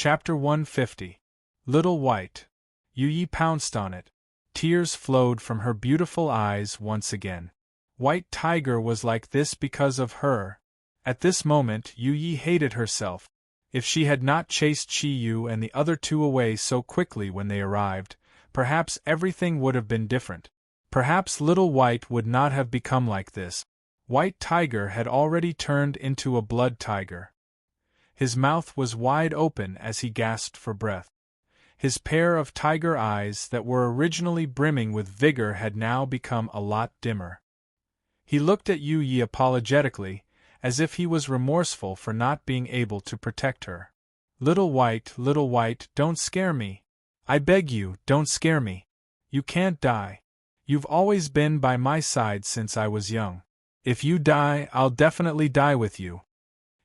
Chapter 150. Little White. Yu Yi pounced on it. Tears flowed from her beautiful eyes once again. White Tiger was like this because of her. At this moment Yu Yi hated herself. If she had not chased Chi Yu and the other two away so quickly when they arrived, perhaps everything would have been different. Perhaps Little White would not have become like this. White Tiger had already turned into a blood tiger. His mouth was wide open as he gasped for breath. His pair of tiger eyes that were originally brimming with vigor had now become a lot dimmer. He looked at Yu Yi apologetically, as if he was remorseful for not being able to protect her. Little White, don't scare me. I beg you, don't scare me. You can't die. You've always been by my side since I was young. If you die, I'll definitely die with you.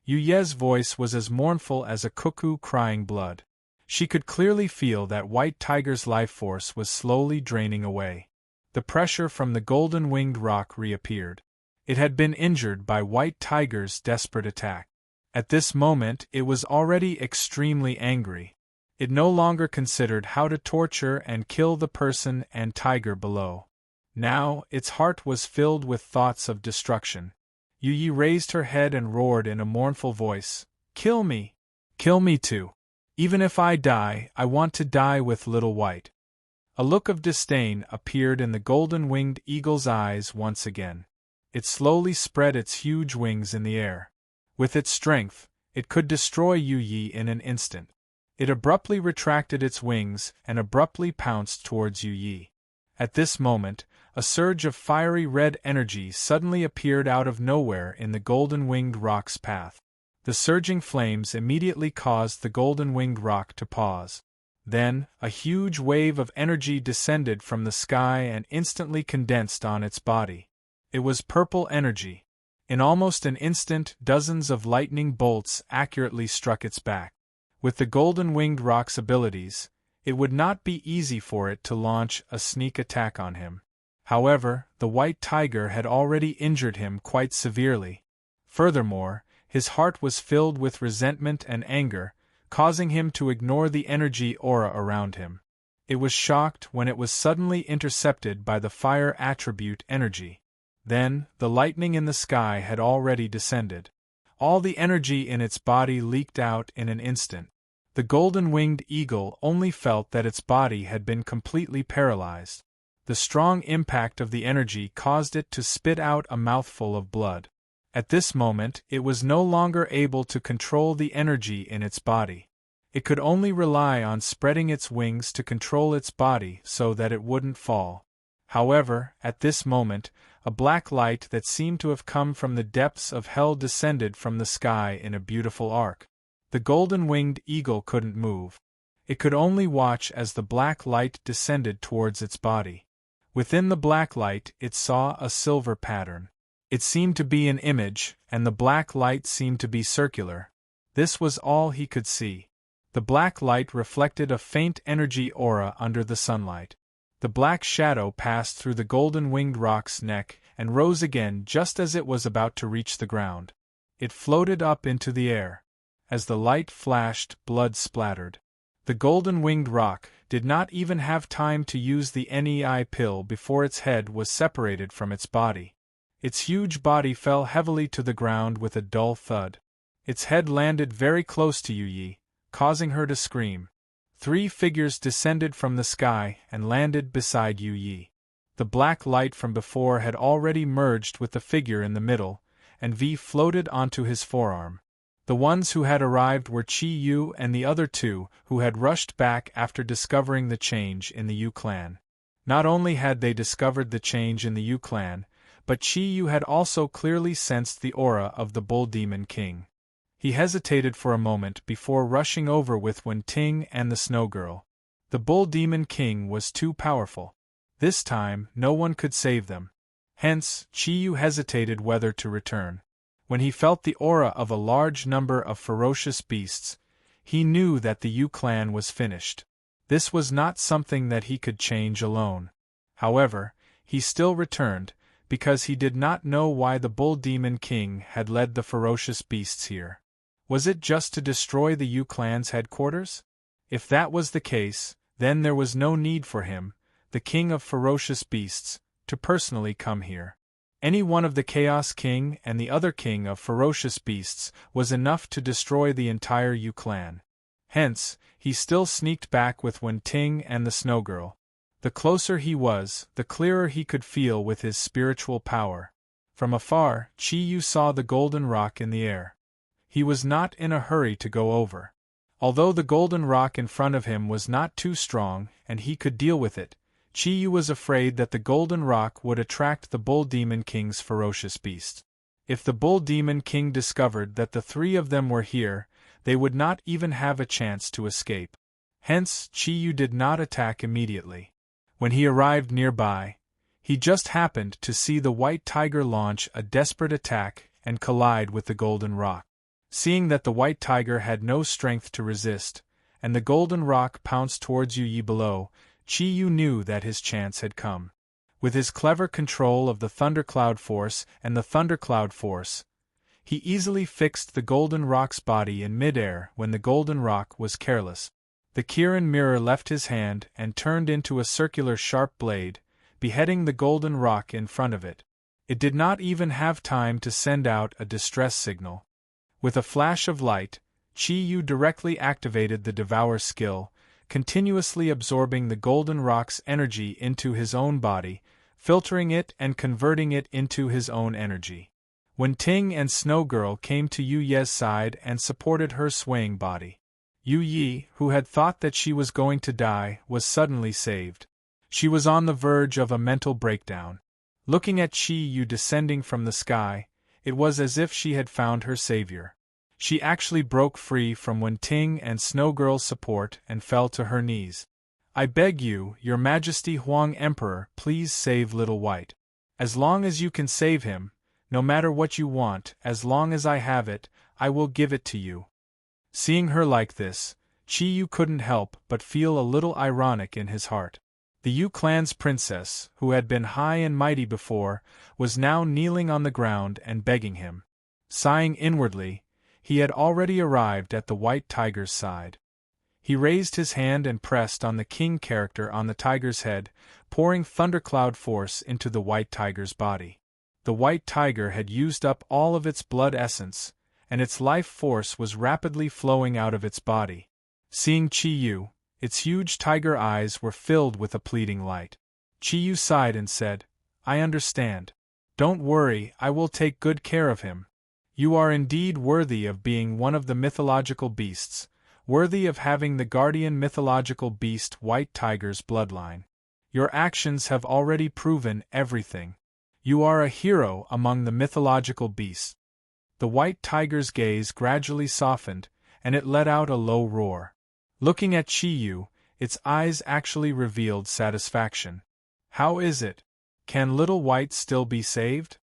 Yu Ye's voice was as mournful as a cuckoo crying blood. She could clearly feel that White Tiger's life force was slowly draining away. The pressure from the golden-winged rock reappeared. It had been injured by White Tiger's desperate attack. At this moment it was already extremely angry. It no longer considered how to torture and kill the person and tiger below. Now its heart was filled with thoughts of destruction. Yu Yi raised her head and roared in a mournful voice, "Kill me! Kill me too! Even if I die, I want to die with Little White." A look of disdain appeared in the golden-winged eagle's eyes once again. It slowly spread its huge wings in the air. With its strength, it could destroy Yu Yi in an instant. It abruptly retracted its wings and abruptly pounced towards Yu Yi. At this moment, a surge of fiery red energy suddenly appeared out of nowhere in the golden-winged rock's path. The surging flames immediately caused the golden-winged rock to pause. Then, a huge wave of energy descended from the sky and instantly condensed on its body. It was purple energy. In almost an instant, dozens of lightning bolts accurately struck its back. With the golden-winged rock's abilities, it would not be easy for it to launch a sneak attack on him. However, the White Tiger had already injured him quite severely. Furthermore, his heart was filled with resentment and anger, causing him to ignore the energy aura around him. It was shocked when it was suddenly intercepted by the fire attribute energy. Then, the lightning in the sky had already descended. All the energy in its body leaked out in an instant. The golden-winged eagle only felt that its body had been completely paralyzed. The strong impact of the energy caused it to spit out a mouthful of blood. At this moment, it was no longer able to control the energy in its body. It could only rely on spreading its wings to control its body so that it wouldn't fall. However, at this moment, a black light that seemed to have come from the depths of hell descended from the sky in a beautiful arc. The golden-winged eagle couldn't move. It could only watch as the black light descended towards its body. Within the black light, it saw a silver pattern. It seemed to be an image, and the black light seemed to be circular. This was all he could see. The black light reflected a faint energy aura under the sunlight. The black shadow passed through the golden-winged rock's neck and rose again just as it was about to reach the ground. It floated up into the air. As the light flashed, blood splattered. The golden-winged rock did not even have time to use the NEI pill before its head was separated from its body. Its huge body fell heavily to the ground with a dull thud. Its head landed very close to Yu Yi, causing her to scream. 3 figures descended from the sky and landed beside Yu Yi. The black light from before had already merged with the figure in the middle, and V floated onto his forearm. The ones who had arrived were Chi Yu and the other 2 who had rushed back after discovering the change in the Yu clan. Not only had they discovered the change in the Yu clan, but Chi Yu had also clearly sensed the aura of the Bull Demon King. He hesitated for a moment before rushing over with Wen Ting and the Snow Girl. The Bull Demon King was too powerful. This time, no one could save them. Hence, Chi Yu hesitated whether to return. When he felt the aura of a large number of ferocious beasts, he knew that the Yu clan was finished. This was not something that he could change alone. However, he still returned, because he did not know why the Bull Demon King had led the ferocious beasts here. Was it just to destroy the Yu clan's headquarters? If that was the case, then there was no need for him, the king of ferocious beasts, to personally come here. Any one of the Chaos King and the other king of ferocious beasts was enough to destroy the entire Yu clan. Hence, he still sneaked back with Wen Ting and the Snow Girl. The closer he was, the clearer he could feel with his spiritual power. From afar, Chi Yu saw the golden rock in the air. He was not in a hurry to go over. Although the golden rock in front of him was not too strong and he could deal with it, Chi Yu was afraid that the golden rock would attract the Bull Demon King's ferocious beasts. If the Bull Demon King discovered that the three of them were here, they would not even have a chance to escape. Hence, Chi Yu did not attack immediately. When he arrived nearby, he just happened to see the White Tiger launch a desperate attack and collide with the golden rock. Seeing that the White Tiger had no strength to resist, and the golden rock pounced towards Yu Yi below, Chi Yu knew that his chance had come. With his clever control of the Thundercloud Force and the Thundercloud Force, he easily fixed the golden rock's body in midair when the golden rock was careless. The Kirin mirror left his hand and turned into a circular sharp blade, beheading the golden rock in front of it. It did not even have time to send out a distress signal. With a flash of light, Chi Yu directly activated the Devour skill, continuously absorbing the golden rock's energy into his own body, filtering it and converting it into his own energy. Wen Ting and Snow Girl came to Yu Ye's side and supported her swaying body. Yu Yi, who had thought that she was going to die, was suddenly saved. She was on the verge of a mental breakdown. Looking at Chi Yu descending from the sky, it was as if she had found her savior. She actually broke free from Wen Ting and Snow Girl's support and fell to her knees. "I beg you, Your Majesty Huang Emperor, please save Little White. As long as you can save him, no matter what you want, as long as I have it, I will give it to you." Seeing her like this, Chi Yu couldn't help but feel a little ironic in his heart. The Yu clan's princess, who had been high and mighty before, was now kneeling on the ground and begging him. Sighing inwardly, he had already arrived at the White Tiger's side. He raised his hand and pressed on the king character on the tiger's head, pouring Thundercloud Force into the White Tiger's body. The White Tiger had used up all of its blood essence, and its life force was rapidly flowing out of its body. Seeing Chi Yu, its huge tiger eyes were filled with a pleading light. Chi Yu sighed and said, "I understand. Don't worry, I will take good care of him. You are indeed worthy of being one of the mythological beasts, worthy of having the guardian mythological beast White Tiger's bloodline. Your actions have already proven everything. You are a hero among the mythological beasts." The White Tiger's gaze gradually softened, and it let out a low roar. Looking at Chi Yu, its eyes actually revealed satisfaction. "How is it? Can Little White still be saved?"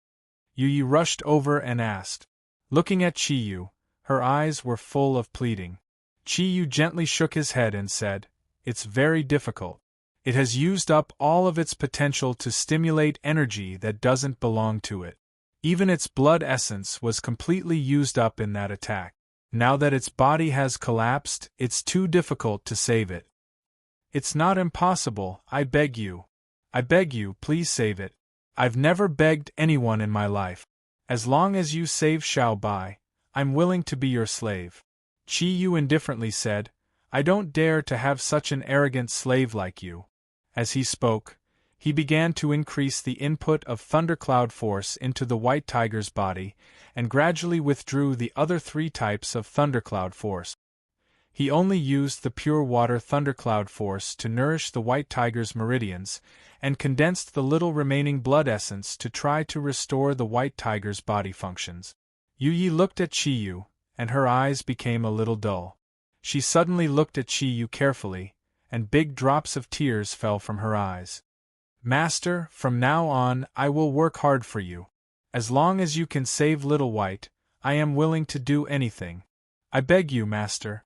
Yu Yi rushed over and asked. Looking at Chi Yu, her eyes were full of pleading. Chi Yu gently shook his head and said, "It's very difficult. It has used up all of its potential to stimulate energy that doesn't belong to it. Even its blood essence was completely used up in that attack. Now that its body has collapsed, it's too difficult to save it. It's not impossible, I beg you. I beg you, please save it. I've never begged anyone in my life. As long as you save Xiao Bai, I'm willing to be your slave." Chi Yu indifferently said, "I don't dare to have such an arrogant slave like you." As he spoke, he began to increase the input of Thundercloud Force into the White Tiger's body, and gradually withdrew the other three types of Thundercloud Force. He only used the pure water Thundercloud Force to nourish the White Tiger's meridians, and condensed the little remaining blood essence to try to restore the White Tiger's body functions. Yu Yi looked at Chi Yu, and her eyes became a little dull. She suddenly looked at Chi Yu carefully, and big drops of tears fell from her eyes. "Master, from now on I will work hard for you. As long as you can save Little White, I am willing to do anything. I beg you, Master."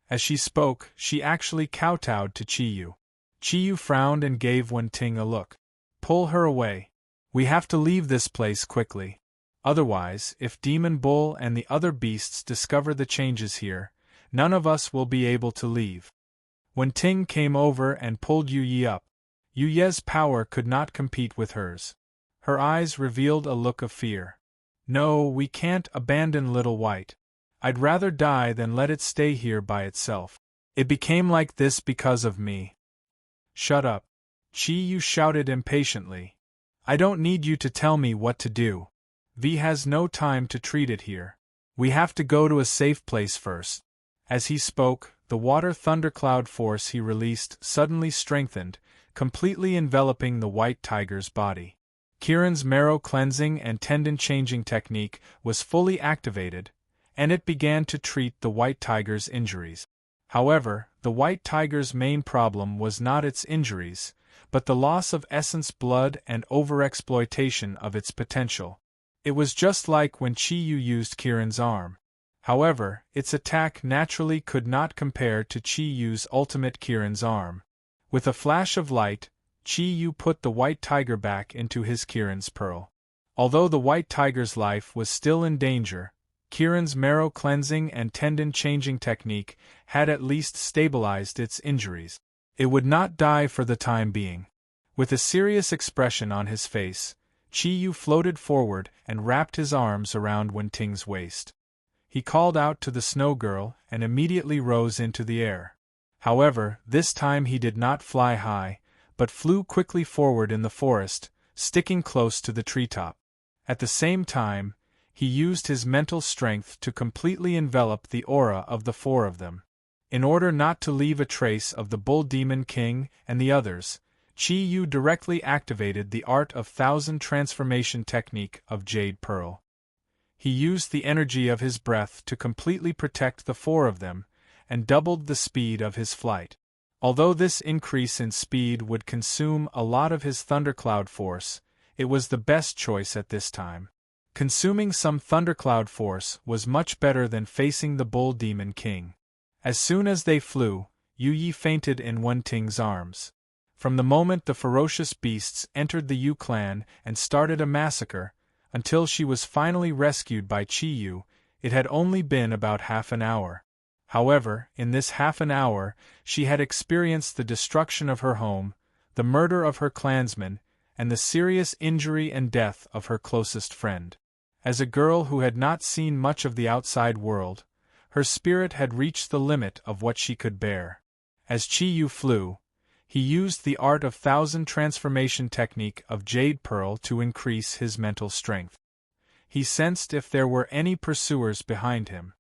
As she spoke, she actually kowtowed to Chi Yu. Chi Yu frowned and gave Wen Ting a look. "Pull her away. We have to leave this place quickly." Otherwise, if Demon Bull and the other beasts discover the changes here, none of us will be able to leave. When Ting came over and pulled Yu Yi up, Yu Ye's power could not compete with hers. Her eyes revealed a look of fear. No, we can't abandon Little White. I'd rather die than let it stay here by itself. It became like this because of me. Shut up. Chi Yu shouted impatiently. I don't need you to tell me what to do. V has no time to treat it here. We have to go to a safe place first. As he spoke, the water thundercloud force he released suddenly strengthened, completely enveloping the white tiger's body. Kiran's marrow cleansing and tendon changing technique was fully activated, and it began to treat the white tiger's injuries. However, the white tiger's main problem was not its injuries, but the loss of essence blood and overexploitation of its potential. It was just like when Chi Yu used Kiran's arm. However, its attack naturally could not compare to Chi Yu's ultimate Kiran's arm. With a flash of light, Chi Yu put the white tiger back into his Kiran's pearl. Although the white tiger's life was still in danger, Kiran's marrow cleansing and tendon changing technique had at least stabilized its injuries. It would not die for the time being. With a serious expression on his face, Chi Yu floated forward and wrapped his arms around Wen Ting's waist. He called out to the snow girl and immediately rose into the air. However, this time he did not fly high, but flew quickly forward in the forest, sticking close to the treetop. At the same time, he used his mental strength to completely envelop the aura of the four of them. In order not to leave a trace of the Bull Demon King and the others, Chi Yu directly activated the Art of Thousand Transformation technique of Jade Pearl. He used the energy of his breath to completely protect the four of them, and doubled the speed of his flight. Although this increase in speed would consume a lot of his thundercloud force, it was the best choice at this time. Consuming some thundercloud force was much better than facing the Bull Demon King. As soon as they flew, Yu Yi fainted in Wen Ting's arms. From the moment the ferocious beasts entered the Yu clan and started a massacre, until she was finally rescued by Chi Yu, it had only been about half an hour. However, in this half an hour, she had experienced the destruction of her home, the murder of her clansmen, and the serious injury and death of her closest friend. As a girl who had not seen much of the outside world, her spirit had reached the limit of what she could bear. As Chi Yu flew, he used the Art of Thousand Transformation technique of Jade Pearl to increase his mental strength. He sensed if there were any pursuers behind him.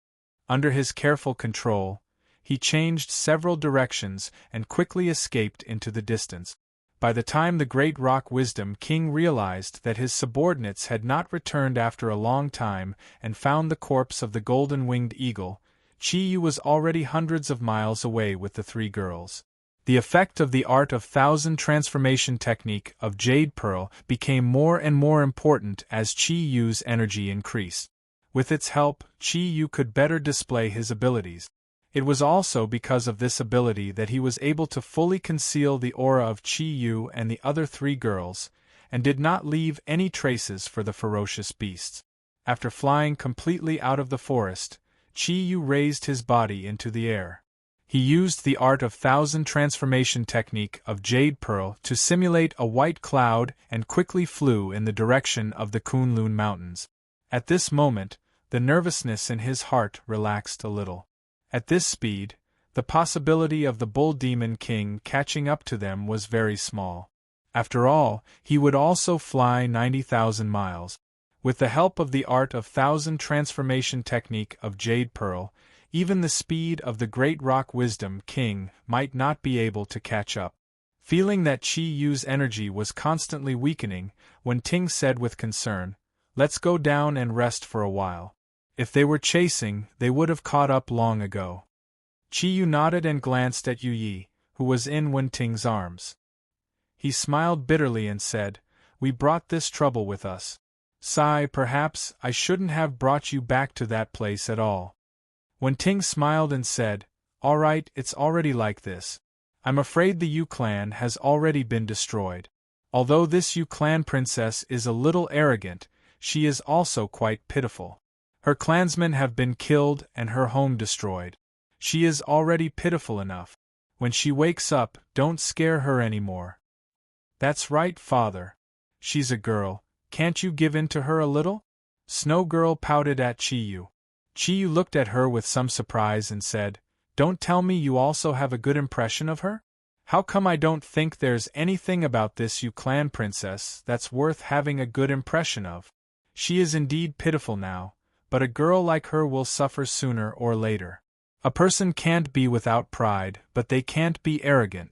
Under his careful control, he changed several directions and quickly escaped into the distance. By the time the Great Rock Wisdom King realized that his subordinates had not returned after a long time and found the corpse of the golden-winged eagle, Chi Yu was already hundreds of miles away with the three girls. The effect of the Art of Thousand Transformation technique of Jade Pearl became more and more important as Chi Yu's energy increased. With its help, Chi Yu could better display his abilities. It was also because of this ability that he was able to fully conceal the aura of Chi Yu and the other three girls, and did not leave any traces for the ferocious beasts. After flying completely out of the forest, Chi Yu raised his body into the air. He used the Art of Thousand Transformation technique of Jade Pearl to simulate a white cloud and quickly flew in the direction of the Kunlun Mountains. At this moment, the nervousness in his heart relaxed a little. At this speed, the possibility of the Bull Demon King catching up to them was very small. After all, he would also fly 90,000 miles. With the help of the Art of Thousand Transformation technique of Jade Pearl, even the speed of the Great Rock Wisdom King might not be able to catch up. Feeling that Chi Yu's energy was constantly weakening, Wen Ting said with concern, "Let's go down and rest for a while. If they were chasing, they would have caught up long ago." Chi Yu nodded and glanced at Yu Yi, who was in Wen Ting's arms. He smiled bitterly and said, "We brought this trouble with us. Sigh, perhaps I shouldn't have brought you back to that place at all." Wen Ting smiled and said, "All right, it's already like this. I'm afraid the Yu clan has already been destroyed. Although this Yu clan princess is a little arrogant, she is also quite pitiful. Her clansmen have been killed and her home destroyed. She is already pitiful enough. When she wakes up, don't scare her anymore." "That's right, father. She's a girl, can't you give in to her a little?" Snow Girl pouted at Chiyu. Chiyu looked at her with some surprise and said, "Don't tell me you also have a good impression of her? How come I don't think there's anything about this clan princess that's worth having a good impression of? She is indeed pitiful now, but a girl like her will suffer sooner or later. A person can't be without pride, but they can't be arrogant."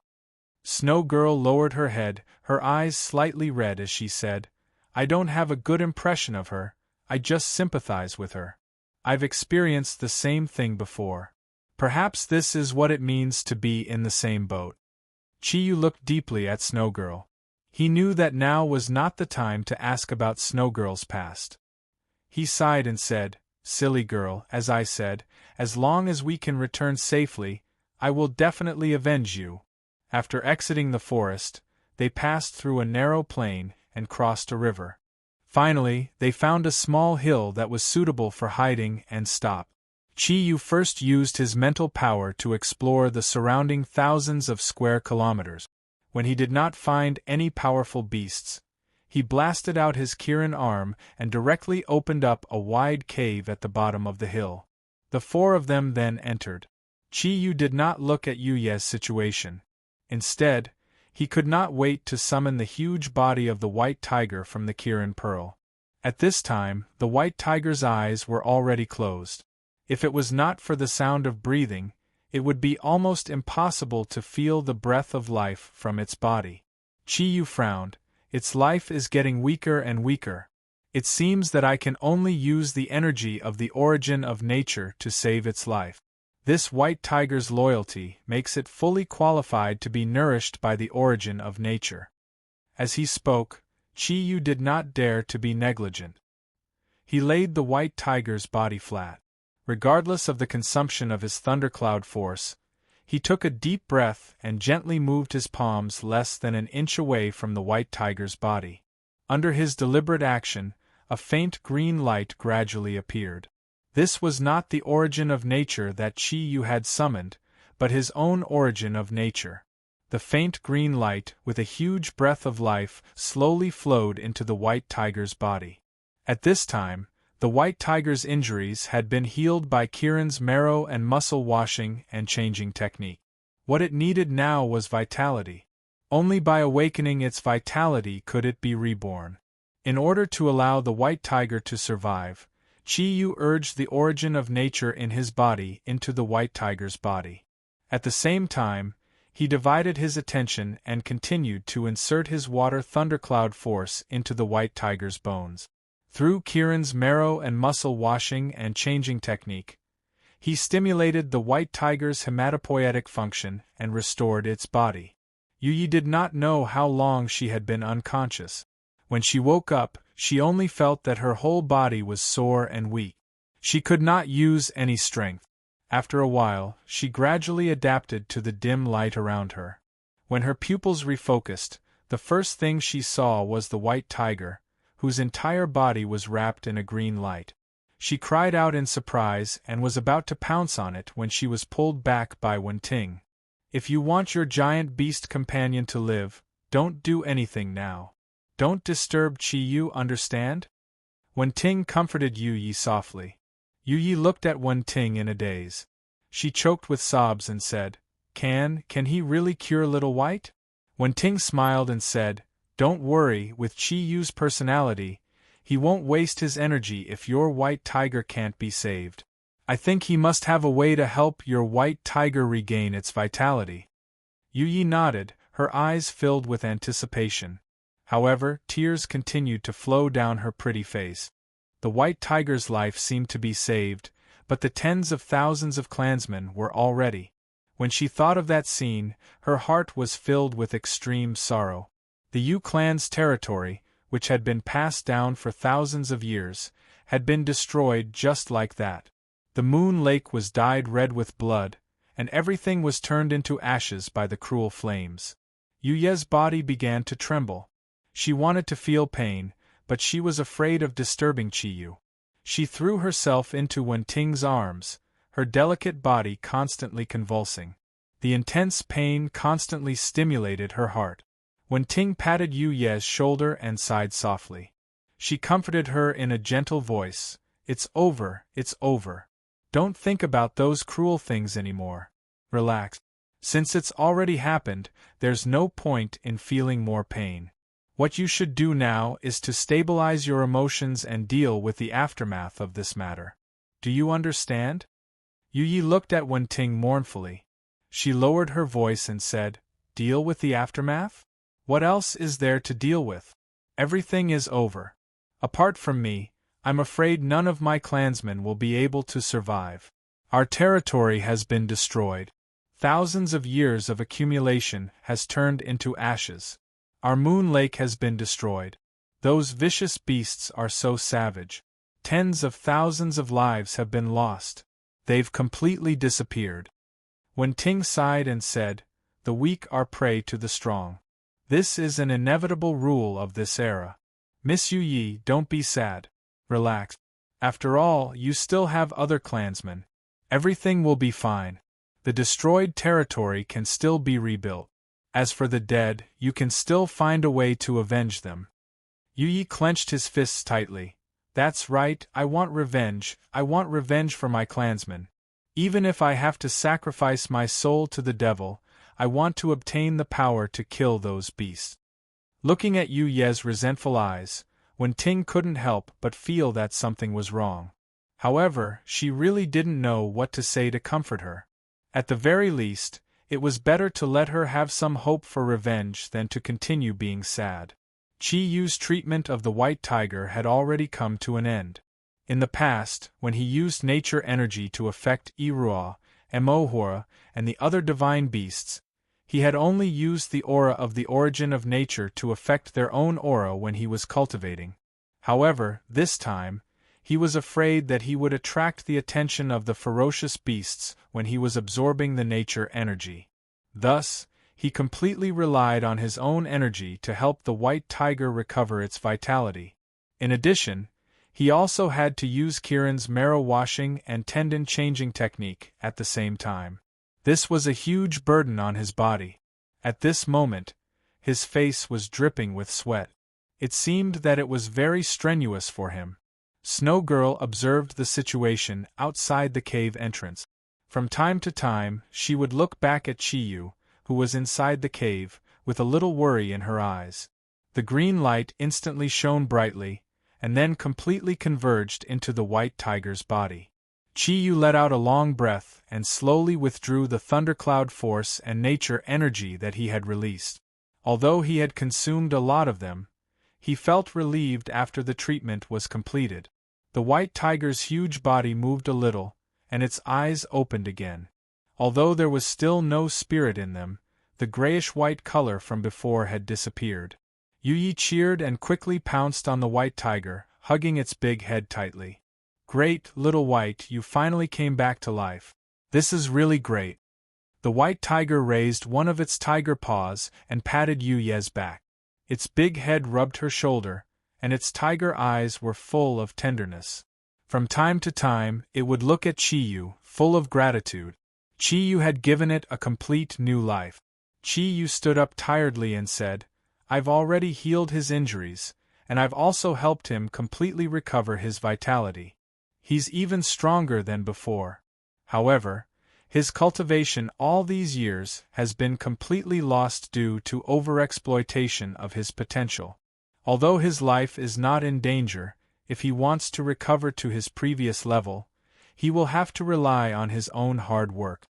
Snow Girl lowered her head, her eyes slightly red as she said, "I don't have a good impression of her, I just sympathize with her. I've experienced the same thing before. Perhaps this is what it means to be in the same boat." Chiyu looked deeply at Snow Girl. He knew that now was not the time to ask about Snow Girl's past. He sighed and said, "Silly girl, as I said, as long as we can return safely, I will definitely avenge you." After exiting the forest, they passed through a narrow plain and crossed a river. Finally, they found a small hill that was suitable for hiding and stopped. Chiyu first used his mental power to explore the surrounding thousands of square kilometers. When he did not find any powerful beasts, he blasted out his Kirin arm and directly opened up a wide cave at the bottom of the hill. The four of them then entered. Chiyu did not look at Yuye's situation. Instead, he could not wait to summon the huge body of the white tiger from the Kirin pearl. At this time, the white tiger's eyes were already closed. If it was not for the sound of breathing, it would be almost impossible to feel the breath of life from its body. Chiyu frowned. "Its life is getting weaker and weaker. It seems that I can only use the energy of the origin of nature to save its life. This white tiger's loyalty makes it fully qualified to be nourished by the origin of nature." As he spoke, Chiyu did not dare to be negligent. He laid the white tiger's body flat. Regardless of the consumption of his thundercloud force, he took a deep breath and gently moved his palms less than an inch away from the white tiger's body. Under his deliberate action, a faint green light gradually appeared. This was not the origin of nature that Chiyu had summoned, but his own origin of nature. The faint green light, with a huge breath of life, slowly flowed into the white tiger's body. At this time, the white tiger's injuries had been healed by Kirin's marrow and muscle washing and changing technique. What it needed now was vitality. Only by awakening its vitality could it be reborn. In order to allow the white tiger to survive, Chiyu urged the origin of nature in his body into the white tiger's body. At the same time, he divided his attention and continued to insert his water thundercloud force into the white tiger's bones. Through Kirin's marrow and muscle washing and changing technique, he stimulated the white tiger's hematopoietic function and restored its body. Yuyi did not know how long she had been unconscious. When she woke up, she only felt that her whole body was sore and weak. She could not use any strength. After a while, she gradually adapted to the dim light around her. When her pupils refocused, the first thing she saw was the white tiger, whose entire body was wrapped in a green light. She cried out in surprise and was about to pounce on it when she was pulled back by Wenting. "If you want your giant beast companion to live, don't do anything now. Don't disturb Chiyu, understand?" Wenting comforted Yuyi softly. Yuyi looked at Wenting in a daze. She choked with sobs and said, Can he really cure Little White?" Wenting smiled and said, "Don't worry, with Chiyu's personality, he won't waste his energy if your white tiger can't be saved. I think he must have a way to help your white tiger regain its vitality." Yuyi nodded, her eyes filled with anticipation. However, tears continued to flow down her pretty face. The white tiger's life seemed to be saved, but the tens of thousands of clansmen were all ready. When she thought of that scene, her heart was filled with extreme sorrow. The Yu clan's territory, which had been passed down for thousands of years, had been destroyed just like that. The moon lake was dyed red with blood, and everything was turned into ashes by the cruel flames. Yuye's body began to tremble. She wanted to feel pain, but she was afraid of disturbing Chiyu. She threw herself into Wen Ting's arms, her delicate body constantly convulsing. The intense pain constantly stimulated her heart. Wen Ting patted Yu Ye's shoulder and sighed softly. She comforted her in a gentle voice. It's over, it's over. Don't think about those cruel things anymore. Relax. Since it's already happened, there's no point in feeling more pain. What you should do now is to stabilize your emotions and deal with the aftermath of this matter. Do you understand? Yu Yi looked at Wen Ting mournfully. She lowered her voice and said, Deal with the aftermath? What else is there to deal with? Everything is over. Apart from me, I'm afraid none of my clansmen will be able to survive. Our territory has been destroyed. Thousands of years of accumulation has turned into ashes. Our moon lake has been destroyed. Those vicious beasts are so savage. Tens of thousands of lives have been lost. They've completely disappeared. Wen Ting sighed and said, The weak are prey to the strong. This is an inevitable rule of this era. Miss Yu Yi, don't be sad. Relax. After all, you still have other clansmen. Everything will be fine. The destroyed territory can still be rebuilt. As for the dead, you can still find a way to avenge them. Yu Yi clenched his fists tightly. That's right, I want revenge for my clansmen. Even if I have to sacrifice my soul to the devil, I want to obtain the power to kill those beasts. Looking at Yu Ye's resentful eyes, Wen Ting couldn't help but feel that something was wrong. However, she really didn't know what to say to comfort her. At the very least, it was better to let her have some hope for revenge than to continue being sad. Chi Yu's treatment of the white tiger had already come to an end. In the past, when he used nature energy to affect Iruo, Emohora, and the other divine beasts, he had only used the aura of the origin of nature to affect their own aura when he was cultivating. However, this time, he was afraid that he would attract the attention of the ferocious beasts when he was absorbing the nature energy. Thus, he completely relied on his own energy to help the white tiger recover its vitality. In addition, he also had to use Kirin's marrow washing and tendon changing technique at the same time. This was a huge burden on his body. At this moment, his face was dripping with sweat. It seemed that it was very strenuous for him. Snow Girl observed the situation outside the cave entrance. From time to time, she would look back at Chiyu, who was inside the cave, with a little worry in her eyes. The green light instantly shone brightly, and then completely converged into the white tiger's body. Chiyu let out a long breath and slowly withdrew the thundercloud force and nature energy that he had released. Although he had consumed a lot of them, he felt relieved after the treatment was completed. The white tiger's huge body moved a little, and its eyes opened again. Although there was still no spirit in them, the grayish-white color from before had disappeared. Yu Yi cheered and quickly pounced on the white tiger, hugging its big head tightly. Great, little white, you finally came back to life. This is really great. The white tiger raised one of its tiger paws and patted Yu Ye's back. Its big head rubbed her shoulder, and its tiger eyes were full of tenderness. From time to time, it would look at Chiyu, full of gratitude. Chiyu had given it a complete new life. Chiyu stood up tiredly and said, I've already healed his injuries, and I've also helped him completely recover his vitality. He's even stronger than before. However, his cultivation all these years has been completely lost due to overexploitation of his potential. Although his life is not in danger, if he wants to recover to his previous level, he will have to rely on his own hard work.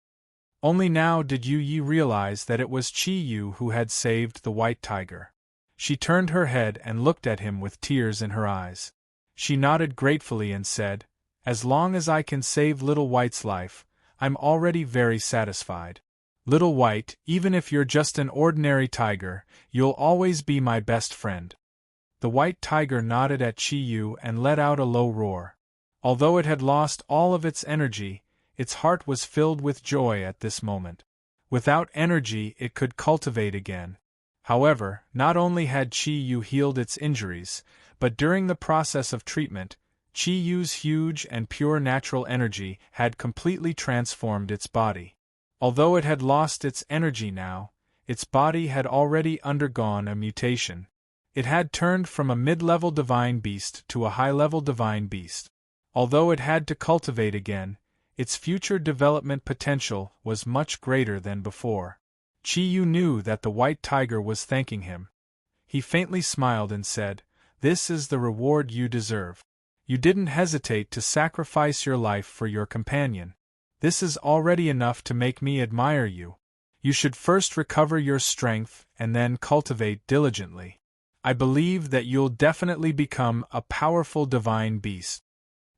Only now did Yu Yi realize that it was Chiyu who had saved the white tiger. She turned her head and looked at him with tears in her eyes. She nodded gratefully and said, As long as I can save Little White's life, I'm already very satisfied. Little White, even if you're just an ordinary tiger, you'll always be my best friend. The white tiger nodded at Chiyu and let out a low roar. Although it had lost all of its energy, its heart was filled with joy at this moment. Without energy it could cultivate again. However, not only had Chi Yu healed its injuries, but during the process of treatment, Chi Yu's huge and pure natural energy had completely transformed its body. Although it had lost its energy now, its body had already undergone a mutation. It had turned from a mid-level divine beast to a high-level divine beast. Although it had to cultivate again, its future development potential was much greater than before. Chi Yu knew that the white tiger was thanking him. He faintly smiled and said, "This is the reward you deserve. You didn't hesitate to sacrifice your life for your companion. This is already enough to make me admire you. You should first recover your strength and then cultivate diligently. I believe that you'll definitely become a powerful divine beast."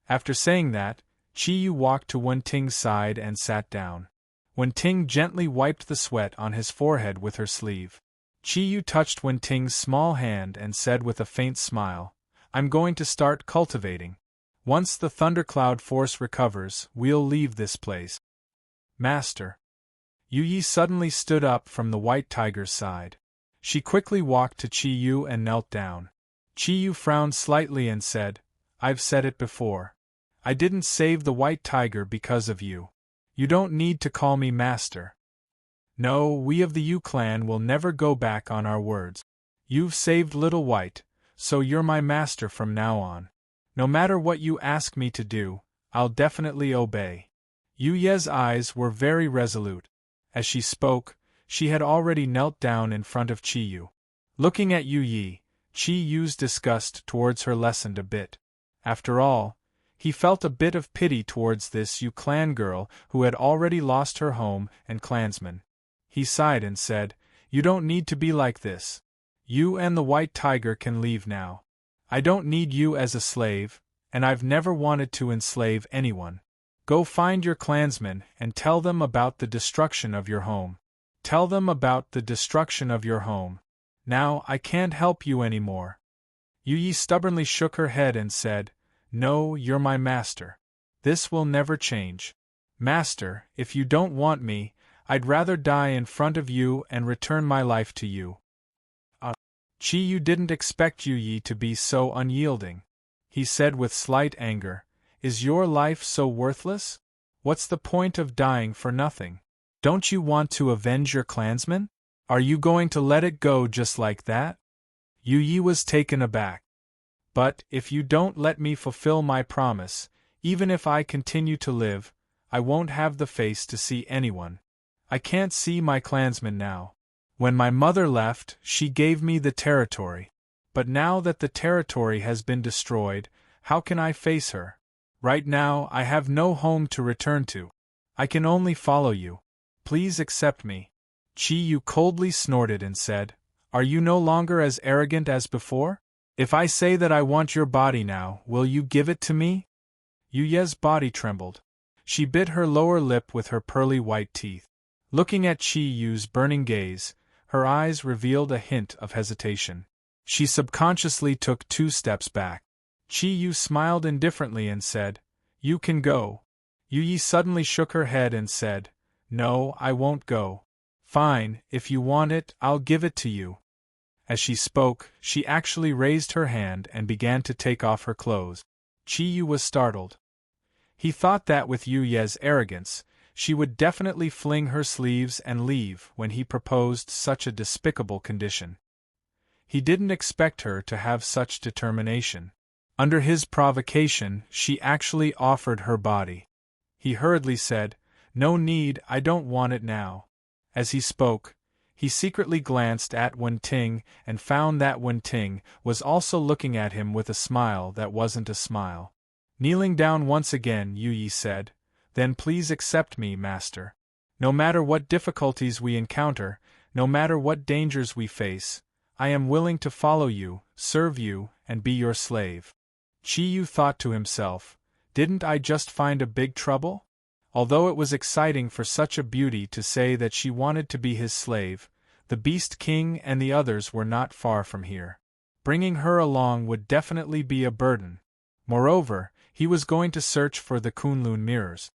After saying that, Chi Yu walked to Wen Ting's side and sat down. Wen Ting gently wiped the sweat on his forehead with her sleeve. Chi Yu touched Wen Ting's small hand and said with a faint smile, "I'm going to start cultivating. Once the thundercloud force recovers, we'll leave this place." "Master." Yu Yi suddenly stood up from the white tiger's side. She quickly walked to Chi Yu and knelt down. Chi Yu frowned slightly and said, "I've said it before. I didn't save the white tiger because of you. You don't need to call me master. No, we of the Yu clan will never go back on our words. You've saved Little White, so you're my master from now on. No matter what you ask me to do, I'll definitely obey." Yu Ye's eyes were very resolute. As she spoke, she had already knelt down in front of Chi Yu. Looking at Yu Yi, Chi Yu's disgust towards her lessened a bit. After all, he felt a bit of pity towards this Yu clan girl who had already lost her home and clansmen. He sighed and said, "You don't need to be like this. You and the white tiger can leave now. I don't need you as a slave, and I've never wanted to enslave anyone. Go find your clansmen and tell them about the destruction of your home. Tell them about the destruction of your home. Now I can't help you anymore." Yu Yi stubbornly shook her head and said, "No, you're my master. This will never change. Master, if you don't want me, I'd rather die in front of you and return my life to you." Chi Yu didn't expect Yu Yi to be so unyielding. He said with slight anger, "Is your life so worthless? What's the point of dying for nothing? Don't you want to avenge your clansmen? Are you going to let it go just like that?" Yu Yi was taken aback. "But if you don't let me fulfill my promise, even if I continue to live, I won't have the face to see anyone. I can't see my clansmen now. When my mother left, she gave me the territory. But now that the territory has been destroyed, how can I face her? Right now, I have no home to return to. I can only follow you. Please accept me." Chi Yu coldly snorted and said, "Are you no longer as arrogant as before? If I say that I want your body now, will you give it to me?" Yu Ye's body trembled. She bit her lower lip with her pearly white teeth. Looking at Chi Yu's burning gaze, her eyes revealed a hint of hesitation. She subconsciously took 2 steps back. Chi Yu smiled indifferently and said, "You can go." Yu Yi suddenly shook her head and said, "No, I won't go." "Fine, if you want it, I'll give it to you." As she spoke, she actually raised her hand and began to take off her clothes. Chi Yu was startled. He thought that with Yu Ye's arrogance, she would definitely fling her sleeves and leave when he proposed such a despicable condition. He didn't expect her to have such determination. Under his provocation, she actually offered her body. He hurriedly said, "No need, I don't want it now." As he spoke, he secretly glanced at Wen Ting and found that Wen Ting was also looking at him with a smile that wasn't a smile. Kneeling down once again, Yu Yi said, "Then please accept me, master. No matter what difficulties we encounter, no matter what dangers we face, I am willing to follow you, serve you, and be your slave." Chi Yu thought to himself, "Didn't I just find a big trouble?" Although it was exciting for such a beauty to say that she wanted to be his slave, the Beast King and the others were not far from here. Bringing her along would definitely be a burden. Moreover, he was going to search for the Kunlun mirrors.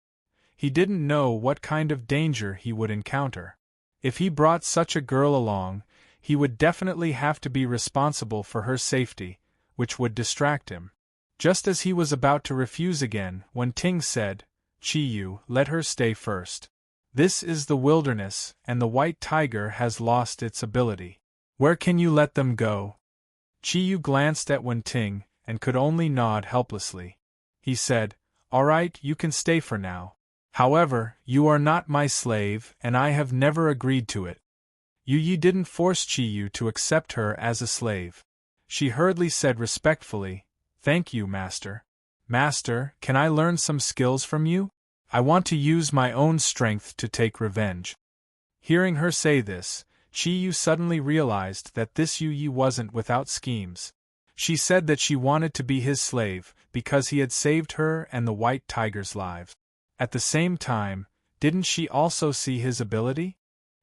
He didn't know what kind of danger he would encounter. If he brought such a girl along, he would definitely have to be responsible for her safety, which would distract him. Just as he was about to refuse again, when Ting said, "Chi-Yu, let her stay first. This is the wilderness, and the white tiger has lost its ability. Where can you let them go?" Chi-Yu glanced at Wen Ting, and could only nod helplessly. He said, "All right, you can stay for now. However, you are not my slave, and I have never agreed to it." Yu Yi didn't force Chi-Yu to accept her as a slave. She hurriedly said respectfully, "Thank you, Master. Master, can I learn some skills from you? I want to use my own strength to take revenge." Hearing her say this, Chi-Yu suddenly realized that this Yu Yi wasn't without schemes. She said that she wanted to be his slave, because he had saved her and the white tiger's lives. At the same time, didn't she also see his ability?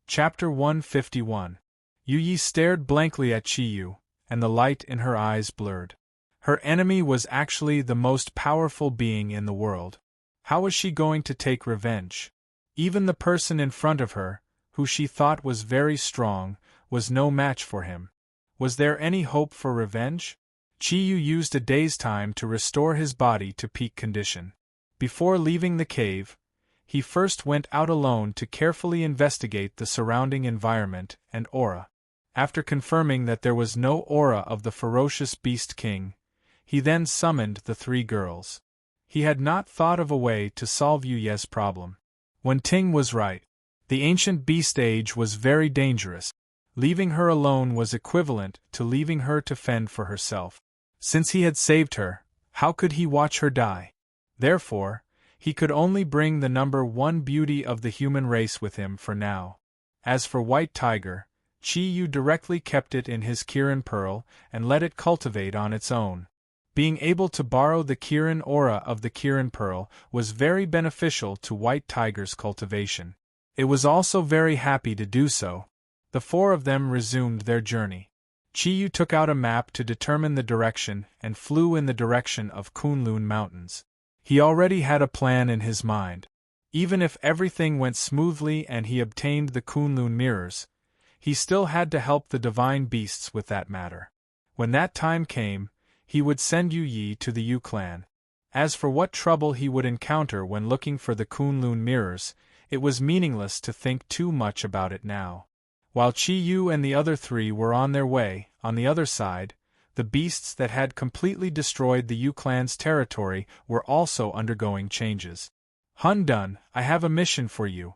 Chapter 151. Yu Yi stared blankly at Chi-Yu, and the light in her eyes blurred. Her enemy was actually the most powerful being in the world. How was she going to take revenge? Even the person in front of her, who she thought was very strong, was no match for him. Was there any hope for revenge? Chi-Yu used a day's time to restore his body to peak condition. Before leaving the cave, he first went out alone to carefully investigate the surrounding environment and aura. After confirming that there was no aura of the ferocious Beast King, he then summoned the three girls. He had not thought of a way to solve Yu Ye's problem. Wen Ting was right. The ancient beast age was very dangerous. Leaving her alone was equivalent to leaving her to fend for herself. Since he had saved her, how could he watch her die? Therefore, he could only bring the number one beauty of the human race with him for now. As for White Tiger, Chi-Yu directly kept it in his Kirin Pearl and let it cultivate on its own. Being able to borrow the Kirin aura of the Kirin Pearl was very beneficial to White Tiger's cultivation. It was also very happy to do so. The four of them resumed their journey. Chi-Yu took out a map to determine the direction and flew in the direction of Kunlun Mountains. He already had a plan in his mind. Even if everything went smoothly and he obtained the Kunlun mirrors, he still had to help the divine beasts with that matter. When that time came, he would send Yu Yi to the Yu clan. As for what trouble he would encounter when looking for the Kunlun mirrors, it was meaningless to think too much about it now. While Chi-Yu and the other three were on their way, on the other side, the beasts that had completely destroyed the Yu clan's territory were also undergoing changes. "Hun Dun, I have a mission for you.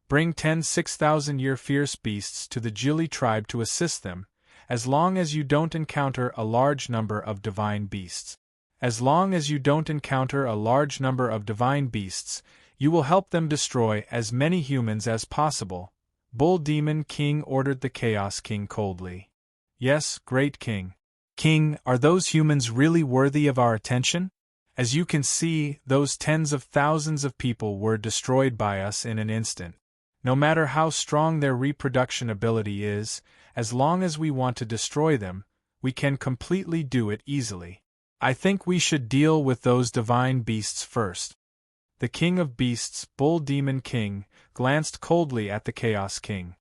Bring 10 6,000-year fierce beasts to the Jili tribe to assist them, as long as you don't encounter a large number of divine beasts. As long as you don't encounter a large number of divine beasts, you will help them destroy as many humans as possible." Bull Demon King ordered the Chaos King coldly. "Yes, great King. King, are those humans really worthy of our attention? As you can see, those tens of thousands of people were destroyed by us in an instant. No matter how strong their reproduction ability is, as long as we want to destroy them, we can completely do it easily. I think we should deal with those divine beasts first." The King of Beasts, Bull Demon King, glanced coldly at the Chaos King.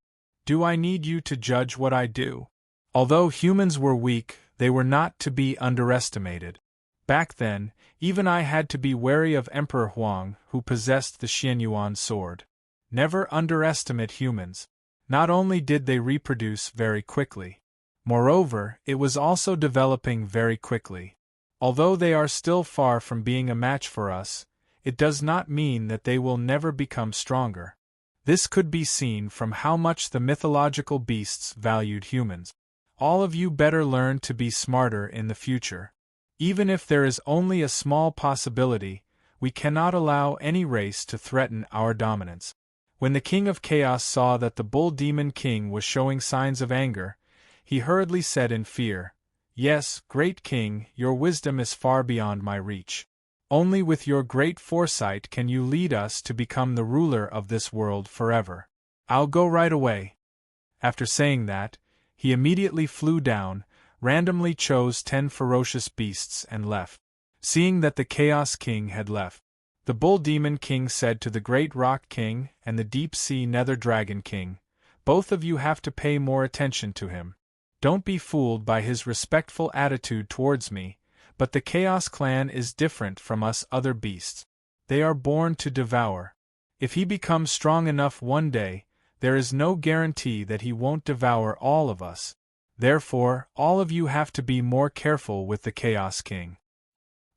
"Do I need you to judge what I do?" Although humans were weak, they were not to be underestimated. Back then, even I had to be wary of Emperor Huang, who possessed the Xianyuan sword. Never underestimate humans. Not only did they reproduce very quickly. Moreover, it was also developing very quickly. Although they are still far from being a match for us, it does not mean that they will never become stronger. This could be seen from how much the mythological beasts valued humans. All of you better learn to be smarter in the future. Even if there is only a small possibility, we cannot allow any race to threaten our dominance. When the King of Chaos saw that the Bull Demon King was showing signs of anger, he hurriedly said in fear, "Yes, great King, your wisdom is far beyond my reach. Only with your great foresight can you lead us to become the ruler of this world forever. I'll go right away." After saying that, he immediately flew down, randomly chose 10 ferocious beasts and left. Seeing that the Chaos King had left, the Bull Demon King said to the Great Rock King and the Deep Sea Nether Dragon King, "Both of you have to pay more attention to him. Don't be fooled by his respectful attitude towards me, but the Chaos Clan is different from us other beasts. They are born to devour. If he becomes strong enough one day, there is no guarantee that he won't devour all of us. Therefore, all of you have to be more careful with the Chaos King.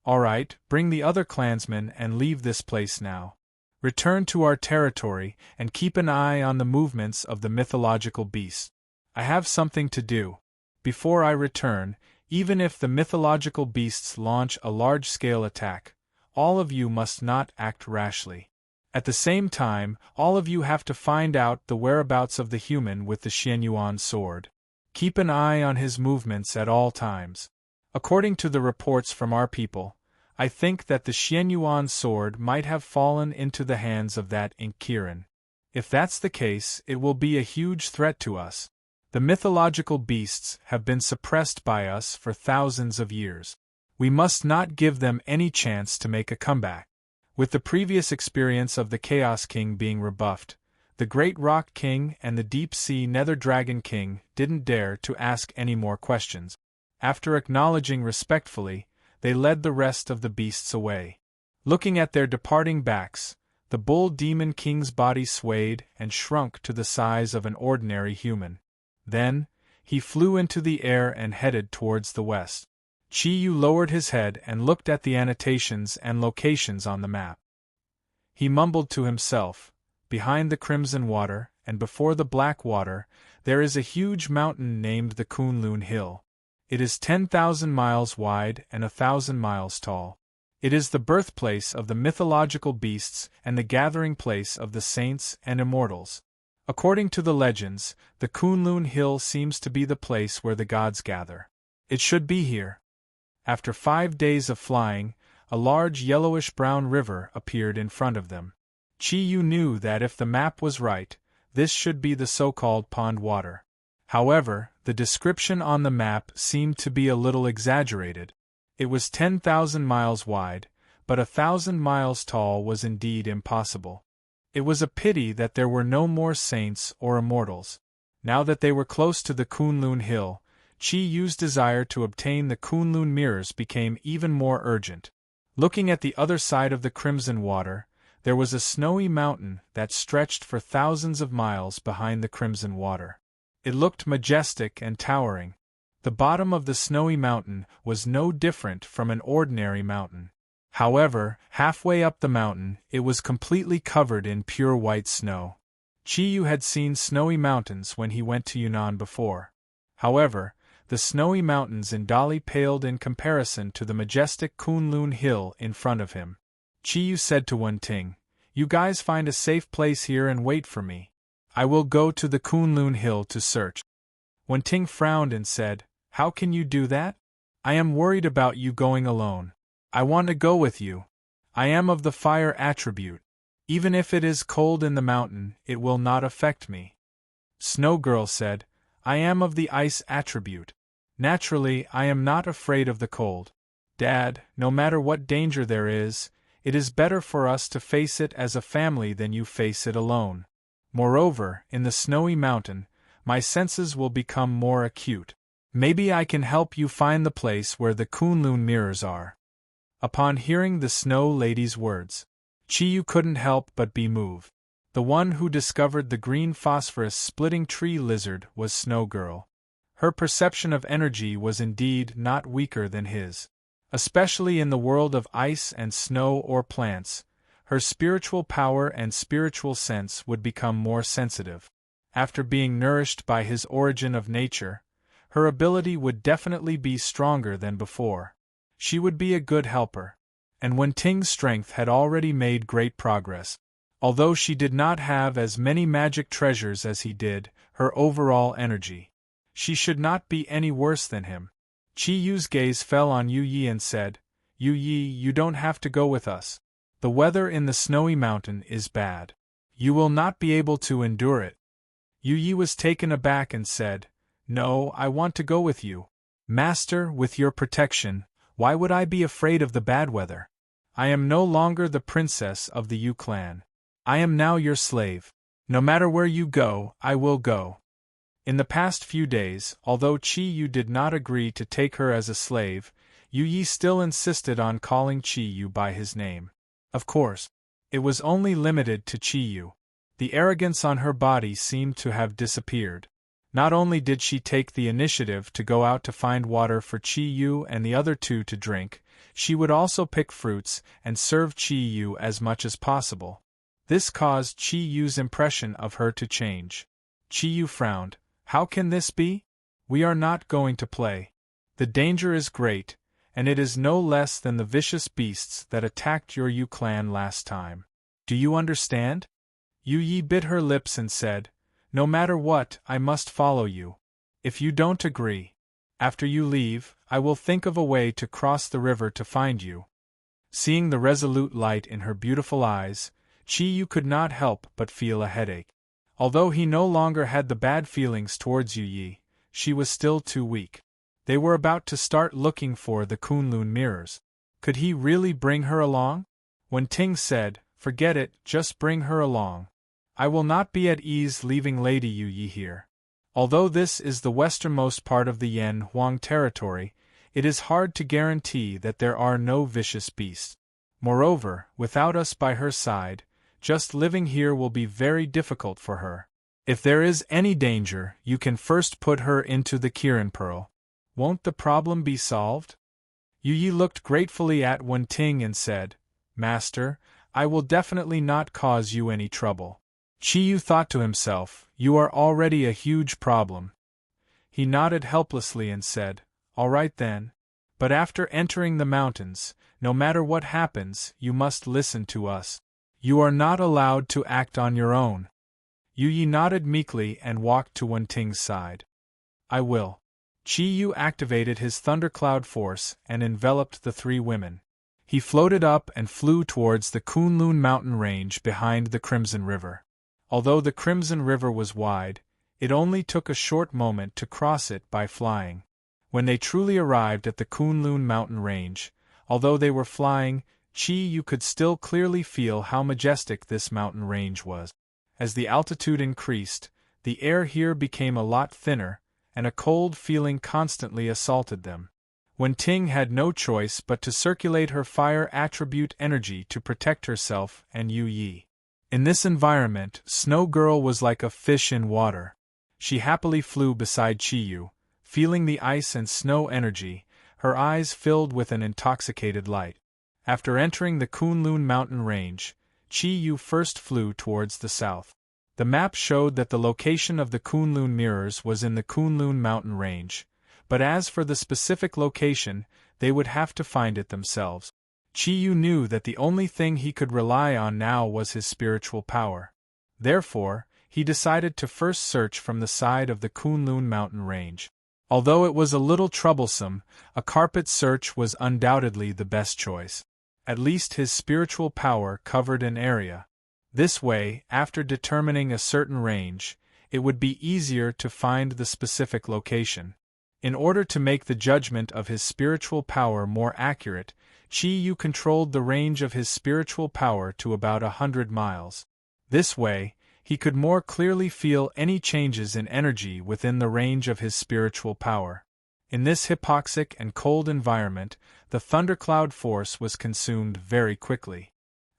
Alright, bring the other clansmen and leave this place now. Return to our territory and keep an eye on the movements of the mythological beast. I have something to do. Before I return, even if the mythological beasts launch a large-scale attack, all of you must not act rashly. At the same time, all of you have to find out the whereabouts of the human with the Xianyuan sword. Keep an eye on his movements at all times. According to the reports from our people, I think that the Xianyuan sword might have fallen into the hands of that Inkiran. If that's the case, it will be a huge threat to us. The mythological beasts have been suppressed by us for thousands of years. We must not give them any chance to make a comeback. With the previous experience of the Chaos King being rebuffed, the Great Rock King and the Deep Sea Nether Dragon King didn't dare to ask any more questions. After acknowledging respectfully, they led the rest of the beasts away. Looking at their departing backs, the Bull Demon King's body swayed and shrunk to the size of an ordinary human. Then, he flew into the air and headed towards the west. Chi-Yu lowered his head and looked at the annotations and locations on the map. He mumbled to himself, behind the Crimson Water and before the Black Water, there is a huge mountain named the Kunlun Hill. It is 10,000 miles wide and 1,000 miles tall. It is the birthplace of the mythological beasts and the gathering place of the saints and immortals. According to the legends, the Kunlun Hill seems to be the place where the gods gather. It should be here. After 5 days of flying, a large yellowish-brown river appeared in front of them. Chi-Yu knew that if the map was right, this should be the so-called pond water. However, the description on the map seemed to be a little exaggerated. It was 10,000 miles wide, but 1,000 miles tall was indeed impossible. It was a pity that there were no more saints or immortals. Now that they were close to the Kunlun Hill, Chi-Yu's desire to obtain the Kunlun mirrors became even more urgent. Looking at the other side of the Crimson Water, there was a snowy mountain that stretched for thousands of miles behind the Crimson Water. It looked majestic and towering. The bottom of the snowy mountain was no different from an ordinary mountain. However, halfway up the mountain, it was completely covered in pure white snow. Chi-Yu had seen snowy mountains when he went to Yunnan before. However, the snowy mountains in Dali paled in comparison to the majestic Kunlun Hill in front of him. Chi-Yu said to Wen-Ting, "You guys find a safe place here and wait for me. I will go to the Kunlun Hill to search." Wen-Ting frowned and said, "How can you do that? I am worried about you going alone. I want to go with you. I am of the fire attribute. Even if it is cold in the mountain, it will not affect me." Snow Girl said, "I am of the ice attribute. Naturally, I am not afraid of the cold. Dad, no matter what danger there is, it is better for us to face it as a family than you face it alone. Moreover, in the snowy mountain, my senses will become more acute. Maybe I can help you find the place where the Kunlun mirrors are." Upon hearing the Snow Lady's words, Chi-Yu couldn't help but be moved. The one who discovered the green phosphorus-splitting tree lizard was Snow Girl. Her perception of energy was indeed not weaker than his. Especially in the world of ice and snow or plants, her spiritual power and spiritual sense would become more sensitive. After being nourished by his origin of nature, her ability would definitely be stronger than before. She would be a good helper. And Wen-Ting's strength had already made great progress. Although she did not have as many magic treasures as he did, her overall energy. She should not be any worse than him. Chi-Yu's gaze fell on Yu Yi and said, "Yu Yi, you don't have to go with us. The weather in the snowy mountain is bad. You will not be able to endure it." Yu Yi was taken aback and said, "No, I want to go with you. Master, with your protection, why would I be afraid of the bad weather? I am no longer the princess of the Yu clan. I am now your slave. No matter where you go, I will go." In the past few days, although Chi Yu did not agree to take her as a slave, Yu Yi still insisted on calling Chi Yu by his name. Of course, it was only limited to Chi Yu. The arrogance on her body seemed to have disappeared. Not only did she take the initiative to go out to find water for Chi Yu and the other two to drink, she would also pick fruits and serve Chi Yu as much as possible. This caused Chi Yu's impression of her to change. Chi Yu frowned. How can this be? We are not going to play. The danger is great, and it is no less than the vicious beasts that attacked your Yu clan last time. Do you understand? Yu Yi bit her lips and said, No matter what, I must follow you. If you don't agree, after you leave, I will think of a way to cross the river to find you. Seeing the resolute light in her beautiful eyes, Chi Yu could not help but feel a headache. Although he no longer had the bad feelings towards Yu Yi, she was still too weak. They were about to start looking for the Kunlun mirrors. Could he really bring her along? When Ting said, Forget it, just bring her along. I will not be at ease leaving Lady Yu Yi here. Although this is the westernmost part of the Yan Huang territory, it is hard to guarantee that there are no vicious beasts. Moreover, without us by her side, just living here will be very difficult for her. If there is any danger, you can first put her into the Kirin Pearl. Won't the problem be solved? Yu Yi looked gratefully at Wen Ting and said, Master, I will definitely not cause you any trouble. Chi Yu thought to himself, You are already a huge problem. He nodded helplessly and said, All right then. But after entering the mountains, no matter what happens, you must listen to us. You are not allowed to act on your own. Yu Yi nodded meekly and walked to Wen Ting's side. I will. Chi Yu activated his thundercloud force and enveloped the three women. He floated up and flew towards the Kunlun mountain range behind the Crimson River. Although the Crimson River was wide, it only took a short moment to cross it by flying. When they truly arrived at the Kunlun mountain range, although they were flying, Chi Yu could still clearly feel how majestic this mountain range was. As the altitude increased, the air here became a lot thinner, and a cold feeling constantly assaulted them. Wen Ting had no choice but to circulate her fire attribute energy to protect herself and Yu Yi. In this environment, Snow Girl was like a fish in water. She happily flew beside Chi Yu, feeling the ice and snow energy, her eyes filled with an intoxicated light. After entering the Kunlun mountain range, Chi Yu first flew towards the south. The map showed that the location of the Kunlun mirrors was in the Kunlun mountain range, but as for the specific location, they would have to find it themselves. Chi Yu knew that the only thing he could rely on now was his spiritual power. Therefore, he decided to first search from the side of the Kunlun mountain range. Although it was a little troublesome, a carpet search was undoubtedly the best choice. At least his spiritual power covered an area. This way, after determining a certain range, it would be easier to find the specific location. In order to make the judgment of his spiritual power more accurate, Chi Yu controlled the range of his spiritual power to about 100 miles. This way, he could more clearly feel any changes in energy within the range of his spiritual power. In this hypoxic and cold environment, the thundercloud force was consumed very quickly.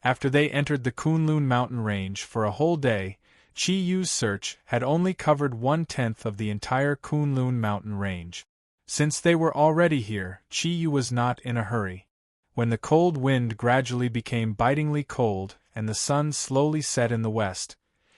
After they entered the Kunlun mountain range for a whole day, Chi Yu's search had only covered 1/10 of the entire Kunlun mountain range. Since they were already here, Chi Yu was not in a hurry. When the cold wind gradually became bitingly cold and the sun slowly set in the west,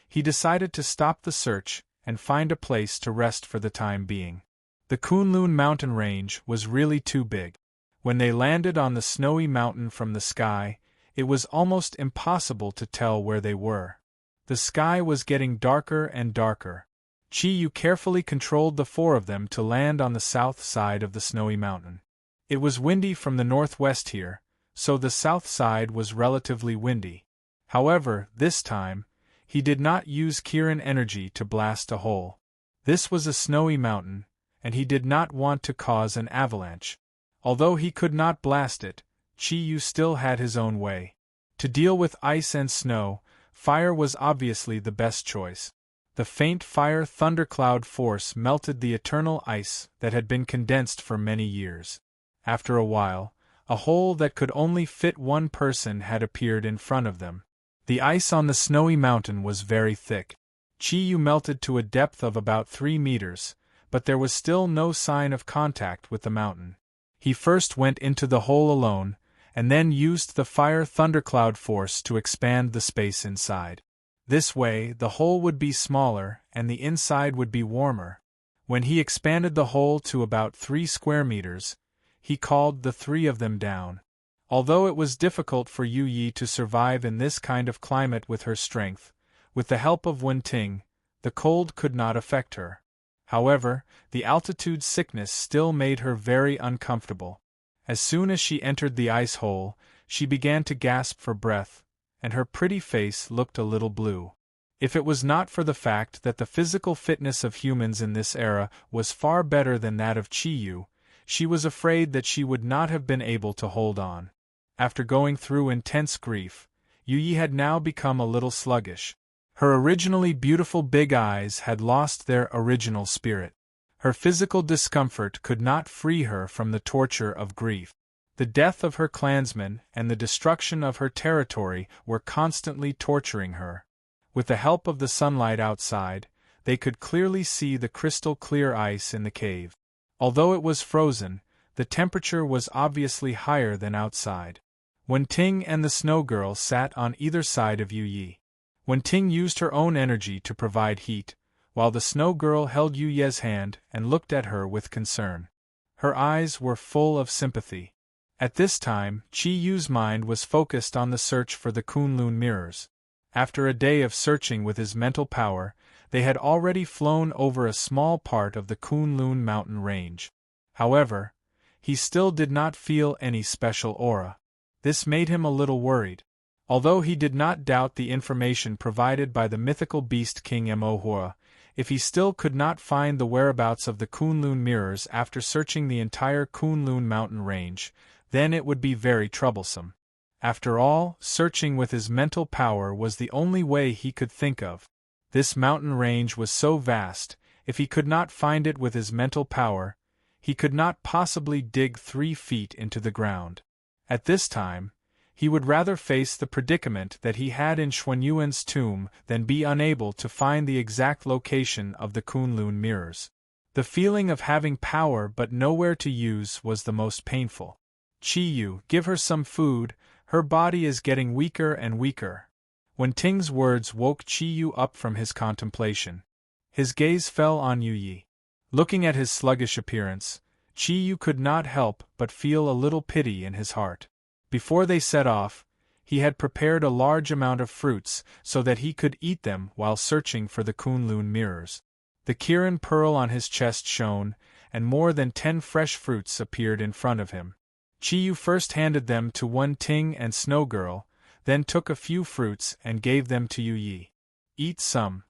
he decided to stop the search and find a place to rest for the time being. The Kunlun mountain range was really too big. When they landed on the snowy mountain from the sky, it was almost impossible to tell where they were. The sky was getting darker and darker. Chi Yu carefully controlled the four of them to land on the south side of the snowy mountain. It was windy from the northwest here, so the south side was relatively windy. However, this time, he did not use Kirin energy to blast a hole. This was a snowy mountain, and he did not want to cause an avalanche. Although he could not blast it, Chi Yu still had his own way. To deal with ice and snow, fire was obviously the best choice. The faint fire thundercloud force melted the eternal ice that had been condensed for many years. After a while, a hole that could only fit one person had appeared in front of them. The ice on the snowy mountain was very thick. Chi-Yu melted to a depth of about 3 meters, but there was still no sign of contact with the mountain. He first went into the hole alone, and then used the fire thundercloud force to expand the space inside. This way, the hole would be smaller and the inside would be warmer. When he expanded the hole to about 3 square meters, he called the 3 of them down. Although it was difficult for Yu Yi to survive in this kind of climate with her strength, with the help of Wen-Ting, the cold could not affect her. However, the altitude sickness still made her very uncomfortable. As soon as she entered the ice hole, she began to gasp for breath, and her pretty face looked a little blue. If it was not for the fact that the physical fitness of humans in this era was far better than that of Chi-Yu, she was afraid that she would not have been able to hold on. After going through intense grief, Yu Yi had now become a little sluggish. Her originally beautiful big eyes had lost their original spirit. Her physical discomfort could not free her from the torture of grief. The death of her clansmen and the destruction of her territory were constantly torturing her. With the help of the sunlight outside, they could clearly see the crystal-clear ice in the cave. Although it was frozen, the temperature was obviously higher than outside. Wen-Ting and the Snow Girl sat on either side of Yu Yi. Wen-Ting used her own energy to provide heat, while the Snow Girl held Yu Ye's hand and looked at her with concern. Her eyes were full of sympathy. At this time, Chi-Yu's mind was focused on the search for the Kunlun mirrors. After a day of searching with his mental power, they had already flown over a small part of the Kunlun mountain range. However, he still did not feel any special aura. This made him a little worried. Although he did not doubt the information provided by the mythical beast King Emohua, if he still could not find the whereabouts of the Kunlun mirrors after searching the entire Kunlun mountain range, then it would be very troublesome. After all, searching with his mental power was the only way he could think of. This mountain range was so vast, if he could not find it with his mental power, he could not possibly dig 3 feet into the ground. At this time, he would rather face the predicament that he had in Xuanyuan's tomb than be unable to find the exact location of the Kunlun mirrors. The feeling of having power but nowhere to use was the most painful. Chi-Yu, give her some food, her body is getting weaker and weaker. Wen-Ting's words woke Chi-Yu up from his contemplation. His gaze fell on Yu Yi. Looking at his sluggish appearance, Chi-Yu could not help but feel a little pity in his heart. Before they set off, he had prepared a large amount of fruits so that he could eat them while searching for the Kunlun mirrors. The Kirin pearl on his chest shone, and more than 10 fresh fruits appeared in front of him. Chi-Yu first handed them to Wen-Ting and Snow Girl, then took a few fruits and gave them to Yu Yi. Eat some.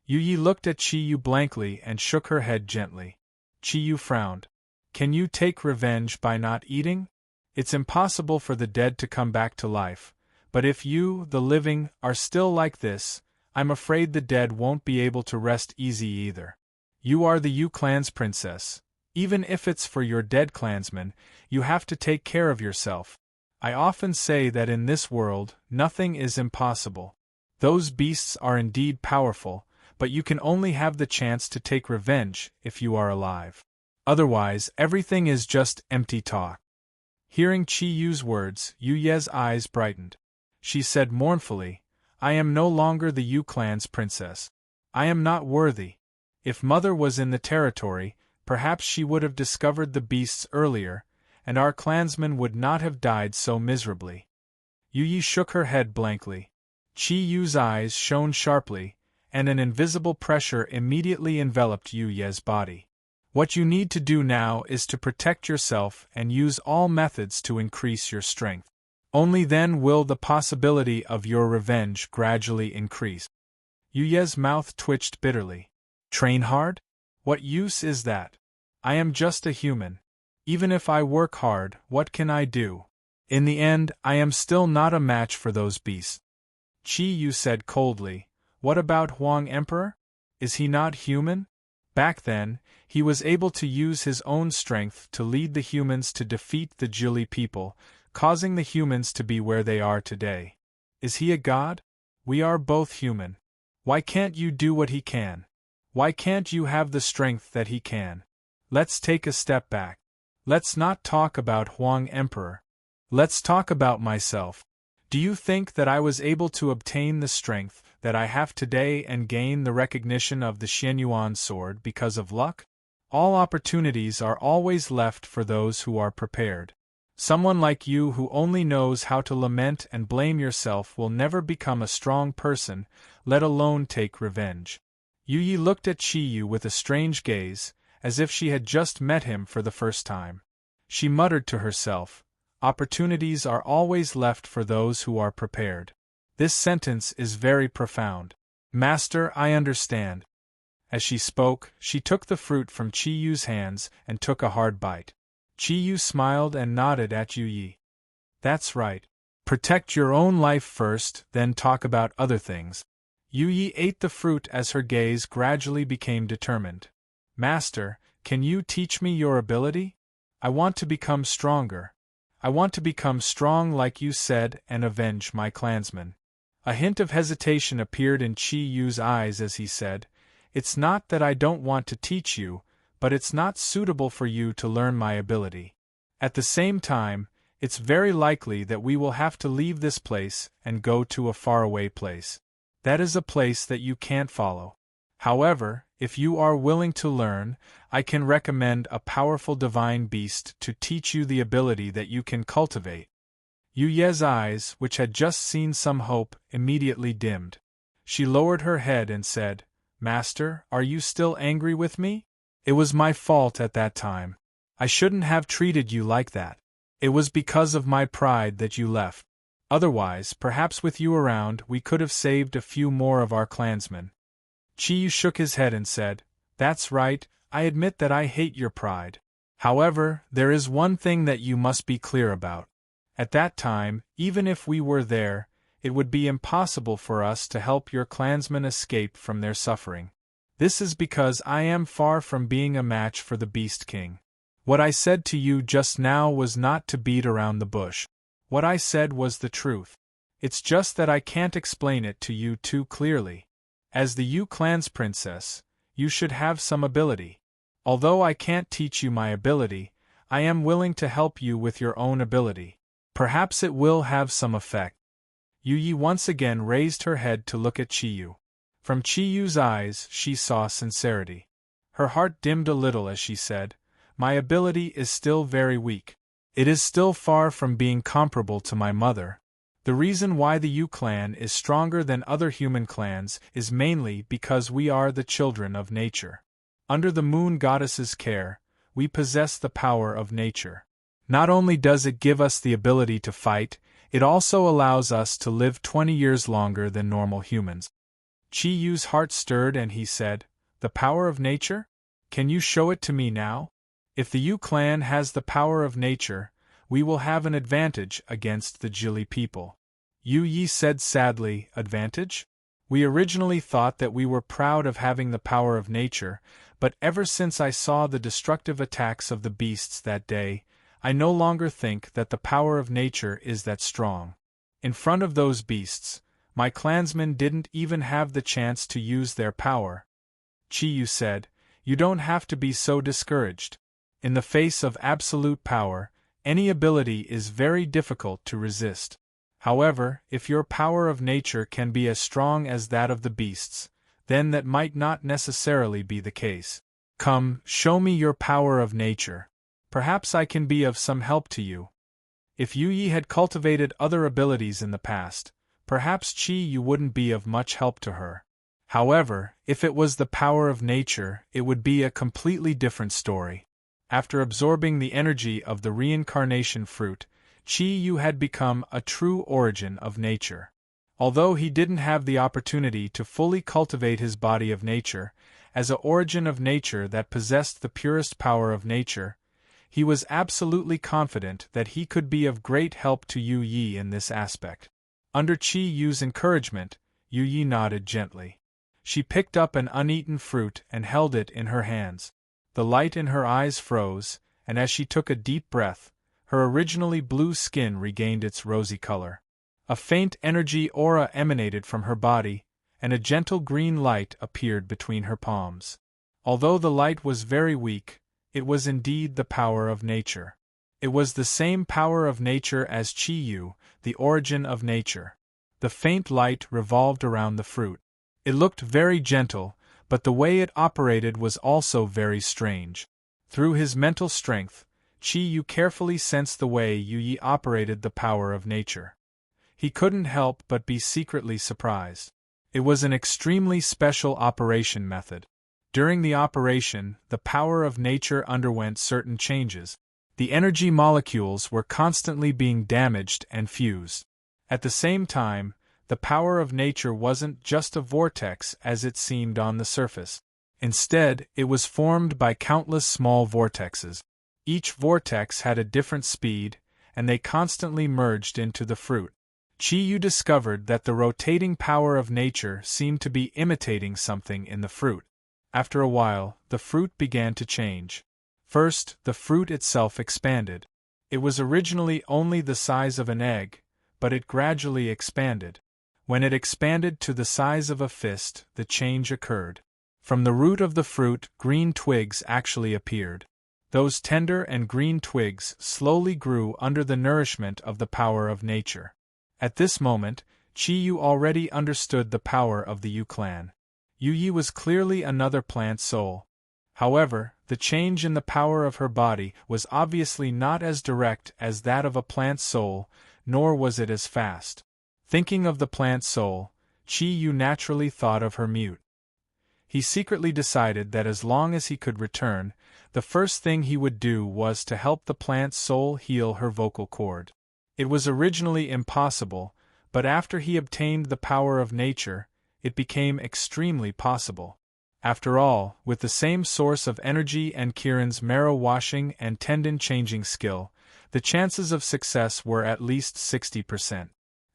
Yu Yi looked at Chi-Yu blankly and shook her head gently. Chi-Yu frowned. Can you take revenge by not eating? It's impossible for the dead to come back to life, but if you, the living, are still like this, I'm afraid the dead won't be able to rest easy either. You are the Yu clan's princess. Even if it's for your dead clansmen, you have to take care of yourself. I often say that in this world, nothing is impossible. Those beasts are indeed powerful, but you can only have the chance to take revenge if you are alive. Otherwise, everything is just empty talk. Hearing Chi-Yu's words, Yu Ye's eyes brightened. She said mournfully, I am no longer the Yu clan's princess. I am not worthy. If Mother was in the territory, perhaps she would have discovered the beasts earlier, and our clansmen would not have died so miserably. Yu Yi shook her head blankly. Chi-Yu's eyes shone sharply, and an invisible pressure immediately enveloped Yu Ye's body. What you need to do now is to protect yourself and use all methods to increase your strength. Only then will the possibility of your revenge gradually increase. Yu Ye's mouth twitched bitterly. Train hard? What use is that? I am just a human. Even if I work hard, what can I do? In the end, I am still not a match for those beasts. Chi-Yu said coldly, What about Huang Emperor? Is he not human? Back then, he was able to use his own strength to lead the humans to defeat the Jilly people, causing the humans to be where they are today. Is he a god? We are both human. Why can't you do what he can? Why can't you have the strength that he can? Let's take a step back. Let's not talk about Huang Emperor. Let's talk about myself. Do you think that I was able to obtain the strength that I have today and gain the recognition of the Xianyuan sword because of luck? All opportunities are always left for those who are prepared. Someone like you who only knows how to lament and blame yourself will never become a strong person, let alone take revenge. Yu Yi looked at Qiyu with a strange gaze, as if she had just met him for the first time. She muttered to herself, "Opportunities are always left for those who are prepared." This sentence is very profound. Master, I understand. As she spoke, she took the fruit from Qiyu's hands and took a hard bite. Qiyu smiled and nodded at Yu Yi. That's right. Protect your own life first, then talk about other things. Yu Yi ate the fruit as her gaze gradually became determined. Master, can you teach me your ability? I want to become stronger. I want to become strong like you said and avenge my clansmen. A hint of hesitation appeared in Qiyu's eyes as he said, "It's not that I don't want to teach you, but it's not suitable for you to learn my ability. At the same time, it's very likely that we will have to leave this place and go to a faraway place. That is a place that you can't follow. However, if you are willing to learn, I can recommend a powerful divine beast to teach you the ability that you can cultivate." Yu Ye's eyes, which had just seen some hope, immediately dimmed. She lowered her head and said, "Master, are you still angry with me? It was my fault at that time. I shouldn't have treated you like that. It was because of my pride that you left. Otherwise, perhaps with you around, we could have saved a few more of our clansmen." Qiyu shook his head and said, "That's right, I admit that I hate your pride. However, there is one thing that you must be clear about. At that time, even if we were there, it would be impossible for us to help your clansmen escape from their suffering. This is because I am far from being a match for the Beast King. What I said to you just now was not to beat around the bush. What I said was the truth. It's just that I can't explain it to you too clearly. As the Yu clan's princess, you should have some ability. Although I can't teach you my ability, I am willing to help you with your own ability. Perhaps it will have some effect." Yu Yi once again raised her head to look at Qiyu. From Qiyu's eyes she saw sincerity. Her heart dimmed a little as she said, "My ability is still very weak. It is still far from being comparable to my mother. The reason why the Yu clan is stronger than other human clans is mainly because we are the children of nature. Under the moon goddess's care, we possess the power of nature. Not only does it give us the ability to fight, it also allows us to live 20 years longer than normal humans." Qiyu's heart stirred and he said, "The power of nature? Can you show it to me now? If the Yu clan has the power of nature, we will have an advantage against the Jilly people." Yu Yi said sadly, "Advantage? We originally thought that we were proud of having the power of nature, but ever since I saw the destructive attacks of the beasts that day, I no longer think that the power of nature is that strong. In front of those beasts, my clansmen didn't even have the chance to use their power." Qiyu said, "You don't have to be so discouraged. In the face of absolute power, any ability is very difficult to resist. However, if your power of nature can be as strong as that of the beasts, then that might not necessarily be the case. Come, show me your power of nature. Perhaps I can be of some help to you." If Yu Yi had cultivated other abilities in the past, perhaps Qiyu wouldn't be of much help to her. However, if it was the power of nature, it would be a completely different story. After absorbing the energy of the reincarnation fruit, Qiyu had become a true origin of nature. Although he didn't have the opportunity to fully cultivate his body of nature, as a origin of nature that possessed the purest power of nature, he was absolutely confident that he could be of great help to Yu Yi in this aspect. Under Qiyu's encouragement, Yu Yi nodded gently. She picked up an uneaten fruit and held it in her hands. The light in her eyes froze, and as she took a deep breath, her originally blue skin regained its rosy color. A faint energy aura emanated from her body, and a gentle green light appeared between her palms. Although the light was very weak, it was indeed the power of nature. It was the same power of nature as Chi-Yu, the origin of nature. The faint light revolved around the fruit. It looked very gentle, but the way it operated was also very strange. Through his mental strength, Chi-Yu carefully sensed the way Yu Yi operated the power of nature. He couldn't help but be secretly surprised. It was an extremely special operation method. During the operation, the power of nature underwent certain changes. The energy molecules were constantly being damaged and fused. At the same time, the power of nature wasn't just a vortex as it seemed on the surface. Instead, it was formed by countless small vortexes. Each vortex had a different speed, and they constantly merged into the fruit. Chi-Yu discovered that the rotating power of nature seemed to be imitating something in the fruit. After a while, the fruit began to change. First, the fruit itself expanded. It was originally only the size of an egg, but it gradually expanded. When it expanded to the size of a fist, the change occurred. From the root of the fruit, green twigs actually appeared. Those tender and green twigs slowly grew under the nourishment of the power of nature. At this moment, Chi-Yu already understood the power of the Yu clan. Yu Yi was clearly another plant soul. However, the change in the power of her body was obviously not as direct as that of a plant soul, nor was it as fast. Thinking of the plant soul, Chi-Yu naturally thought of her mute. He secretly decided that as long as he could return, the first thing he would do was to help the plant soul heal her vocal cord. It was originally impossible, but after he obtained the power of nature, it became extremely possible. After all, with the same source of energy and Kirin's marrow washing and tendon changing skill, the chances of success were at least 60%.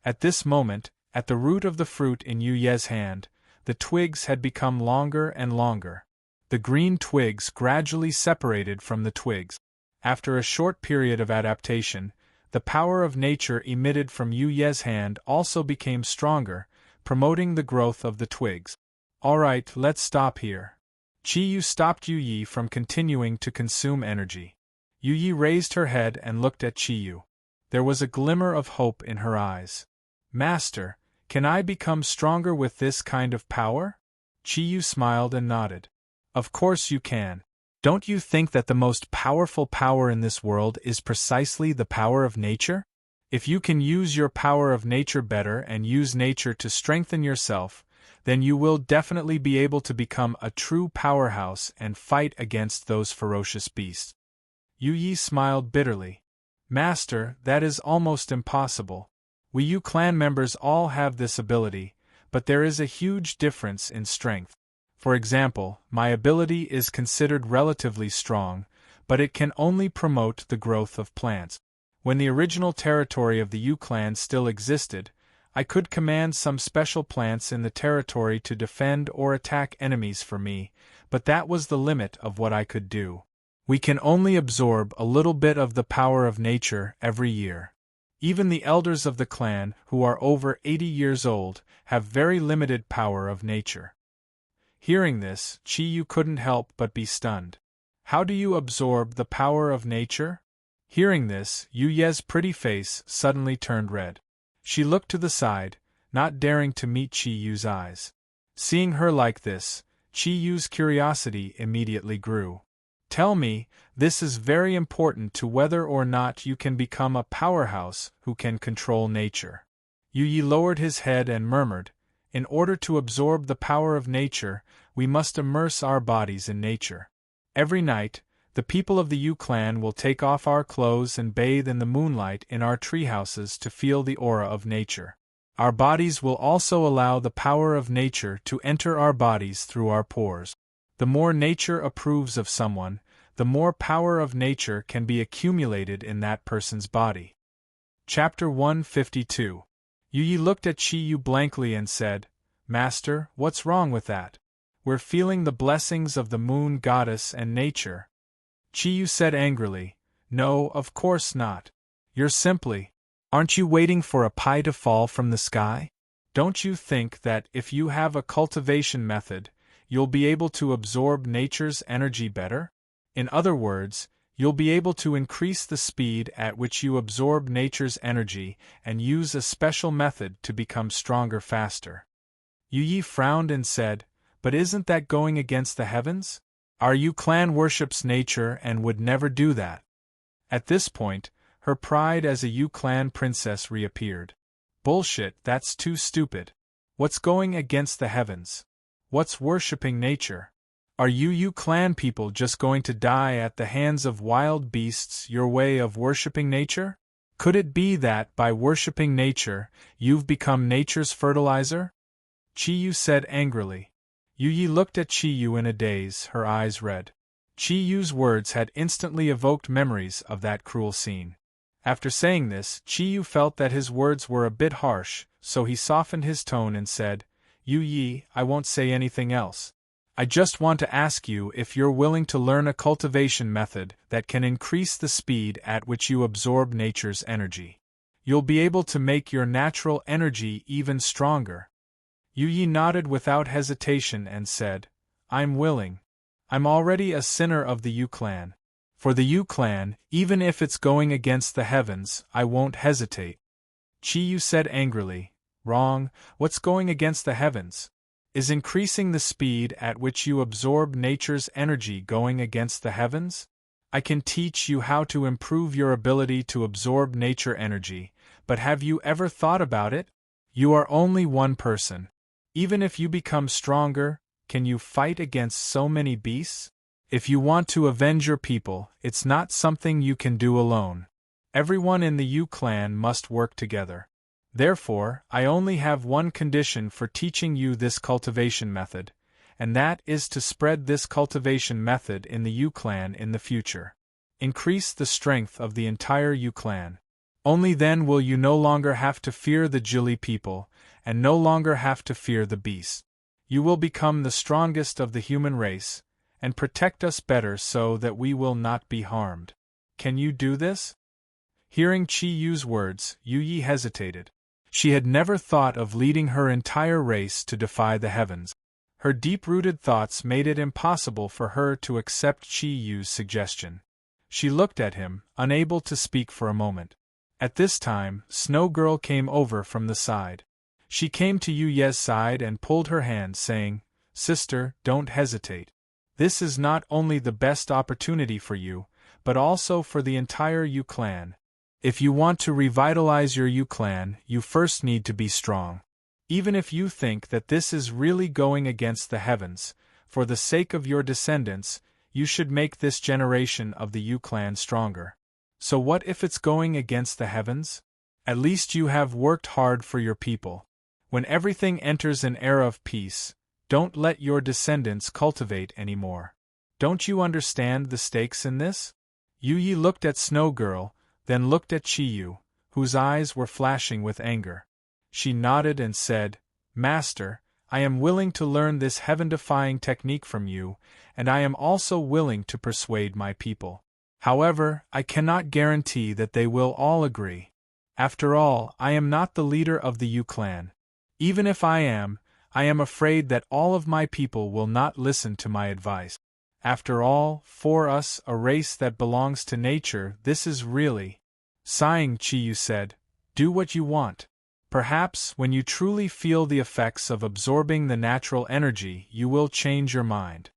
At this moment, at the root of the fruit in Yu Ye's hand, the twigs had become longer and longer. The green twigs gradually separated from the twigs. After a short period of adaptation, the power of nature emitted from Yu Ye's hand also became stronger, promoting the growth of the twigs. Alright, let's stop here. Chi-Yu stopped Yu Yi from continuing to consume energy. Yu Yi raised her head and looked at Chi-Yu. There was a glimmer of hope in her eyes. Master, can I become stronger with this kind of power? Chi-Yu smiled and nodded. Of course you can. Don't you think that the most powerful power in this world is precisely the power of nature? If you can use your power of nature better and use nature to strengthen yourself, then you will definitely be able to become a true powerhouse and fight against those ferocious beasts. Yu Yi smiled bitterly. Master, that is almost impossible. We Yu clan members all have this ability, but there is a huge difference in strength. For example, my ability is considered relatively strong, but it can only promote the growth of plants. When the original territory of the Yu clan still existed, I could command some special plants in the territory to defend or attack enemies for me, but that was the limit of what I could do. We can only absorb a little bit of the power of nature every year. Even the elders of the clan, who are over 80 years old, have very limited power of nature. Hearing this, Chi-Yu couldn't help but be stunned. How do you absorb the power of nature? Hearing this, Yu Ye's pretty face suddenly turned red. She looked to the side, not daring to meet Chi-Yu's eyes. Seeing her like this, Chi-Yu's curiosity immediately grew. Tell me, this is very important to whether or not you can become a powerhouse who can control nature. Yu Yi lowered his head and murmured, in order to absorb the power of nature, we must immerse our bodies in nature. Every night, the people of the Yu clan will take off our clothes and bathe in the moonlight in our treehouses to feel the aura of nature. Our bodies will also allow the power of nature to enter our bodies through our pores. The more nature approves of someone, the more power of nature can be accumulated in that person's body. Chapter 152. Yu Yi looked at Chi-Yu blankly and said, Master, what's wrong with that? We're feeling the blessings of the moon goddess and nature. Chiyu said angrily, No, of course not. You're simply. Aren't you waiting for a pie to fall from the sky? Don't you think that if you have a cultivation method, you'll be able to absorb nature's energy better? In other words, you'll be able to increase the speed at which you absorb nature's energy and use a special method to become stronger faster. Yu Yi frowned and said, But isn't that going against the heavens? Our Yu clan worships nature and would never do that. At this point, her pride as a Yu clan princess reappeared. Bullshit, that's too stupid. What's going against the heavens? What's worshipping nature? Are you Yu clan people just going to die at the hands of wild beasts, your way of worshipping nature? Could it be that by worshipping nature, you've become nature's fertilizer? Chiyu said angrily. Yu Yi looked at Chiyu in a daze, her eyes red. Chiyu's words had instantly evoked memories of that cruel scene. After saying this, Chiyu felt that his words were a bit harsh, so he softened his tone and said, Yu Yi, I won't say anything else. I just want to ask you if you're willing to learn a cultivation method that can increase the speed at which you absorb nature's energy. You'll be able to make your natural energy even stronger. Yu Yi nodded without hesitation and said, I'm willing. I'm already a sinner of the Yu clan. For the Yu clan, even if it's going against the heavens, I won't hesitate. Chiyu said angrily, Wrong, what's going against the heavens? Is increasing the speed at which you absorb nature's energy going against the heavens? I can teach you how to improve your ability to absorb nature energy, but have you ever thought about it? You are only one person. Even if you become stronger, can you fight against so many beasts? If you want to avenge your people, it's not something you can do alone. Everyone in the Yu clan must work together. Therefore, I only have one condition for teaching you this cultivation method, and that is to spread this cultivation method in the Yu clan in the future. Increase the strength of the entire Yu clan. Only then will you no longer have to fear the Jili people, and no longer have to fear the beasts. You will become the strongest of the human race, and protect us better so that we will not be harmed. Can you do this? Hearing Chi Yu's words, Yu Yi hesitated. She had never thought of leading her entire race to defy the heavens. Her deep-rooted thoughts made it impossible for her to accept Chi Yu's suggestion. She looked at him, unable to speak for a moment. At this time, Snow Girl came over from the side. She came to Yu Ye's side and pulled her hand, saying, Sister, don't hesitate. This is not only the best opportunity for you, but also for the entire Yu clan. If you want to revitalize your Yu clan, you first need to be strong. Even if you think that this is really going against the heavens, for the sake of your descendants, you should make this generation of the Yu clan stronger. So what if it's going against the heavens? At least you have worked hard for your people. When everything enters an era of peace, don't let your descendants cultivate anymore. Don't you understand the stakes in this? Yu Yi looked at Snow Girl, then looked at Chiyu, whose eyes were flashing with anger. She nodded and said, Master, I am willing to learn this heaven-defying technique from you, and I am also willing to persuade my people. However, I cannot guarantee that they will all agree. After all, I am not the leader of the Yu clan. Even if I am afraid that all of my people will not listen to my advice. After all, for us, a race that belongs to nature, this is really. Sighing, Chiyu said, Do what you want. Perhaps, when you truly feel the effects of absorbing the natural energy, you will change your mind.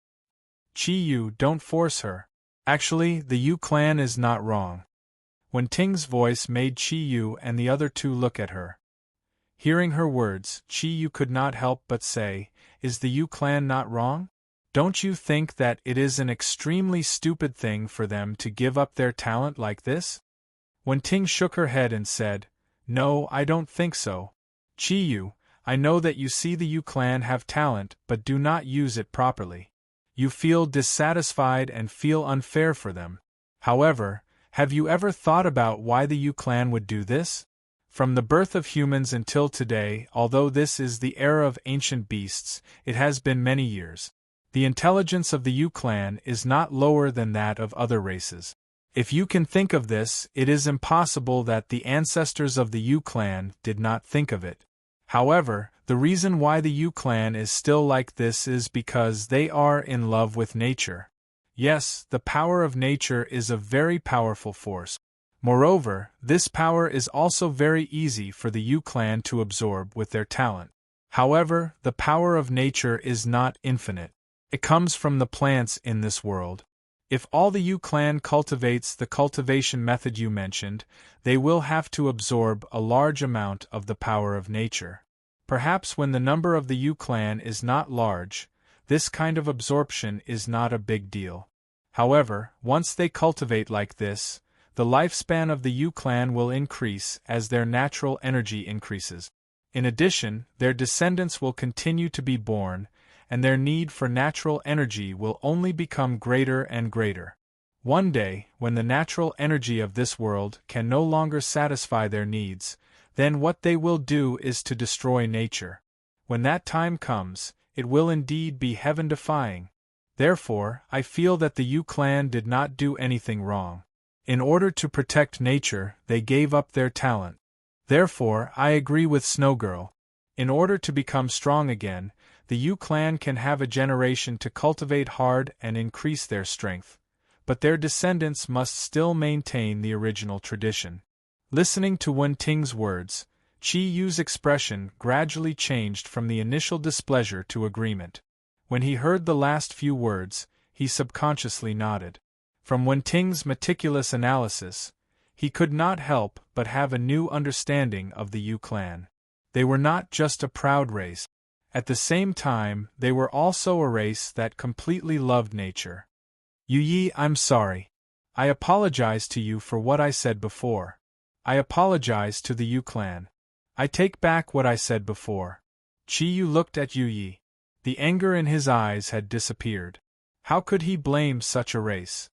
Chiyu, don't force her. Actually, the Yu clan is not wrong. When Ting's voice made Chiyu and the other two look at her. Hearing her words, Chiyu could not help but say, Is the Yu clan not wrong? Don't you think that it is an extremely stupid thing for them to give up their talent like this? When Ting shook her head and said, No, I don't think so. Chiyu, I know that you see the Yu clan have talent but do not use it properly. You feel dissatisfied and feel unfair for them. However, have you ever thought about why the Yu clan would do this? From the birth of humans until today, although this is the era of ancient beasts, it has been many years. The intelligence of the Yu clan is not lower than that of other races. If you can think of this, it is impossible that the ancestors of the Yu clan did not think of it. However, the reason why the Yu clan is still like this is because they are in love with nature. Yes, the power of nature is a very powerful force. Moreover, this power is also very easy for the Yu clan to absorb with their talent. However, the power of nature is not infinite. It comes from the plants in this world. If all the Yu clan cultivates the cultivation method you mentioned, they will have to absorb a large amount of the power of nature. Perhaps when the number of the Yu clan is not large, this kind of absorption is not a big deal. However, once they cultivate like this, the lifespan of the Yu clan will increase as their natural energy increases. In addition, their descendants will continue to be born, and their need for natural energy will only become greater and greater. One day, when the natural energy of this world can no longer satisfy their needs, then what they will do is to destroy nature. When that time comes, it will indeed be heaven-defying. Therefore, I feel that the Yu clan did not do anything wrong. In order to protect nature, they gave up their talent. Therefore, I agree with Snowgirl. In order to become strong again, the Yu clan can have a generation to cultivate hard and increase their strength, but their descendants must still maintain the original tradition. Listening to Wen Ting's words, Chi Yu's expression gradually changed from the initial displeasure to agreement. When he heard the last few words, he subconsciously nodded. From Wen Ting's meticulous analysis, he could not help but have a new understanding of the Yu clan. They were not just a proud race. At the same time, they were also a race that completely loved nature. Yu Yi, I'm sorry. I apologize to you for what I said before. I apologize to the Yu clan. I take back what I said before. Chi Yu looked at Yu Yi. The anger in his eyes had disappeared. How could he blame such a race?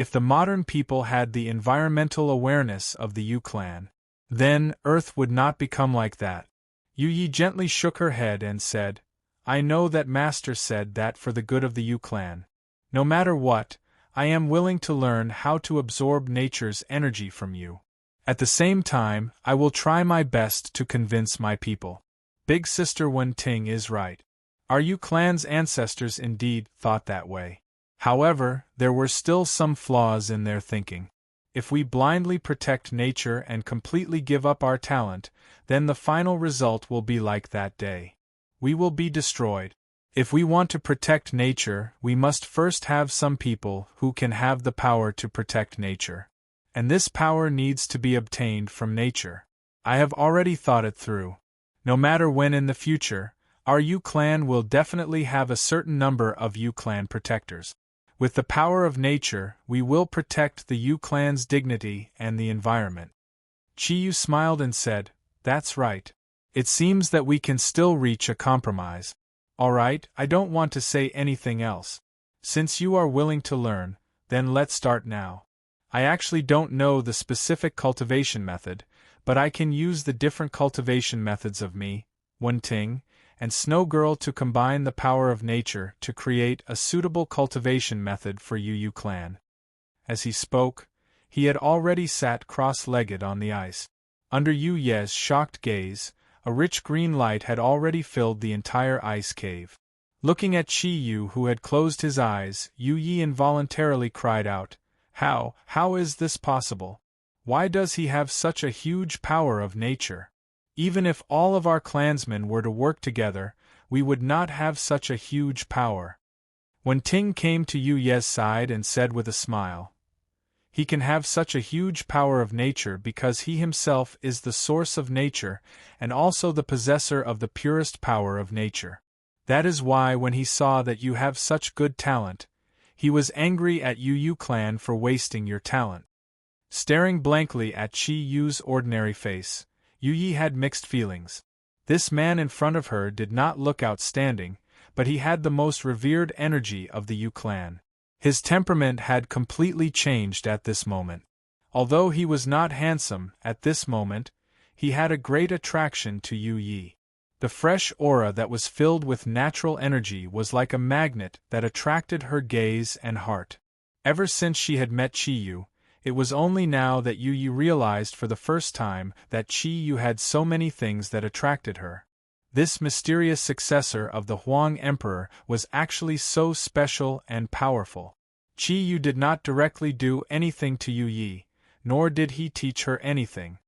If the modern people had the environmental awareness of the Yu clan, then Earth would not become like that. Yu Yi gently shook her head and said, I know that Master said that for the good of the Yu clan. No matter what, I am willing to learn how to absorb nature's energy from you. At the same time, I will try my best to convince my people. Big Sister Wen Ting is right. Our Yu clan's ancestors indeed thought that way. However, there were still some flaws in their thinking. If we blindly protect nature and completely give up our talent, then the final result will be like that day. We will be destroyed. If we want to protect nature, we must first have some people who can have the power to protect nature. And this power needs to be obtained from nature. I have already thought it through. No matter when in the future, our Yu clan will definitely have a certain number of Yu clan protectors. With the power of nature, we will protect the Yu clan's dignity and the environment. Chi Yu smiled and said, That's right. It seems that we can still reach a compromise. All right, I don't want to say anything else. Since you are willing to learn, then let's start now. I actually don't know the specific cultivation method, but I can use the different cultivation methods of me, Wen Ting, and Snow Girl to combine the power of nature to create a suitable cultivation method for Yu clan. As he spoke, he had already sat cross-legged on the ice. Under Yu Ye's shocked gaze, a rich green light had already filled the entire ice cave. Looking at Chi Yu, who had closed his eyes, Yu Yi involuntarily cried out, How is this possible? Why does he have such a huge power of nature? Even if all of our clansmen were to work together, we would not have such a huge power. When Ting came to Yu Ye's side and said with a smile, He can have such a huge power of nature because he himself is the source of nature and also the possessor of the purest power of nature. That is why when he saw that you have such good talent, he was angry at Yu clan for wasting your talent. Staring blankly at Chi Yu's ordinary face, Yu Yi had mixed feelings. This man in front of her did not look outstanding, but he had the most revered energy of the Yu clan. His temperament had completely changed at this moment. Although he was not handsome at this moment, he had a great attraction to Yu Yi. The fresh aura that was filled with natural energy was like a magnet that attracted her gaze and heart. Ever since she had met Chi-Yu, it was only now that Yu Yi realized for the first time that Chi-Yu had so many things that attracted her. This mysterious successor of the Huang Emperor was actually so special and powerful. Chi-Yu did not directly do anything to Yu Yi, nor did he teach her anything.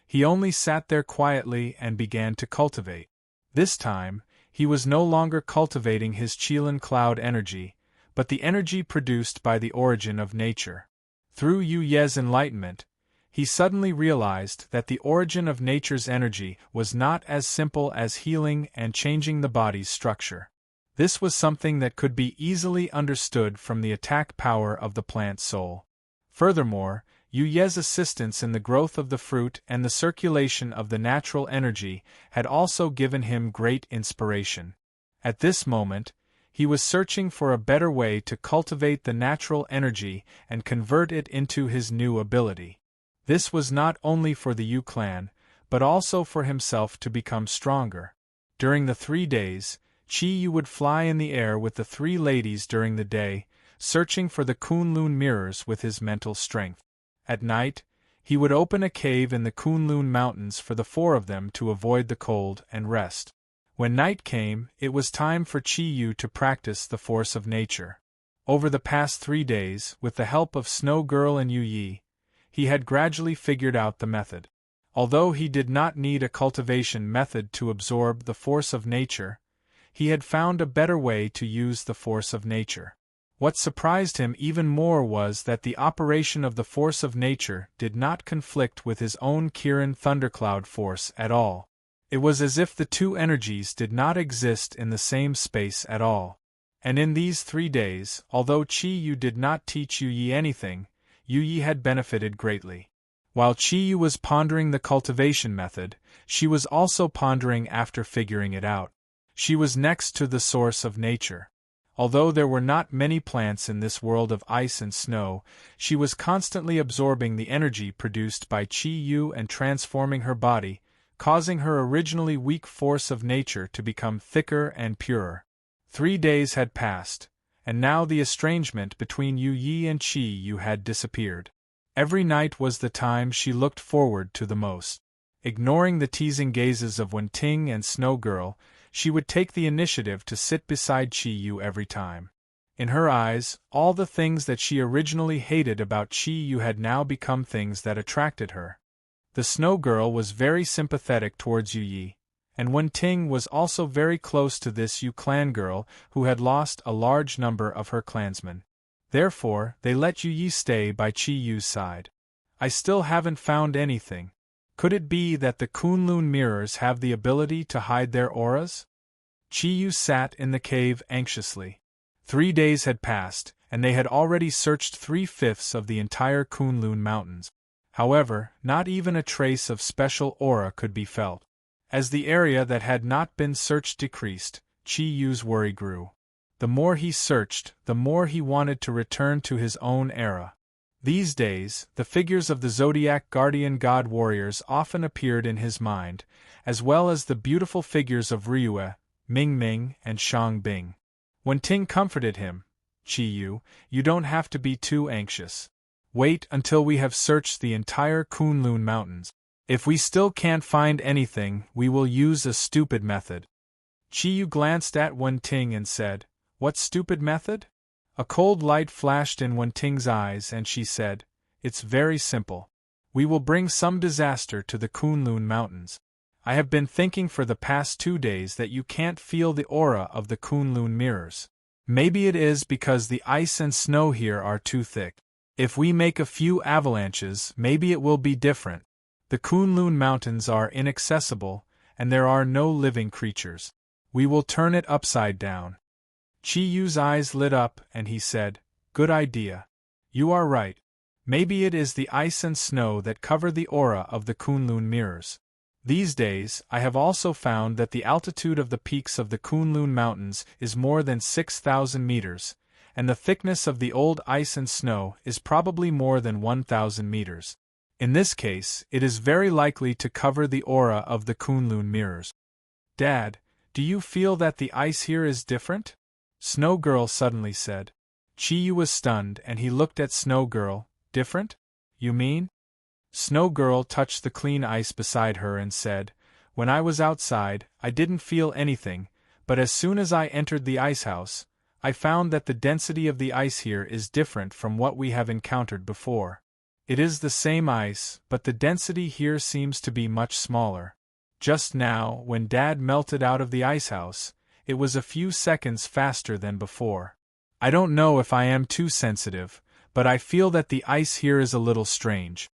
He only sat there quietly and began to cultivate. This time, he was no longer cultivating his Qilin cloud energy, but the energy produced by the origin of nature. Through Yu Ye's enlightenment, he suddenly realized that the origin of nature's energy was not as simple as healing and changing the body's structure. This was something that could be easily understood from the attack power of the plant soul. Furthermore, Yu Ye's assistance in the growth of the fruit and the circulation of the natural energy had also given him great inspiration. At this moment, he was searching for a better way to cultivate the natural energy and convert it into his new ability. This was not only for the Yu clan, but also for himself to become stronger. During the 3 days, Chi-Yu would fly in the air with the 3 ladies during the day, searching for the Kunlun mirrors with his mental strength. At night, he would open a cave in the Kunlun mountains for the 4 of them to avoid the cold and rest. When night came, it was time for Chi-Yu to practice the force of nature. Over the past 3 days, with the help of Snow Girl and Yu Yi, he had gradually figured out the method. Although he did not need a cultivation method to absorb the force of nature, he had found a better way to use the force of nature. What surprised him even more was that the operation of the force of nature did not conflict with his own Kirin thundercloud force at all. It was as if the 2 energies did not exist in the same space at all. And in these 3 days, although Chi-Yu did not teach Yu Yi anything, Yu Yi had benefited greatly. While Chi-Yu was pondering the cultivation method, she was also pondering after figuring it out. She was next to the source of nature. Although there were not many plants in this world of ice and snow, she was constantly absorbing the energy produced by Chi-Yu and transforming her body, causing her originally weak force of nature to become thicker and purer. 3 days had passed, and now the estrangement between Yu Yi and Chi-Yu had disappeared. Every night was the time she looked forward to the most. Ignoring the teasing gazes of Wenting and Snow Girl, she would take the initiative to sit beside Chi-Yu every time. In her eyes, all the things that she originally hated about Chi-Yu had now become things that attracted her. The Snow Girl was very sympathetic towards Yu Yi, and Wenting was also very close to this Yu clan girl who had lost a large number of her clansmen. Therefore, they let Yu Yi stay by Chi-Yu's side. I still haven't found anything. Could it be that the Kunlun mirrors have the ability to hide their auras? Chi-Yu sat in the cave anxiously. 3 days had passed, and they had already searched 3/5 of the entire Kunlun mountains. However, not even a trace of special aura could be felt. As the area that had not been searched decreased, Chi-Yu's worry grew. The more he searched, the more he wanted to return to his own era. These days, the figures of the Zodiac guardian god warriors often appeared in his mind, as well as the beautiful figures of Ryue, Ming-Ming, and Shang-Bing. Wenting comforted him. Chi-Yu, you don't have to be too anxious. Wait until we have searched the entire Kunlun mountains. If we still can't find anything, we will use a stupid method. Chi-Yu glanced at Wenting and said, "What stupid method?" A cold light flashed in Wenting's eyes and she said, "It's very simple. We will bring some disaster to the Kunlun mountains. I have been thinking for the past 2 days that you can't feel the aura of the Kunlun mirrors. Maybe it is because the ice and snow here are too thick. If we make a few avalanches, maybe it will be different. The Kunlun mountains are inaccessible, and there are no living creatures. We will turn it upside down." Chi-Yu's eyes lit up and he said, "Good idea. You are right. Maybe it is the ice and snow that cover the aura of the Kunlun mirrors. These days, I have also found that the altitude of the peaks of the Kunlun mountains is more than 6,000 meters, and the thickness of the old ice and snow is probably more than 1,000 meters. In this case, it is very likely to cover the aura of the Kunlun mirrors. Dad, do you feel that the ice here is different? Snow Girl suddenly said. Chi-Yu was stunned and he looked at Snow Girl. Different? You mean? Snow Girl touched the clean ice beside her and said, When I was outside, I didn't feel anything, but as soon as I entered the ice house, I found that the density of the ice here is different from what we have encountered before. It is the same ice, but the density here seems to be much smaller. Just now, when Dad melted out of the ice house, it was a few seconds faster than before. I don't know if I am too sensitive, but I feel that the ice here is a little strange.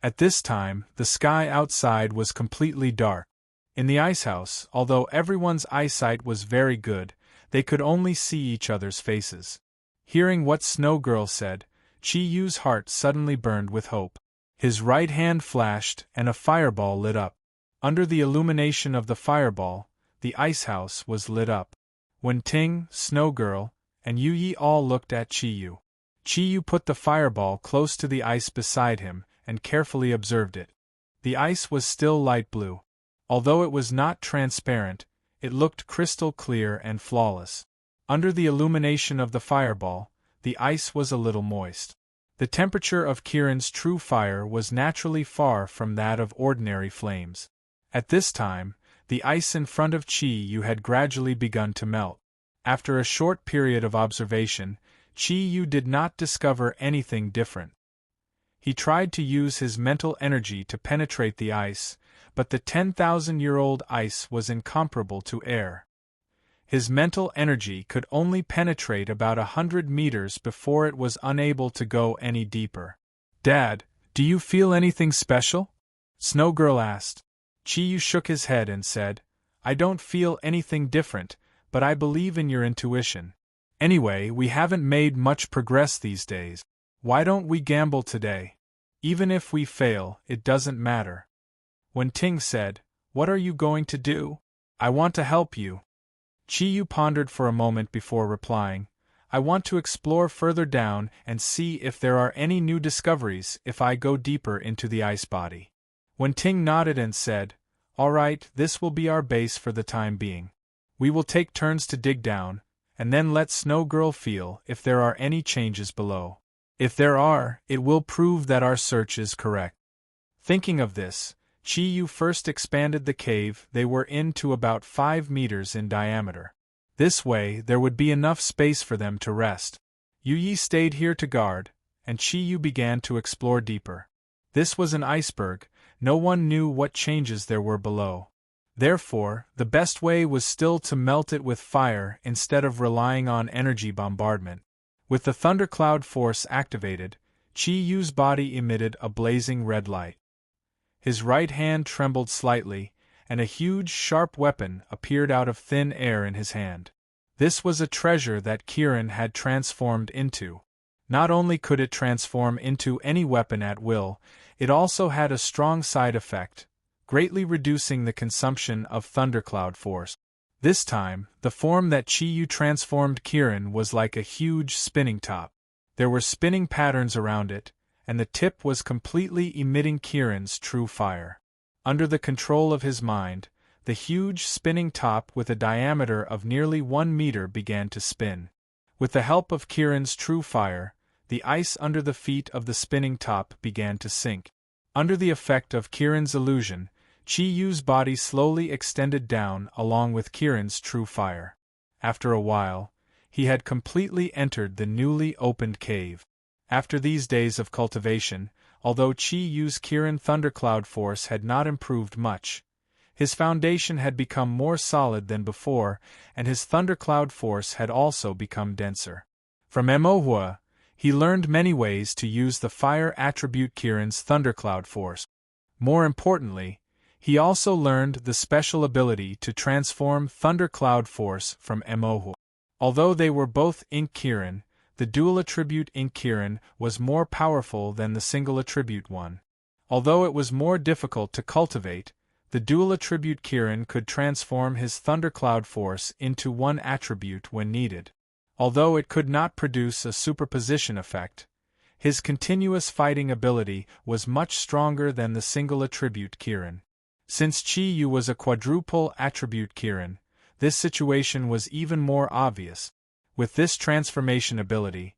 At this time, the sky outside was completely dark. In the ice house, although everyone's eyesight was very good, they could only see each other's faces. Hearing what Snow Girl said, Chi-Yu's heart suddenly burned with hope. His right hand flashed and a fireball lit up. Under the illumination of the fireball, the ice house was lit up. When Ting, Snow Girl, and Yu-Yi all looked at Chi-Yu. Chi-Yu put the fireball close to the ice beside him and carefully observed it. The ice was still light blue. Although it was not transparent, it looked crystal clear and flawless. Under the illumination of the fireball, the ice was a little moist. The temperature of Kirin's true fire was naturally far from that of ordinary flames. At this time, the ice in front of Chi-Yu had gradually begun to melt. After a short period of observation, Chi-Yu did not discover anything different. He tried to use his mental energy to penetrate the ice, but the 10,000-year-old ice was incomparable to air. His mental energy could only penetrate about 100 meters before it was unable to go any deeper. Dad, do you feel anything special? Snow Girl asked. Chi-Yu shook his head and said, I don't feel anything different, but I believe in your intuition. Anyway, we haven't made much progress these days. Why don't we gamble today? Even if we fail, it doesn't matter. When Ting said, What are you going to do? I want to help you. Chi-Yu pondered for a moment before replying, I want to explore further down and see if there are any new discoveries if I go deeper into the ice body. When Ting nodded and said, All right, this will be our base for the time being. We will take turns to dig down, and then let Snow Girl feel if there are any changes below. If there are, it will prove that our search is correct. Thinking of this, Chi-Yu first expanded the cave they were in to about 5 meters in diameter. This way, there would be enough space for them to rest. Yu-Yi stayed here to guard, and Chi-Yu began to explore deeper. This was an iceberg, no one knew what changes there were below. Therefore, the best way was still to melt it with fire instead of relying on energy bombardment. With the thundercloud force activated, Chi-Yu's body emitted a blazing red light. His right hand trembled slightly, and a huge, sharp weapon appeared out of thin air in his hand. This was a treasure that Kirin had transformed into. Not only could it transform into any weapon at will, it also had a strong side effect, greatly reducing the consumption of thundercloud force. This time, the form that Chi-Yu transformed Kirin was like a huge spinning top. There were spinning patterns around it, and the tip was completely emitting Kirin's true fire. Under the control of his mind, the huge spinning top with a diameter of nearly 1 meter began to spin. With the help of Kirin's true fire, the ice under the feet of the spinning top began to sink. Under the effect of Kirin's illusion, Chi-Yu's body slowly extended down along with Kirin's true fire. After a while, he had completely entered the newly opened cave. After these days of cultivation, although Chi-Yu's Kirin thundercloud force had not improved much, his foundation had become more solid than before, and his thundercloud force had also become denser. From Emohua, he learned many ways to use the fire attribute Kirin's thundercloud force. More importantly, he also learned the special ability to transform thundercloud force from Emohua. Although they were both Ink Kirin, the dual attribute Ink Kirin was more powerful than the single attribute one. Although it was more difficult to cultivate, the dual attribute Kirin could transform his thundercloud force into one attribute when needed. Although it could not produce a superposition effect, His continuous fighting ability was much stronger than the single attribute Kirin. Since Chi Yu was a quadruple attribute Kirin, this situation was even more obvious. With this transformation ability,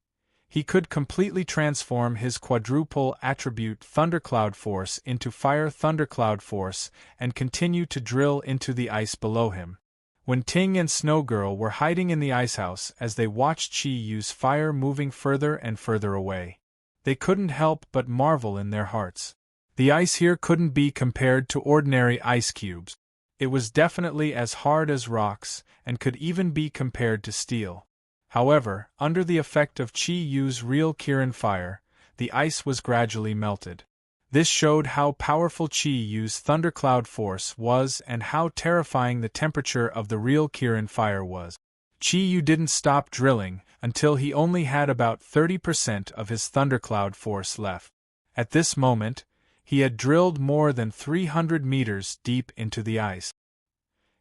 he could completely transform his quadruple attribute Thundercloud Force into Fire Thundercloud Force and continue to drill into the ice below him. When Ting and Snow Girl were hiding in the icehouse as they watched Chi use fire moving further and further away, they couldn't help but marvel in their hearts. The ice here couldn't be compared to ordinary ice cubes. It was definitely as hard as rocks and could even be compared to steel. However, under the effect of Chi Yu's real Kirin fire, the ice was gradually melted. This showed how powerful Chi Yu's Thundercloud Force was and how terrifying the temperature of the real Kirin fire was. Chi Yu didn't stop drilling until he only had about 30% of his Thundercloud Force left. At this moment, he had drilled more than 300 meters deep into the ice.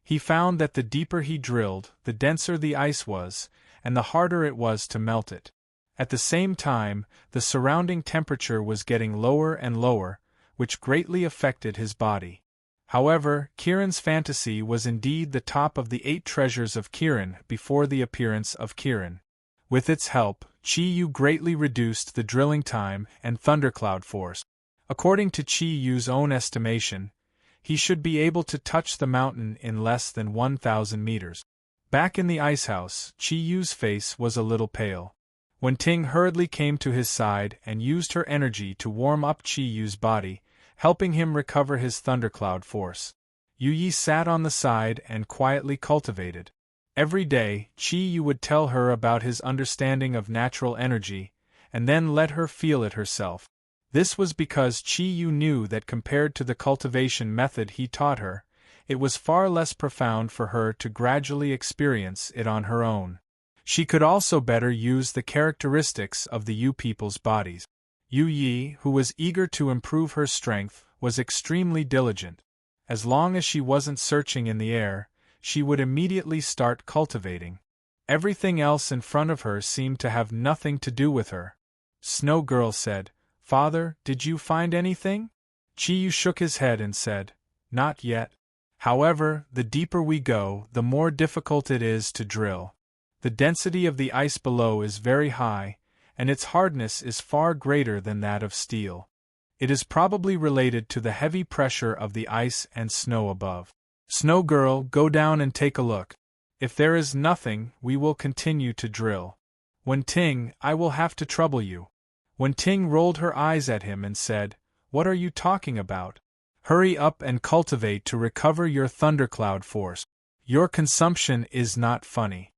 He found that the deeper he drilled, the denser the ice was, and the harder it was to melt it. At the same time, the surrounding temperature was getting lower and lower, which greatly affected his body. However, Kirin's fantasy was indeed the top of the 8 treasures of Kirin before the appearance of Kirin. With its help, Chi Yu greatly reduced the drilling time and Thundercloud Force. According to Chi Yu's own estimation, he should be able to touch the mountain in less than 1,000 meters. Back in the icehouse, Chi Yu's face was a little pale. When Ting hurriedly came to his side and used her energy to warm up Chi Yu's body, helping him recover his Thundercloud Force, Yu Yi sat on the side and quietly cultivated. Every day, Chi Yu would tell her about his understanding of natural energy, and then let her feel it herself. This was because Chi Yu knew that compared to the cultivation method he taught her, it was far less profound for her to gradually experience it on her own. She could also better use the characteristics of the Yu people's bodies. Yu Yi, who was eager to improve her strength, was extremely diligent. As long as she wasn't searching in the air, she would immediately start cultivating. Everything else in front of her seemed to have nothing to do with her. Snow Girl said, "Father, did you find anything?" Chi Yu shook his head and said, "Not yet. However, the deeper we go, the more difficult it is to drill. The density of the ice below is very high, and its hardness is far greater than that of steel. It is probably related to the heavy pressure of the ice and snow above. Snow Girl, go down and take a look. If there is nothing, we will continue to drill. When Ting, I will have to trouble you." When Ting rolled her eyes at him and said, "What are you talking about? Hurry up and cultivate to recover your Thundercloud Force. Your consumption is not funny."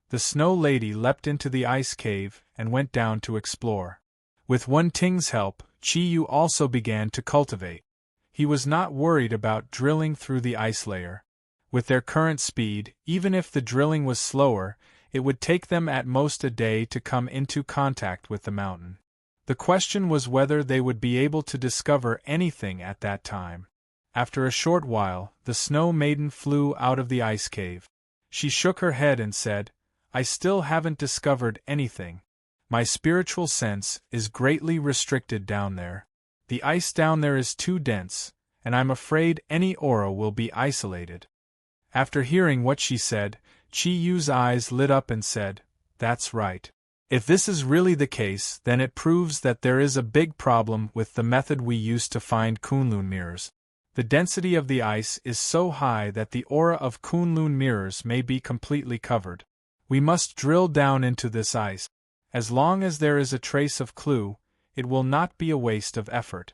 The Snow Lady leapt into the ice cave and went down to explore. With Wen Ting's help, Chi Yu also began to cultivate. He was not worried about drilling through the ice layer. With their current speed, even if the drilling was slower, it would take them at most a day to come into contact with the mountain. The question was whether they would be able to discover anything at that time. After a short while, the Snow Maiden flew out of the ice cave. She shook her head and said, "I still haven't discovered anything. My spiritual sense is greatly restricted down there. The ice down there is too dense, and I'm afraid any aura will be isolated." After hearing what she said, Chi Yu's eyes lit up and said, "That's right. If this is really the case, then it proves that there is a big problem with the method we used to find Kunlun mirrors. The density of the ice is so high that the aura of Kunlun mirrors may be completely covered. We must drill down into this ice. As long as there is a trace of clue, it will not be a waste of effort."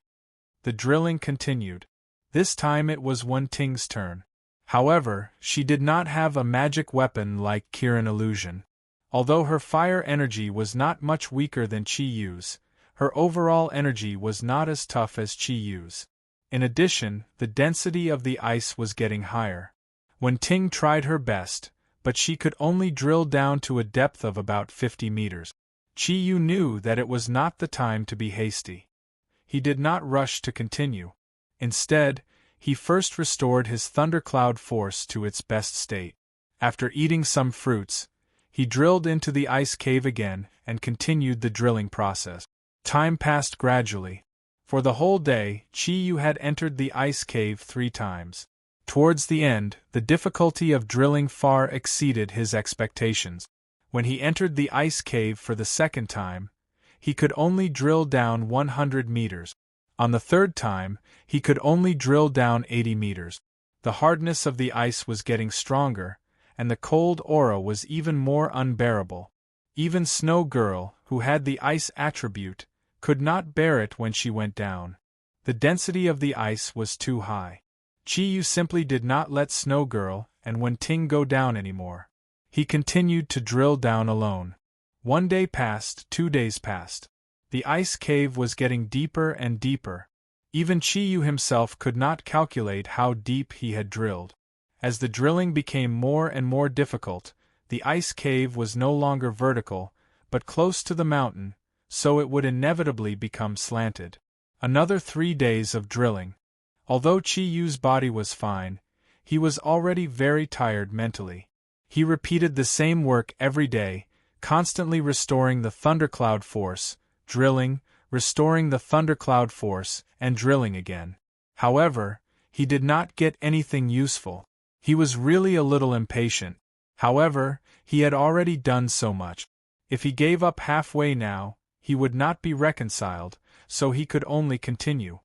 The drilling continued. This time it was Wen Ting's turn. However, she did not have a magic weapon like Kirin Illusion. Although her fire energy was not much weaker than Chi Yu's, her overall energy was not as tough as Chi Yu's. In addition, the density of the ice was getting higher. Wen Ting tried her best, but she could only drill down to a depth of about 50 meters. Chi Yu knew that it was not the time to be hasty. He did not rush to continue. Instead, he first restored his Thundercloud Force to its best state. After eating some fruits, he drilled into the ice cave again and continued the drilling process. Time passed gradually. For the whole day, Chi-Yu had entered the ice cave 3 times. Towards the end, the difficulty of drilling far exceeded his expectations. When he entered the ice cave for the 2nd time, he could only drill down 100 meters. On the 3rd time, he could only drill down 80 meters. The hardness of the ice was getting stronger, and the cold aura was even more unbearable. Even Snow Girl, who had the ice attribute, could not bear it when she went down. The density of the ice was too high. Chi-Yu simply did not let Snow Girl and Wen-Ting go down anymore. He continued to drill down alone. 1 day passed, 2 days passed. The ice cave was getting deeper and deeper. Even Chi-Yu himself could not calculate how deep he had drilled. As the drilling became more and more difficult, the ice cave was no longer vertical, but close to the mountain, so it would inevitably become slanted. Another 3 days of drilling. Although Chi-Yu's body was fine, he was already very tired mentally. He repeated the same work every day, constantly restoring the thundercloud force, drilling, restoring the thundercloud force, and drilling again. However, he did not get anything useful. He was really a little impatient. However, he had already done so much. If he gave up halfway now, he would not be reconciled, so he could only continue.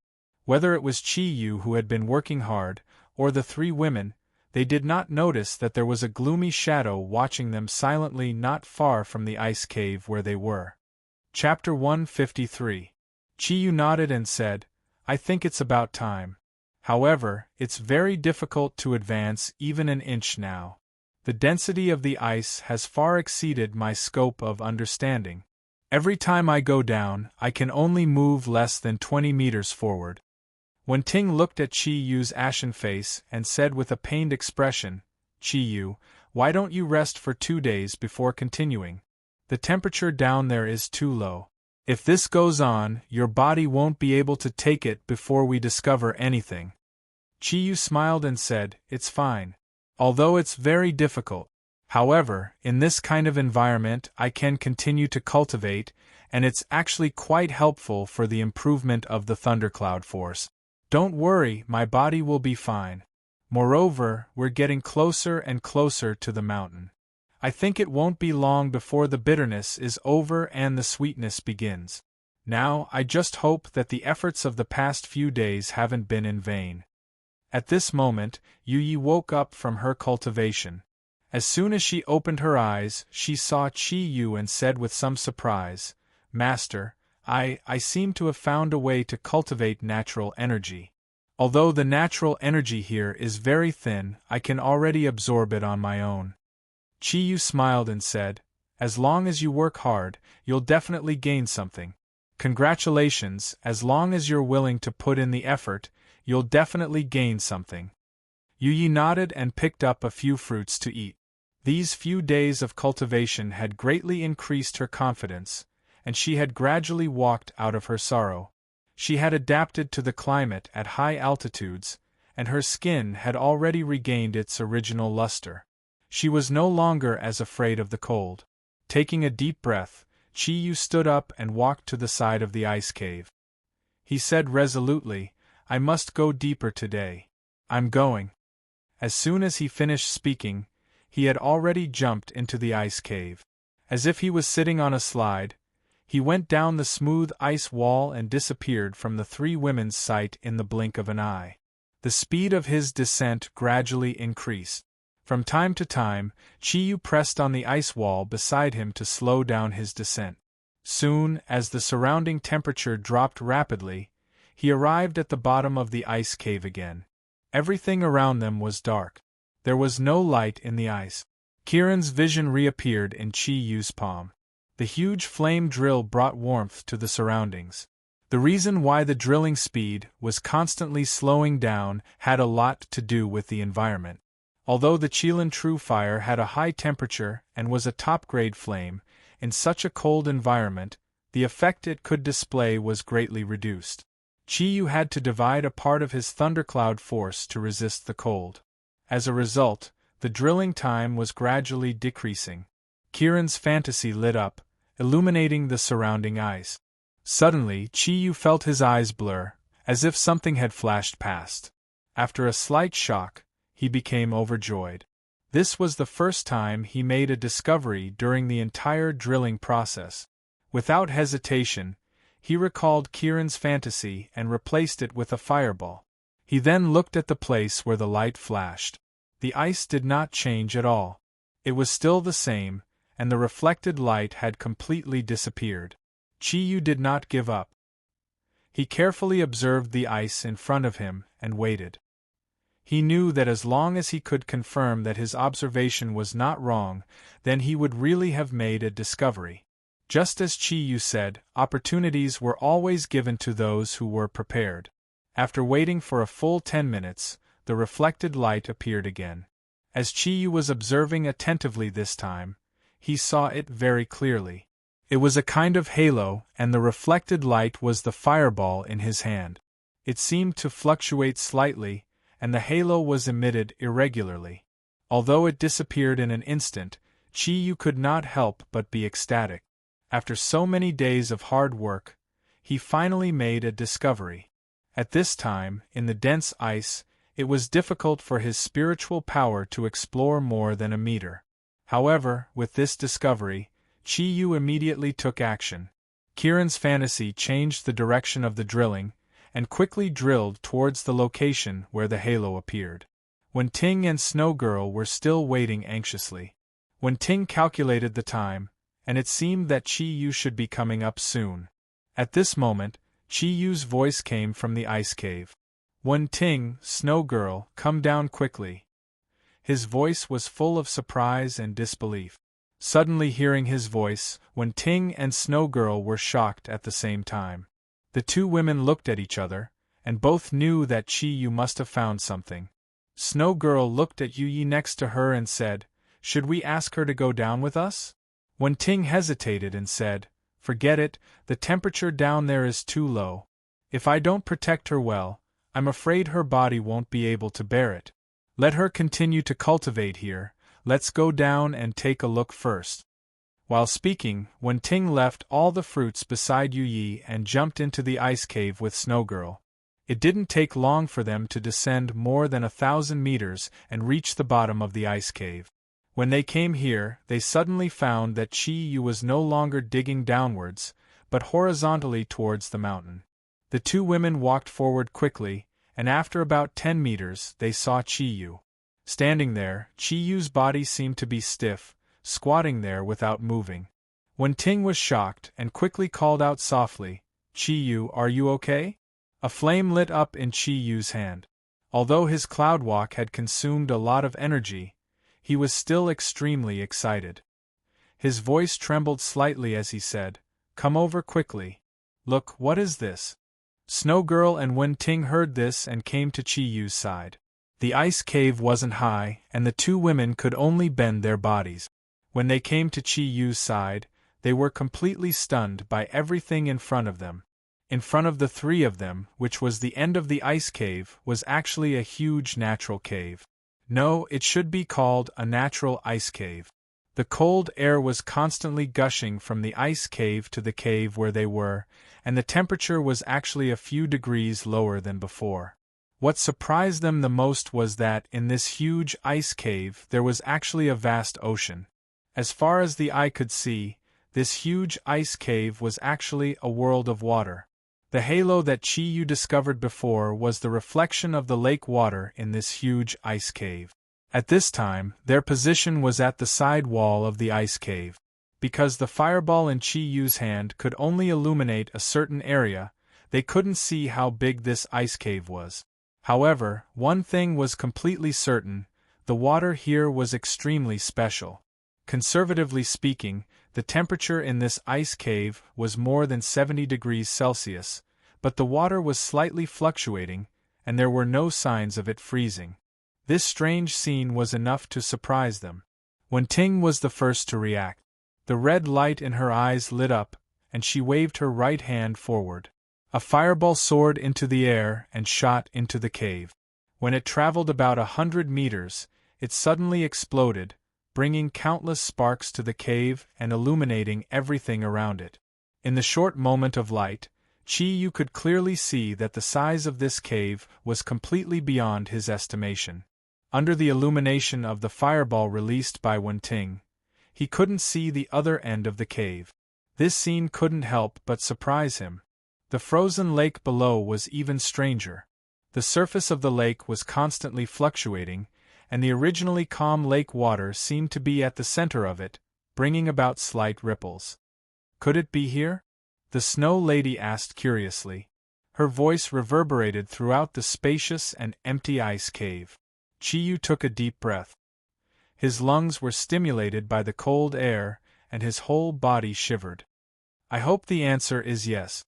Whether it was Chi-Yu who had been working hard, or the 3 women, they did not notice that there was a gloomy shadow watching them silently not far from the ice cave where they were. Chapter 153. Chi-Yu nodded and said, "I think it's about time. However, it's very difficult to advance even an inch now. The density of the ice has far exceeded my scope of understanding. Every time I go down, I can only move less than 20 meters forward." Wen-Ting looked at Chi-Yu's ashen face and said with a pained expression, "Chi-Yu, why don't you rest for 2 days before continuing? The temperature down there is too low. If this goes on, your body won't be able to take it before we discover anything." Chi-Yu smiled and said, "It's fine. Although it's very difficult. However, in this kind of environment I can continue to cultivate, and it's actually quite helpful for the improvement of the thundercloud force. Don't worry, my body will be fine. Moreover, we're getting closer and closer to the mountain. I think it won't be long before the bitterness is over and the sweetness begins. Now, I just hope that the efforts of the past few days haven't been in vain." At this moment, Yu-Yi woke up from her cultivation. As soon as she opened her eyes, she saw Chi-Yu and said with some surprise, "Master, I seem to have found a way to cultivate natural energy. Although the natural energy here is very thin, I can already absorb it on my own." Chi-Yu smiled and said, "As long as you work hard, you'll definitely gain something. Congratulations, as long as you're willing to put in the effort, you'll definitely gain something." Yu-Yi nodded and picked up a few fruits to eat. These few days of cultivation had greatly increased her confidence, and she had gradually walked out of her sorrow. She had adapted to the climate at high altitudes, and her skin had already regained its original luster. She was no longer as afraid of the cold. Taking a deep breath, Chi-Yu stood up and walked to the side of the ice cave. He said resolutely, "I must go deeper today. I'm going." As soon as he finished speaking, he had already jumped into the ice cave. As if he was sitting on a slide, he went down the smooth ice wall and disappeared from the 3 women's sight in the blink of an eye. The speed of his descent gradually increased. From time to time, Chi-Yu pressed on the ice wall beside him to slow down his descent. Soon, as the surrounding temperature dropped rapidly, he arrived at the bottom of the ice cave again. Everything around them was dark. There was no light in the ice. Kiran's vision reappeared in Chi-Yu's palm. The huge flame drill brought warmth to the surroundings. The reason why the drilling speed was constantly slowing down had a lot to do with the environment. Although the Chilan True Fire had a high temperature and was a top-grade flame, in such a cold environment, the effect it could display was greatly reduced. Chi-Yu had to divide a part of his thundercloud force to resist the cold. As a result, the drilling time was gradually decreasing. Kiran's fantasy lit up, illuminating the surrounding ice. Suddenly, Chi-Yu felt his eyes blur, as if something had flashed past. After a slight shock, he became overjoyed. This was the first time he made a discovery during the entire drilling process. Without hesitation, he recalled Kieran's fantasy and replaced it with a fireball. He then looked at the place where the light flashed. The ice did not change at all. It was still the same, and the reflected light had completely disappeared. Chi-Yu did not give up. He carefully observed the ice in front of him and waited. He knew that as long as he could confirm that his observation was not wrong, then he would really have made a discovery. Just as Chi-Yu said, opportunities were always given to those who were prepared. After waiting for a full 10 minutes, the reflected light appeared again. As Chi-Yu was observing attentively this time, he saw it very clearly. It was a kind of halo, and the reflected light was the fireball in his hand. It seemed to fluctuate slightly, and the halo was emitted irregularly. Although it disappeared in an instant, Chi-Yu could not help but be ecstatic. After so many days of hard work, he finally made a discovery. At this time, in the dense ice, it was difficult for his spiritual power to explore more than a meter. However, with this discovery, Chi-Yu immediately took action. Kieran's fantasy changed the direction of the drilling, and quickly drilled towards the location where the halo appeared. When Ting and Snow Girl were still waiting anxiously. When Ting calculated the time, and it seemed that Chi-Yu should be coming up soon. At this moment, Chi-Yu's voice came from the ice cave. "When Ting, Snow Girl, come down quickly." His voice was full of surprise and disbelief. Suddenly hearing his voice, When Ting and Snow Girl were shocked at the same time. The two women looked at each other, and both knew that Chi-Yu must have found something. Snow Girl looked at Yu-Yi next to her and said, "Should we ask her to go down with us?" When Ting hesitated and said, "Forget it, the temperature down there is too low. If I don't protect her well, I'm afraid her body won't be able to bear it. Let her continue to cultivate here, let's go down and take a look first." While speaking, When Ting left all the fruits beside Yu-Yi and jumped into the ice cave with Snow Girl. It didn't take long for them to descend more than 1,000 meters and reach the bottom of the ice cave. When they came here, they suddenly found that Chi-Yu was no longer digging downwards, but horizontally towards the mountain. The two women walked forward quickly, and after about 10 meters, they saw Chi-Yu. Standing there, Chi-Yu's body seemed to be stiff, squatting there without moving. When Ting was shocked and quickly called out softly, "Chi-Yu, are you okay?" A flame lit up in Chi-Yu's hand. Although his cloud walk had consumed a lot of energy, he was still extremely excited. His voice trembled slightly as he said, "Come over quickly. Look, what is this?" Snow Girl and When Ting heard this and came to Chi-Yu's side. The ice cave wasn't high, and the two women could only bend their bodies. When they came to Chi-Yu's side, they were completely stunned by everything in front of them. In front of the three of them, which was the end of the ice cave, was actually a huge natural cave. No, it should be called a natural ice cave. The cold air was constantly gushing from the ice cave to the cave where they were, and the temperature was actually a few degrees lower than before. What surprised them the most was that, in this huge ice cave, there was actually a vast ocean. As far as the eye could see, this huge ice cave was actually a world of water. The halo that Chi-Yu discovered before was the reflection of the lake water in this huge ice cave. At this time, their position was at the side wall of the ice cave. Because the fireball in Chi-Yu's hand could only illuminate a certain area, they couldn't see how big this ice cave was. However, one thing was completely certain: the water here was extremely special. Conservatively speaking, the temperature in this ice cave was more than 70 degrees Celsius, but the water was slightly fluctuating, and there were no signs of it freezing. This strange scene was enough to surprise them. When Ting was the first to react. The red light in her eyes lit up, and she waved her right hand forward. A fireball soared into the air and shot into the cave. When it traveled about 100 meters, it suddenly exploded, bringing countless sparks to the cave and illuminating everything around it. In the short moment of light, Chi-Yu could clearly see that the size of this cave was completely beyond his estimation. Under the illumination of the fireball released by Wen-Ting, he couldn't see the other end of the cave. This scene couldn't help but surprise him. The frozen lake below was even stranger. The surface of the lake was constantly fluctuating, and the originally calm lake water seemed to be at the center of it, bringing about slight ripples. Could it be here? The Snow Lady asked curiously. Her voice reverberated throughout the spacious and empty ice cave. Chi-Yu took a deep breath. His lungs were stimulated by the cold air, and his whole body shivered. I hope the answer is yes.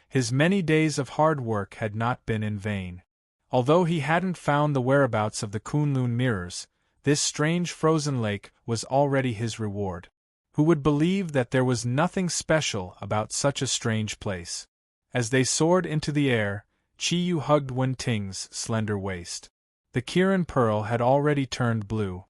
His many days of hard work had not been in vain. Although he hadn't found the whereabouts of the Kunlun mirrors, this strange frozen lake was already his reward. Who would believe that there was nothing special about such a strange place? As they soared into the air, Chi-Yu hugged Wen-Ting's slender waist. The Kirin pearl had already turned blue.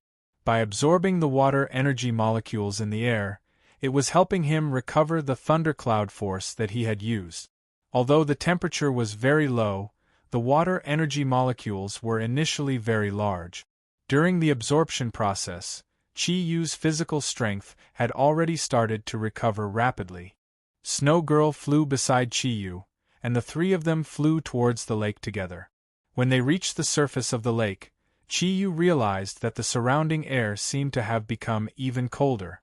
By absorbing the water energy molecules in the air, it was helping him recover the thundercloud force that he had used. Although the temperature was very low, the water energy molecules were initially very large. During the absorption process, Chi-Yu's physical strength had already started to recover rapidly. Snow Girl flew beside Chi-Yu, and the three of them flew towards the lake together. When they reached the surface of the lake, Chi-Yu realized that the surrounding air seemed to have become even colder.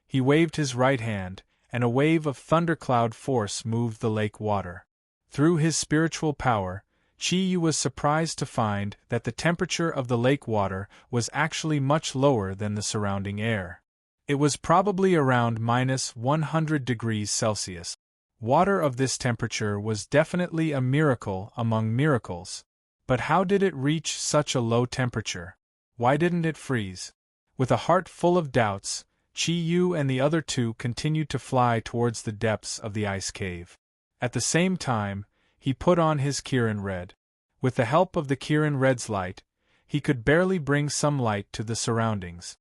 He waved his right hand, and a wave of thundercloud force moved the lake water. Through his spiritual power, Chi-Yu was surprised to find that the temperature of the lake water was actually much lower than the surrounding air. It was probably around -100 degrees Celsius. Water of this temperature was definitely a miracle among miracles. But how did it reach such a low temperature? Why didn't it freeze? With a heart full of doubts, Chi-Yu and the other two continued to fly towards the depths of the ice cave. At the same time, he put on his Kirin Red. With the help of the Kirin Red's light, he could barely bring some light to the surroundings.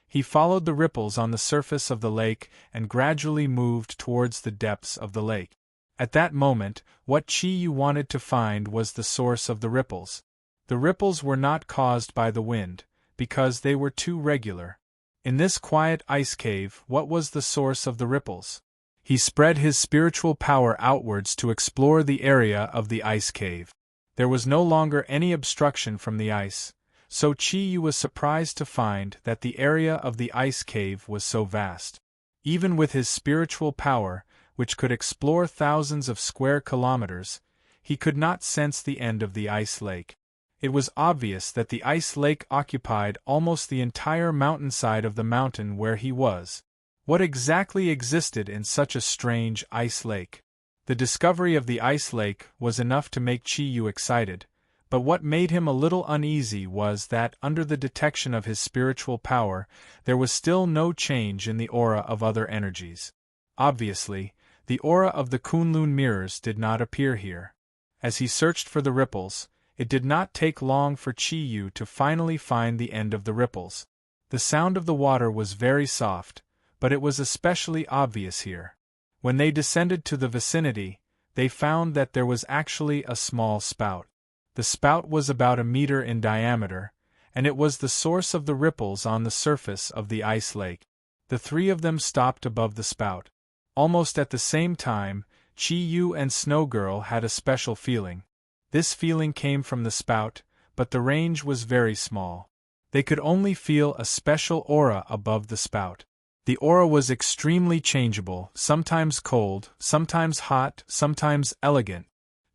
He followed the ripples on the surface of the lake and gradually moved towards the depths of the lake. At that moment, what Chi-Yu wanted to find was the source of the ripples. The ripples were not caused by the wind, because they were too regular. In this quiet ice cave, what was the source of the ripples? He spread his spiritual power outwards to explore the area of the ice cave. There was no longer any obstruction from the ice, so Chi-Yu was surprised to find that the area of the ice cave was so vast. Even with his spiritual power, which could explore thousands of square kilometers, he could not sense the end of the ice lake. It was obvious that the ice lake occupied almost the entire mountainside of the mountain where he was. What exactly existed in such a strange ice lake? The discovery of the ice lake was enough to make Chi-Yu excited, but what made him a little uneasy was that under the detection of his spiritual power, there was still no change in the aura of other energies. Obviously, the aura of the Kunlun mirrors did not appear here. As he searched for the ripples, it did not take long for Chi-Yu to finally find the end of the ripples. The sound of the water was very soft, but it was especially obvious here. When they descended to the vicinity, they found that there was actually a small spout. The spout was about 1 meter in diameter, and it was the source of the ripples on the surface of the ice lake. The three of them stopped above the spout. Almost at the same time, Chi-Yu and Snow Girl had a special feeling. This feeling came from the spout, but the range was very small. They could only feel a special aura above the spout. The aura was extremely changeable, sometimes cold, sometimes hot, sometimes elegant.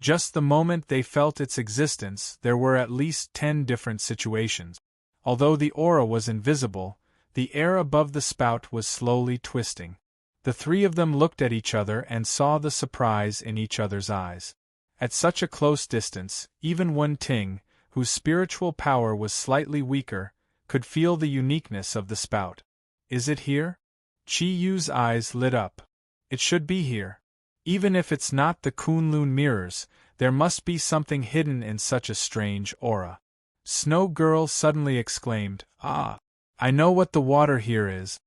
Just the moment they felt its existence, there were at least 10 different situations. Although the aura was invisible, the air above the spout was slowly twisting. The three of them looked at each other and saw the surprise in each other's eyes. At such a close distance, even Wen-Ting, whose spiritual power was slightly weaker, could feel the uniqueness of the spout. Is it here? Chi-Yu's eyes lit up. It should be here. Even if it's not the Kunlun mirrors, there must be something hidden in such a strange aura. Snow Girl suddenly exclaimed, "Ah! I know what the water here is."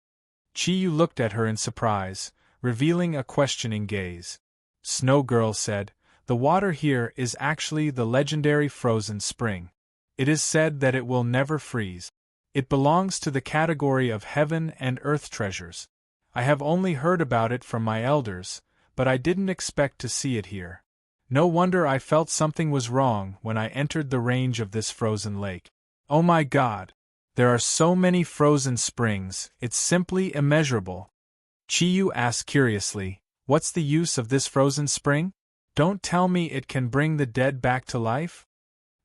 Chi-Yu looked at her in surprise, revealing a questioning gaze. Snow Girl said, "The water here is actually the legendary frozen spring. It is said that it will never freeze. It belongs to the category of heaven and earth treasures. I have only heard about it from my elders, but I didn't expect to see it here. No wonder I felt something was wrong when I entered the range of this frozen lake. Oh my God! There are so many frozen springs, it's simply immeasurable." Chiyu asked curiously, "What's the use of this frozen spring? Don't tell me it can bring the dead back to life?"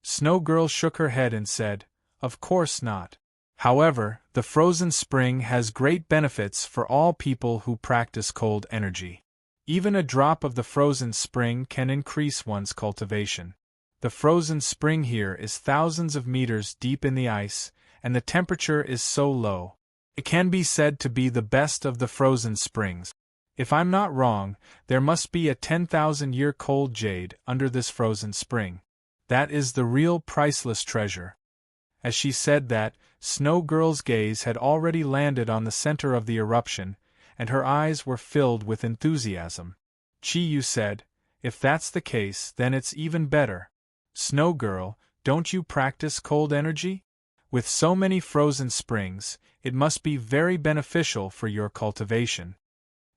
Snow Girl shook her head and said, "Of course not. However, the frozen spring has great benefits for all people who practice cold energy. Even a drop of the frozen spring can increase one's cultivation. The frozen spring here is thousands of meters deep in the ice, and the temperature is so low. It can be said to be the best of the frozen springs. If I'm not wrong, there must be a 10,000-year cold jade under this frozen spring. That is the real priceless treasure." As she said that, Snow Girl's gaze had already landed on the center of the eruption, and her eyes were filled with enthusiasm. Chiyu said, "If that's the case, then it's even better. Snow Girl, don't you practice cold energy? With so many frozen springs, it must be very beneficial for your cultivation."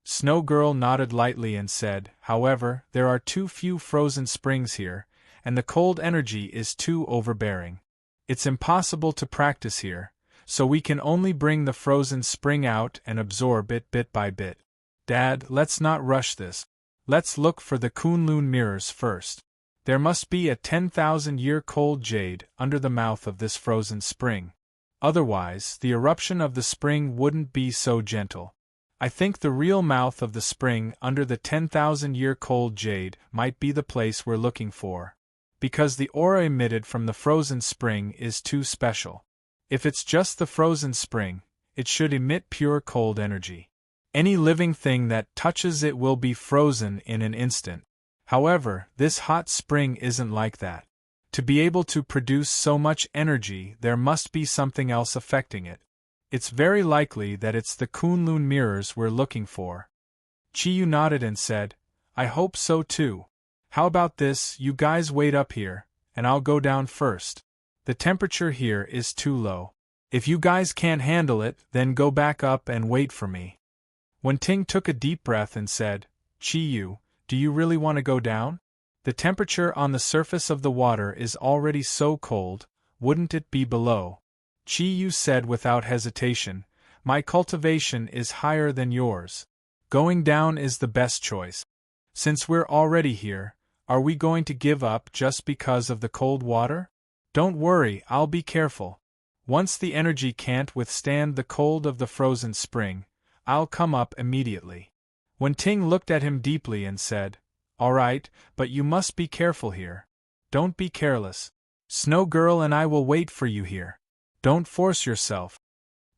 Snow Girl nodded lightly and said, "However, there are too few frozen springs here, and the cold energy is too overbearing. It's impossible to practice here, so we can only bring the frozen spring out and absorb it bit by bit. Dad, let's not rush this. Let's look for the Kunlun mirrors first. There must be a 10,000-year cold jade under the mouth of this frozen spring. Otherwise, the eruption of the spring wouldn't be so gentle. I think the real mouth of the spring under the 10,000-year cold jade might be the place we're looking for, because the aura emitted from the frozen spring is too special. If it's just the frozen spring, it should emit pure cold energy. Any living thing that touches it will be frozen in an instant. However, this hot spring isn't like that. To be able to produce so much energy, there must be something else affecting it. It's very likely that it's the Kunlun mirrors we're looking for." Chiyu nodded and said, "I hope so too. How about this, you guys wait up here, and I'll go down first. The temperature here is too low. If you guys can't handle it, then go back up and wait for me." Wenting took a deep breath and said, "Chiyu, do you really want to go down? The temperature on the surface of the water is already so cold, wouldn't it be below?" Chiyu said without hesitation, "My cultivation is higher than yours. Going down is the best choice. Since we're already here, are we going to give up just because of the cold water? Don't worry, I'll be careful. Once the energy can't withstand the cold of the frozen spring, I'll come up immediately." Wenting looked at him deeply and said, "All right, but you must be careful here. Don't be careless. Snow Girl and I will wait for you here. Don't force yourself."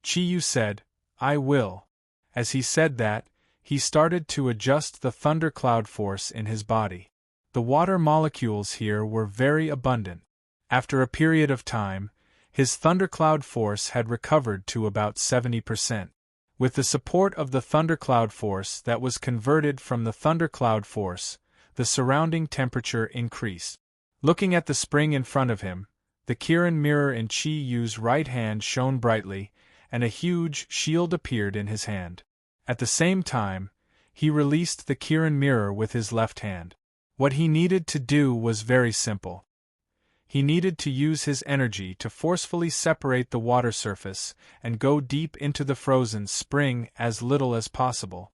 Chiyu said, "I will." As he said that, he started to adjust the thundercloud force in his body. The water molecules here were very abundant. After a period of time, his thundercloud force had recovered to about 70%. With the support of the thundercloud force that was converted from the thundercloud force, the surrounding temperature increased. Looking at the spring in front of him, the Kirin mirror in Chi-Yu's right hand shone brightly, and a huge shield appeared in his hand. At the same time, he released the Kirin mirror with his left hand. What he needed to do was very simple. He needed to use his energy to forcefully separate the water surface and go deep into the frozen spring as little as possible.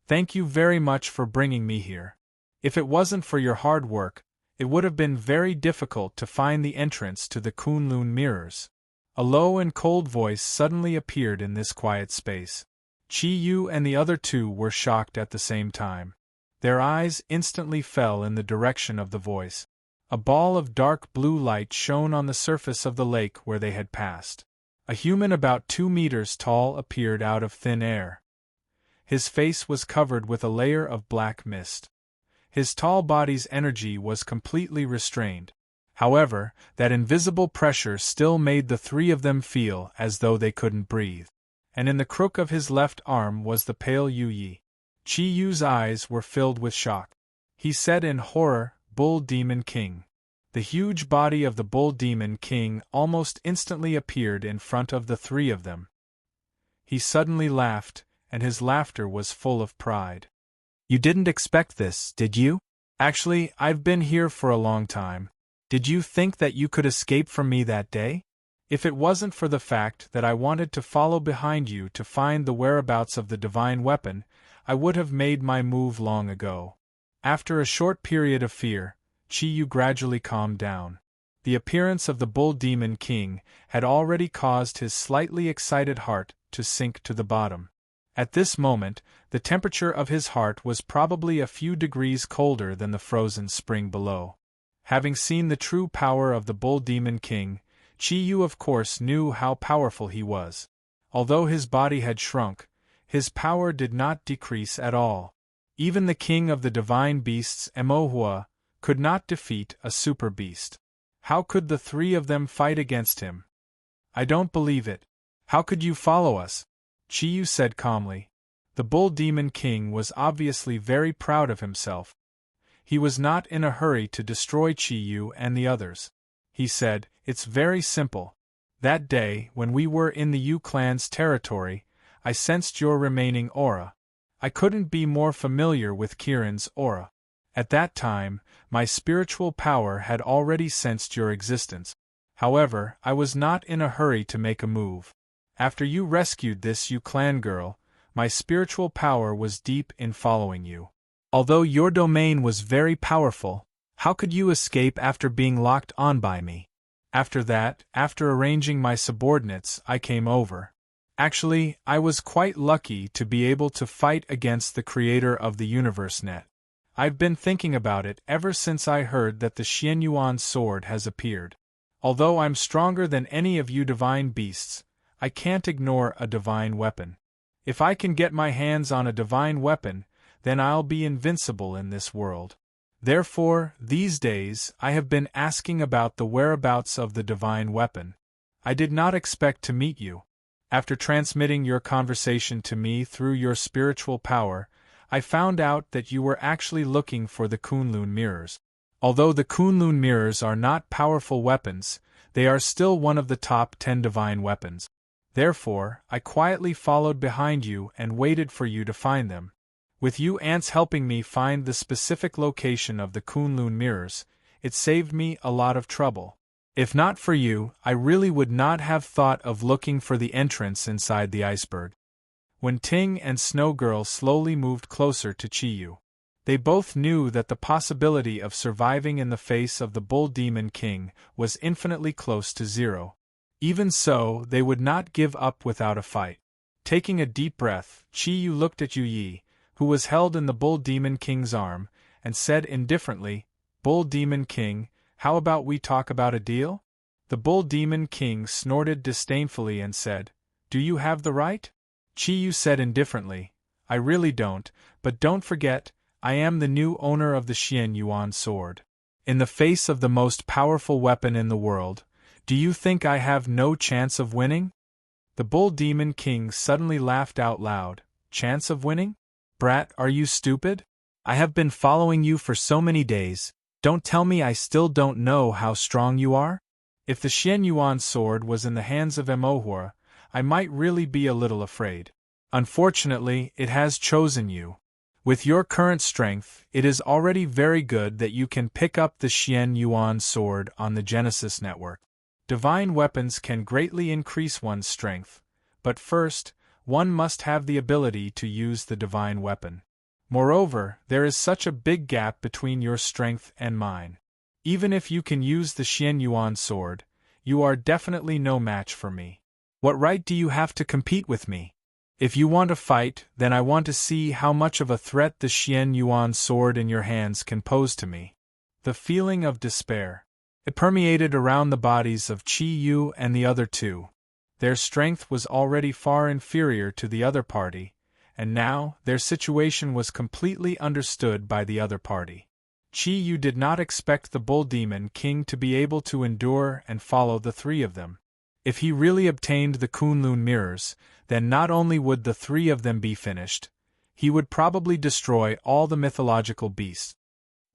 "Thank you very much for bringing me here. If it wasn't for your hard work, it would have been very difficult to find the entrance to the Kunlun mirrors." A low and cold voice suddenly appeared in this quiet space. Chi-Yu and the other two were shocked at the same time. Their eyes instantly fell in the direction of the voice. A ball of dark blue light shone on the surface of the lake where they had passed. A human about 2 meters tall appeared out of thin air. His face was covered with a layer of black mist. His tall body's energy was completely restrained. However, that invisible pressure still made the three of them feel as though they couldn't breathe. And in the crook of his left arm was the pale Yu Yi. Chi Yu's eyes were filled with shock. He said in horror, "Bull Demon King." The huge body of the Bull Demon King almost instantly appeared in front of the three of them. He suddenly laughed, and his laughter was full of pride. "You didn't expect this, did you? Actually, I've been here for a long time. Did you think that you could escape from me that day? If it wasn't for the fact that I wanted to follow behind you to find the whereabouts of the divine weapon, I would have made my move long ago." After a short period of fear, Chi Yu gradually calmed down. The appearance of the Bull Demon King had already caused his slightly excited heart to sink to the bottom. At this moment, the temperature of his heart was probably a few degrees colder than the frozen spring below. Having seen the true power of the Bull Demon King, Chi Yu of course knew how powerful he was. Although his body had shrunk, his power did not decrease at all. Even the king of the divine beasts, Emohua, could not defeat a super beast. How could the three of them fight against him? "I don't believe it. How could you follow us?" Chi Yu said calmly. The Bull Demon King was obviously very proud of himself. He was not in a hurry to destroy Chi Yu and the others. He said, "It's very simple. That day, when we were in the Yu clan's territory, I sensed your remaining aura. I couldn't be more familiar with Kirin's aura. At that time, my spiritual power had already sensed your existence. However, I was not in a hurry to make a move. After you rescued this Yu clan girl, my spiritual power was deep in following you. Although your domain was very powerful, how could you escape after being locked on by me? After that, after arranging my subordinates, I came over. Actually, I was quite lucky to be able to fight against the creator of the universe net. I've been thinking about it ever since I heard that the Xianyuan sword has appeared. Although I'm stronger than any of you divine beasts, I can't ignore a divine weapon. If I can get my hands on a divine weapon, then I'll be invincible in this world. Therefore, these days, I have been asking about the whereabouts of the divine weapon. I did not expect to meet you. After transmitting your conversation to me through your spiritual power, I found out that you were actually looking for the Kunlun mirrors. Although the Kunlun mirrors are not powerful weapons, they are still one of the top 10 divine weapons. Therefore, I quietly followed behind you and waited for you to find them. With you ants helping me find the specific location of the Kunlun mirrors, it saved me a lot of trouble. If not for you, I really would not have thought of looking for the entrance inside the iceberg." When Ting and Snow Girl slowly moved closer to Chi Yu, they both knew that the possibility of surviving in the face of the Bull Demon King was infinitely close to zero. Even so, they would not give up without a fight. Taking a deep breath, Chi Yu looked at Yu Yi, who was held in the Bull Demon King's arm, and said indifferently, "Bull Demon King, how about we talk about a deal?" The Bull Demon King snorted disdainfully and said, "Do you have the right?" Chi Yu said indifferently, "I really don't, but don't forget, I am the new owner of the Xianyuan sword. In the face of the most powerful weapon in the world, do you think I have no chance of winning?" The Bull Demon King suddenly laughed out loud. "Chance of winning? Brat, are you stupid? I have been following you for so many days. Don't tell me I still don't know how strong you are? If the Xianyuan sword was in the hands of Emohua, I might really be a little afraid. Unfortunately, it has chosen you. With your current strength, it is already very good that you can pick up the Xianyuan sword on the Genesis network. Divine weapons can greatly increase one's strength, but first, one must have the ability to use the divine weapon. Moreover, there is such a big gap between your strength and mine. Even if you can use the Xianyuan sword, you are definitely no match for me. What right do you have to compete with me? If you want to fight, then I want to see how much of a threat the Xianyuan sword in your hands can pose to me." The feeling of despair. It permeated around the bodies of Chi Yu and the other two. Their strength was already far inferior to the other party, and now, their situation was completely understood by the other party. Chi Yu did not expect the Bull Demon King to be able to endure and follow the three of them. If he really obtained the Kunlun mirrors, then not only would the three of them be finished, he would probably destroy all the mythological beasts.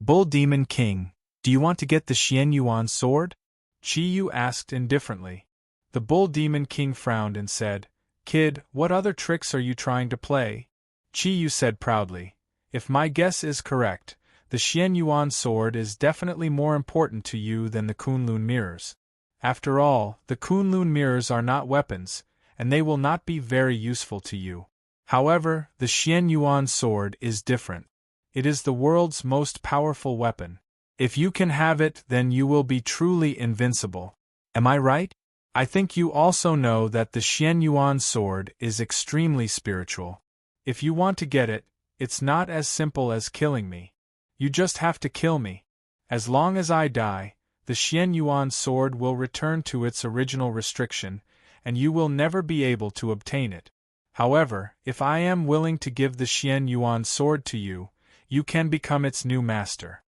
Bull Demon King, do you want to get the Xian Yuan sword? Chi Yu asked indifferently. The Bull Demon King frowned and said, Kid, what other tricks are you trying to play? Chi Yu said proudly, if my guess is correct, the Xian Yuan sword is definitely more important to you than the Kunlun mirrors. After all, the Kunlun mirrors are not weapons, and they will not be very useful to you. However, the Xian Yuan sword is different. It is the world's most powerful weapon. If you can have it, then you will be truly invincible. Am I right? I think you also know that the Xian Yuan sword is extremely spiritual. If you want to get it, it's not as simple as killing me. You just have to kill me. As long as I die, the Xian Yuan sword will return to its original restriction, and you will never be able to obtain it. However, if I am willing to give the Xian Yuan sword to you, you can become its new master.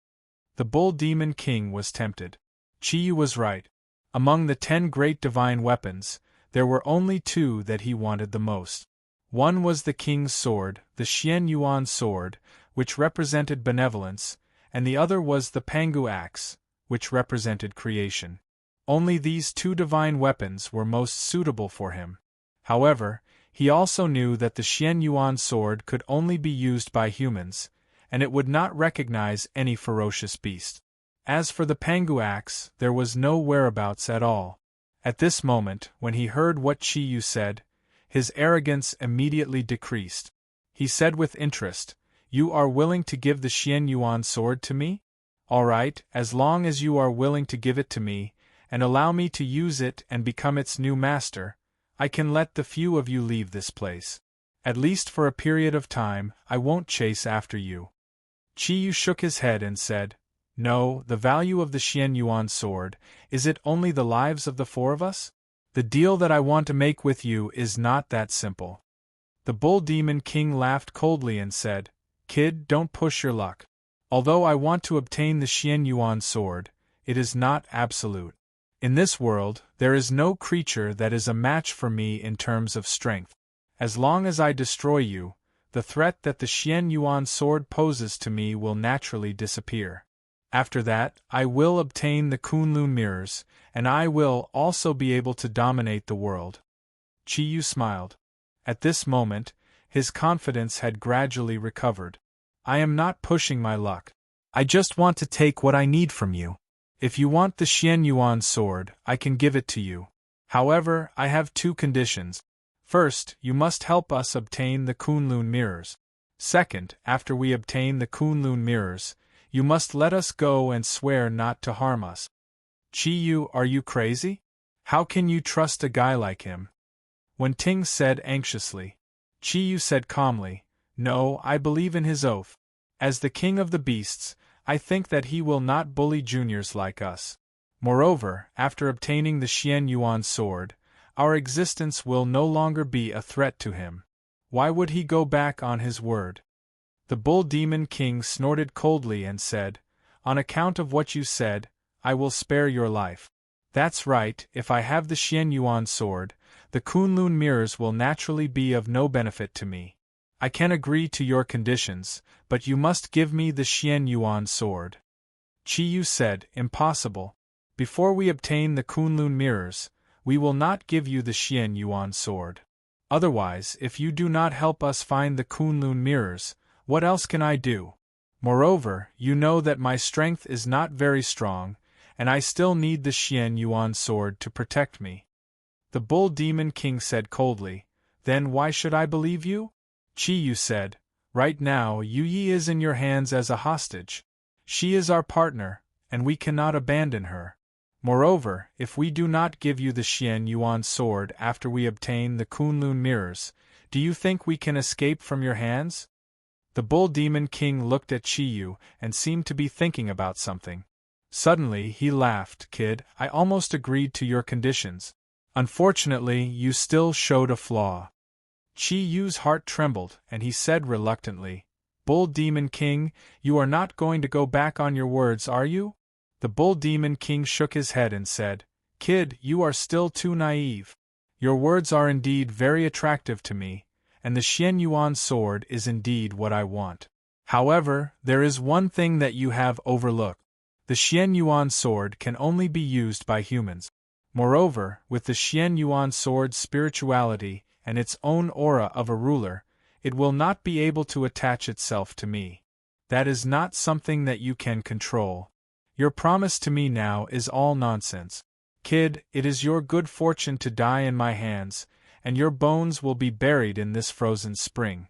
The Bull Demon King was tempted. Chi Yu was right. Among the 10 great divine weapons, there were only 2 that he wanted the most. One was the king's sword, the Xian Yuan sword, which represented benevolence, and the other was the Pangu axe, which represented creation. Only these 2 divine weapons were most suitable for him. However, he also knew that the Xian Yuan sword could only be used by humans, and it would not recognize any ferocious beast. As for the Pangu axe, there was no whereabouts at all. At this moment, when he heard what Chi Yu said, his arrogance immediately decreased. He said with interest, You are willing to give the Xian Yuan sword to me? All right, as long as you are willing to give it to me, and allow me to use it and become its new master, I can let the few of you leave this place. At least for a period of time, I won't chase after you. Chi Yu shook his head and said, No, the value of the Xian Yuan sword, is it only the lives of the 4 of us? The deal that I want to make with you is not that simple. The Bull Demon King laughed coldly and said, Kid, don't push your luck. Although I want to obtain the Xian Yuan sword, it is not absolute. In this world, there is no creature that is a match for me in terms of strength. As long as I destroy you, the threat that the Xian Yuan sword poses to me will naturally disappear. After that, I will obtain the Kunlun mirrors, and I will also be able to dominate the world. Chi Yu smiled. At this moment, his confidence had gradually recovered. I am not pushing my luck. I just want to take what I need from you. If you want the Xian Yuan sword, I can give it to you. However, I have 2 conditions. First, you must help us obtain the Kunlun mirrors. Second, after we obtain the Kunlun mirrors, you must let us go and swear not to harm us. Chi Yu, are you crazy? How can you trust a guy like him? Wen Ting said anxiously. Chi Yu said calmly, No, I believe in his oath. As the king of the beasts, I think that he will not bully juniors like us. Moreover, after obtaining the Xian Yuan sword, our existence will no longer be a threat to him. Why would he go back on his word? The Bull Demon King snorted coldly and said, On account of what you said, I will spare your life. That's right, if I have the Xian Yuan sword, the Kunlun mirrors will naturally be of no benefit to me. I can agree to your conditions, but you must give me the Xian Yuan sword. Chi Yu said, Impossible. Before we obtain the Kunlun mirrors, we will not give you the Xian Yuan sword. Otherwise, if you do not help us find the Kunlun mirrors, what else can I do? Moreover, you know that my strength is not very strong, and I still need the Xian Yuan sword to protect me. The Bull Demon King said coldly, Then why should I believe you? Chi Yu said, Right now Yu Yi is in your hands as a hostage. She is our partner, and we cannot abandon her. Moreover, if we do not give you the Xian Yuan sword after we obtain the Kunlun mirrors, do you think we can escape from your hands? The Bull Demon King looked at Chi Yu and seemed to be thinking about something. Suddenly he laughed, Kid, I almost agreed to your conditions. Unfortunately, you still showed a flaw. Chi Yu's heart trembled, and he said reluctantly, Bull Demon King, you are not going to go back on your words, are you? The Bull Demon King shook his head and said, Kid, you are still too naive. Your words are indeed very attractive to me, and the Xian Yuan sword is indeed what I want. However, there is one thing that you have overlooked. The Xian Yuan sword can only be used by humans. Moreover, with the Xian Yuan sword's spirituality and its own aura of a ruler, it will not be able to attach itself to me. That is not something that you can control. Your promise to me now is all nonsense. Kid, it is your good fortune to die in my hands, and your bones will be buried in this frozen spring.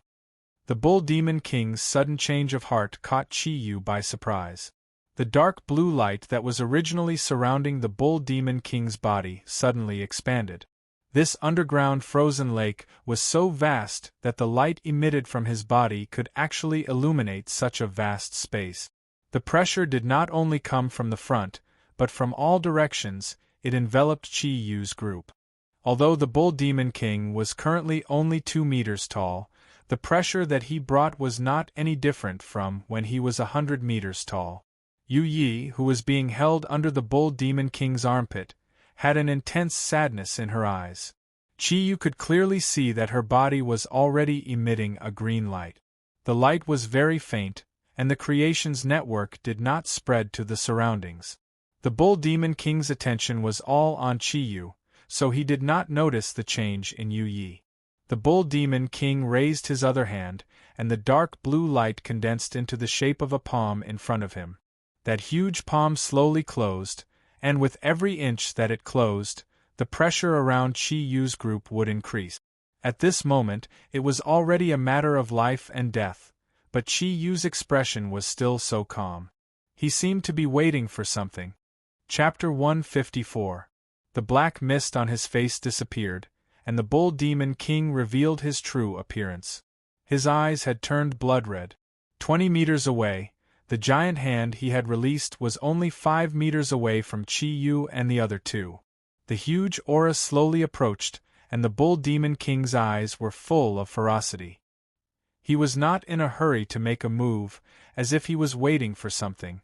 The Bull Demon King's sudden change of heart caught Chi Yu by surprise. The dark blue light that was originally surrounding the Bull Demon King's body suddenly expanded. This underground frozen lake was so vast that the light emitted from his body could actually illuminate such a vast space. The pressure did not only come from the front, but from all directions. It enveloped Chi Yu's group. Although the Bull Demon King was currently only 2 meters tall, the pressure that he brought was not any different from when he was 100 meters tall. Yu Yi, who was being held under the Bull Demon King's armpit, had an intense sadness in her eyes. Chi Yu could clearly see that her body was already emitting a green light. The light was very faint, and the creation's network did not spread to the surroundings. The Bull Demon King's attention was all on Chi Yu, so he did not notice the change in Yu Yi. The Bull Demon King raised his other hand, and the dark blue light condensed into the shape of a palm in front of him. That huge palm slowly closed, and with every inch that it closed, the pressure around Chi Yu's group would increase. At this moment, it was already a matter of life and death, but Chi Yu's expression was still so calm. He seemed to be waiting for something. Chapter 154. The black mist on his face disappeared, and the Bull Demon King revealed his true appearance. His eyes had turned blood-red. 20 meters away, the giant hand he had released was only 5 meters away from Chi Yu and the other two. The huge aura slowly approached, and the Bull Demon King's eyes were full of ferocity. He was not in a hurry to make a move, as if he was waiting for something.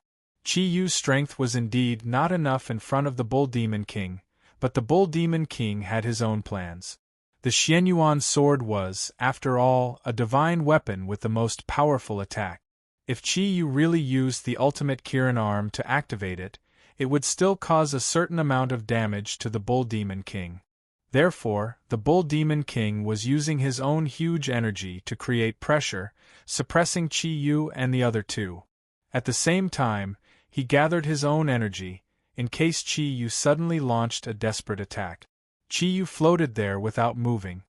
Chi Yu's strength was indeed not enough in front of the Bull Demon King, but the Bull Demon King had his own plans. The Xian Yuan sword was, after all, a divine weapon with the most powerful attack. If Chi Yu really used the ultimate Kirin arm to activate it, it would still cause a certain amount of damage to the Bull Demon King. Therefore, the Bull Demon King was using his own huge energy to create pressure, suppressing Chi Yu and the other two. At the same time, he gathered his own energy, in case Chi Yu suddenly launched a desperate attack. Chi Yu floated there without moving.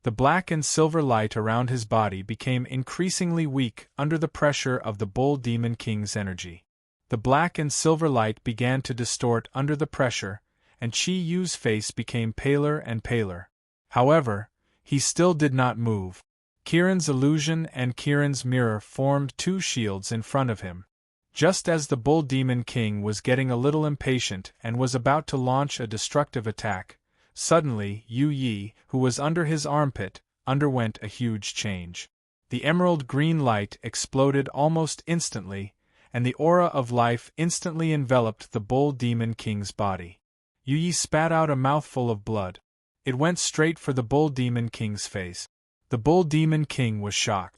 The black and silver light around his body became increasingly weak under the pressure of the Bull Demon King's energy. The black and silver light began to distort under the pressure, and Chi Yu's face became paler and paler. However, he still did not move. Kirin's illusion and Kirin's mirror formed 2 shields in front of him. Just as the Bull Demon King was getting a little impatient and was about to launch a destructive attack, suddenly Yu Yi, who was under his armpit, underwent a huge change. The emerald green light exploded almost instantly, and the aura of life instantly enveloped the Bull Demon King's body. Yu Yi spat out a mouthful of blood. It went straight for the Bull Demon King's face. The Bull Demon King was shocked.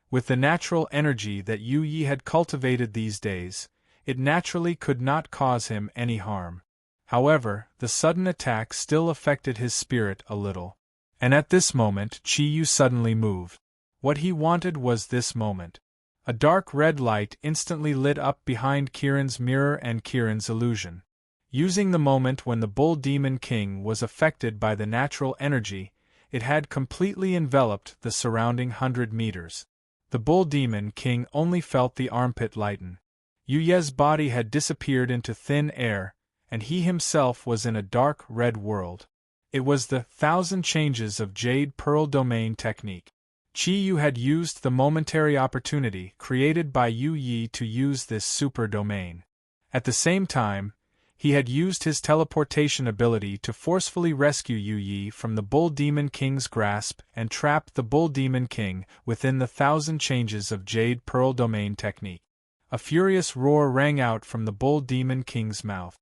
With the natural energy that Yu Yi had cultivated these days, it naturally could not cause him any harm. However, the sudden attack still affected his spirit a little. And at this moment Chi Yu suddenly moved. What he wanted was this moment. A dark red light instantly lit up behind Kirin's mirror and Kirin's illusion. Using the moment when the Bull Demon King was affected by the natural energy, it had completely enveloped the surrounding 100 meters. The Bull Demon King only felt the armpit lighten. Yu Ye's body had disappeared into thin air, and he himself was in a dark red world. It was the 1,000 changes of Jade Pearl Domain technique. Chi Yu had used the momentary opportunity created by Yu Yi to use this super domain. At the same time, he had used his teleportation ability to forcefully rescue Yu Yi from the Bull Demon King's grasp and trap the Bull Demon King within the 1,000 changes of Jade Pearl Domain technique. A furious roar rang out from the Bull Demon King's mouth.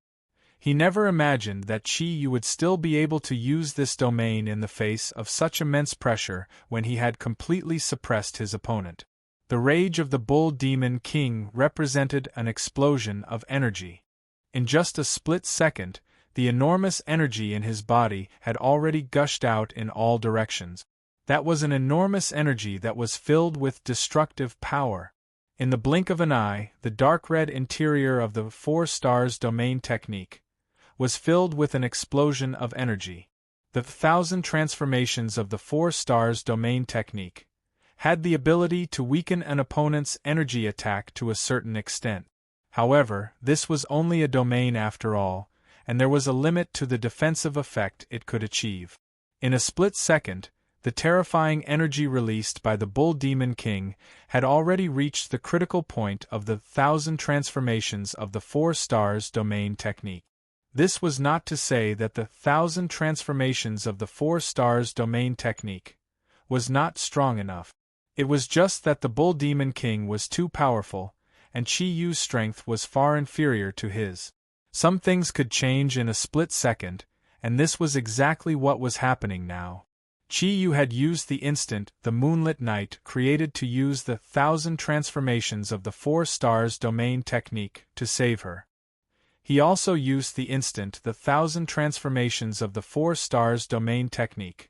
He never imagined that Chi-Yu would still be able to use this domain in the face of such immense pressure when he had completely suppressed his opponent. The rage of the Bull Demon King represented an explosion of energy. In just a split second, the enormous energy in his body had already gushed out in all directions. That was an enormous energy that was filled with destructive power. In the blink of an eye, the dark red interior of the 4 stars domain technique was filled with an explosion of energy. The 1,000 transformations of the 4 stars domain technique had the ability to weaken an opponent's energy attack to a certain extent. However, this was only a domain after all, and there was a limit to the defensive effect it could achieve. In a split second, the terrifying energy released by the Bull Demon King had already reached the critical point of the 1,000 transformations of the 4 stars domain technique. This was not to say that the 1,000 transformations of the 4 stars domain technique was not strong enough. It was just that the Bull Demon King was too powerful, and Chi-Yu's strength was far inferior to his. Some things could change in a split second, and this was exactly what was happening now. Chi-Yu had used the instant the moonlit night created to use the 1,000 transformations of the 4 stars domain technique to save her. He also used the instant the 1,000 transformations of the 4 stars domain technique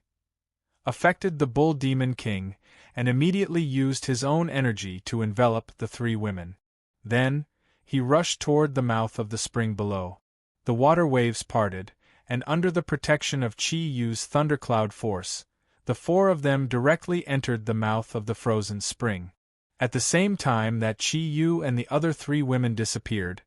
affected the Bull Demon King, and immediately used his own energy to envelop the 3 women. Then, he rushed toward the mouth of the spring below. The water waves parted, and under the protection of Chi-Yu's thundercloud force, the 4 of them directly entered the mouth of the frozen spring. At the same time that Chi-Yu and the other 3 women disappeared,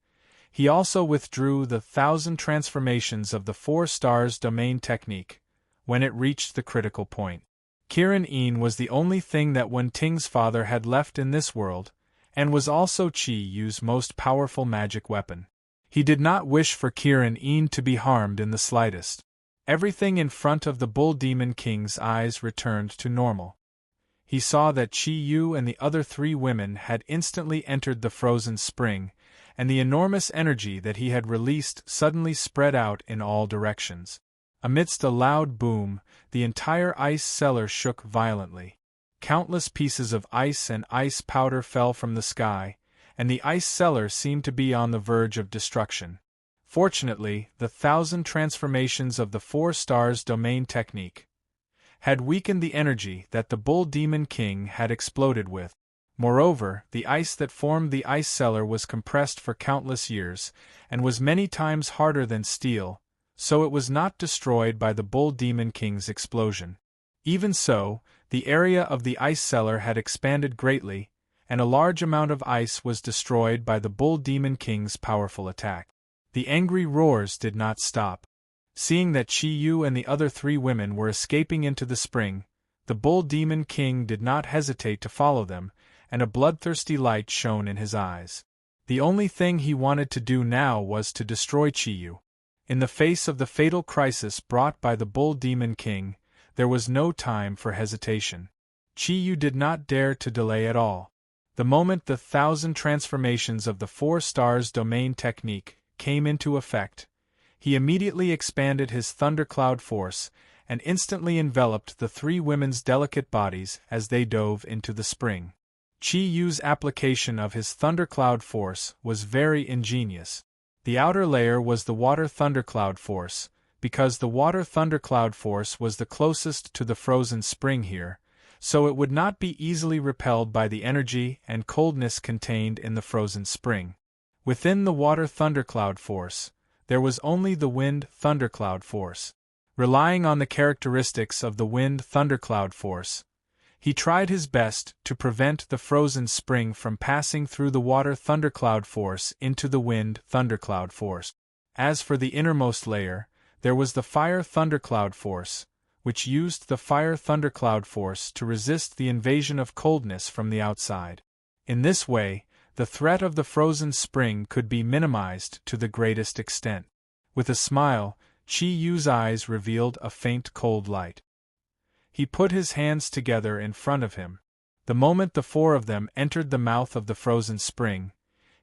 he also withdrew the 1,000 transformations of the 4 stars domain technique when it reached the critical point. Kirin Yin was the only thing that Wen Ting's father had left in this world, and was also Chi-Yu's most powerful magic weapon. He did not wish for Kirin Yin to be harmed in the slightest. Everything in front of the Bull Demon King's eyes returned to normal. He saw that Chi-Yu and the other 3 women had instantly entered the frozen spring, and the enormous energy that he had released suddenly spread out in all directions. Amidst a loud boom, the entire ice cellar shook violently. Countless pieces of ice and ice powder fell from the sky, and the ice cellar seemed to be on the verge of destruction. Fortunately, the 1,000 transformations of the 4 stars domain technique had weakened the energy that the Bull Demon King had exploded with. Moreover, the ice that formed the ice cellar was compressed for countless years, and was many times harder than steel, so it was not destroyed by the Bull Demon King's explosion. Even so, the area of the ice cellar had expanded greatly, and a large amount of ice was destroyed by the Bull Demon King's powerful attack. The angry roars did not stop. Seeing that Chi-Yu and the other 3 women were escaping into the spring, the Bull Demon King did not hesitate to follow them, and a bloodthirsty light shone in his eyes. The only thing he wanted to do now was to destroy Chi-Yu. In the face of the fatal crisis brought by the Bull Demon King, there was no time for hesitation. Chi-Yu did not dare to delay at all. The moment the 1,000 transformations of the 4 stars domain technique came into effect, he immediately expanded his thundercloud force and instantly enveloped the 3 women's delicate bodies as they dove into the spring. Chi-Yu's application of his thundercloud force was very ingenious. The outer layer was the water thundercloud force, because the water thundercloud force was the closest to the frozen spring here, so it would not be easily repelled by the energy and coldness contained in the frozen spring. Within the water thundercloud force, there was only the wind thundercloud force. Relying on the characteristics of the wind thundercloud force, he tried his best to prevent the frozen spring from passing through the water thundercloud force into the wind thundercloud force. As for the innermost layer, there was the fire thundercloud force, which used the fire thundercloud force to resist the invasion of coldness from the outside. In this way, the threat of the frozen spring could be minimized to the greatest extent. With a smile, Chi-Yu's eyes revealed a faint cold light. He put his hands together in front of him. The moment the 4 of them entered the mouth of the frozen spring,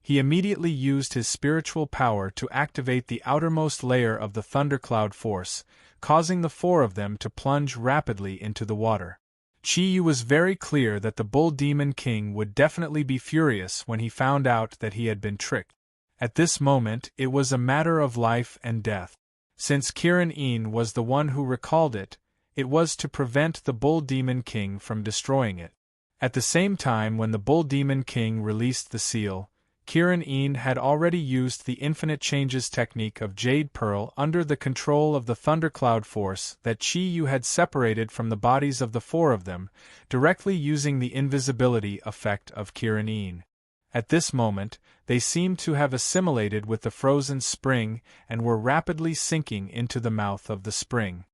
he immediately used his spiritual power to activate the outermost layer of the thundercloud force, causing the four of them to plunge rapidly into the water. Chi Yu was very clear that the Bull Demon King would definitely be furious when he found out that he had been tricked. At this moment, it was a matter of life and death. Since Kirin In was the one who recalled it, it was to prevent the Bull Demon King from destroying it. At the same time, when the Bull Demon King released the seal, Kirin In had already used the infinite changes technique of Jade Pearl under the control of the thundercloud force that Chi Yu had separated from the bodies of the four of them, directly using the invisibility effect of Kirin In. At this moment, they seemed to have assimilated with the frozen spring and were rapidly sinking into the mouth of the spring.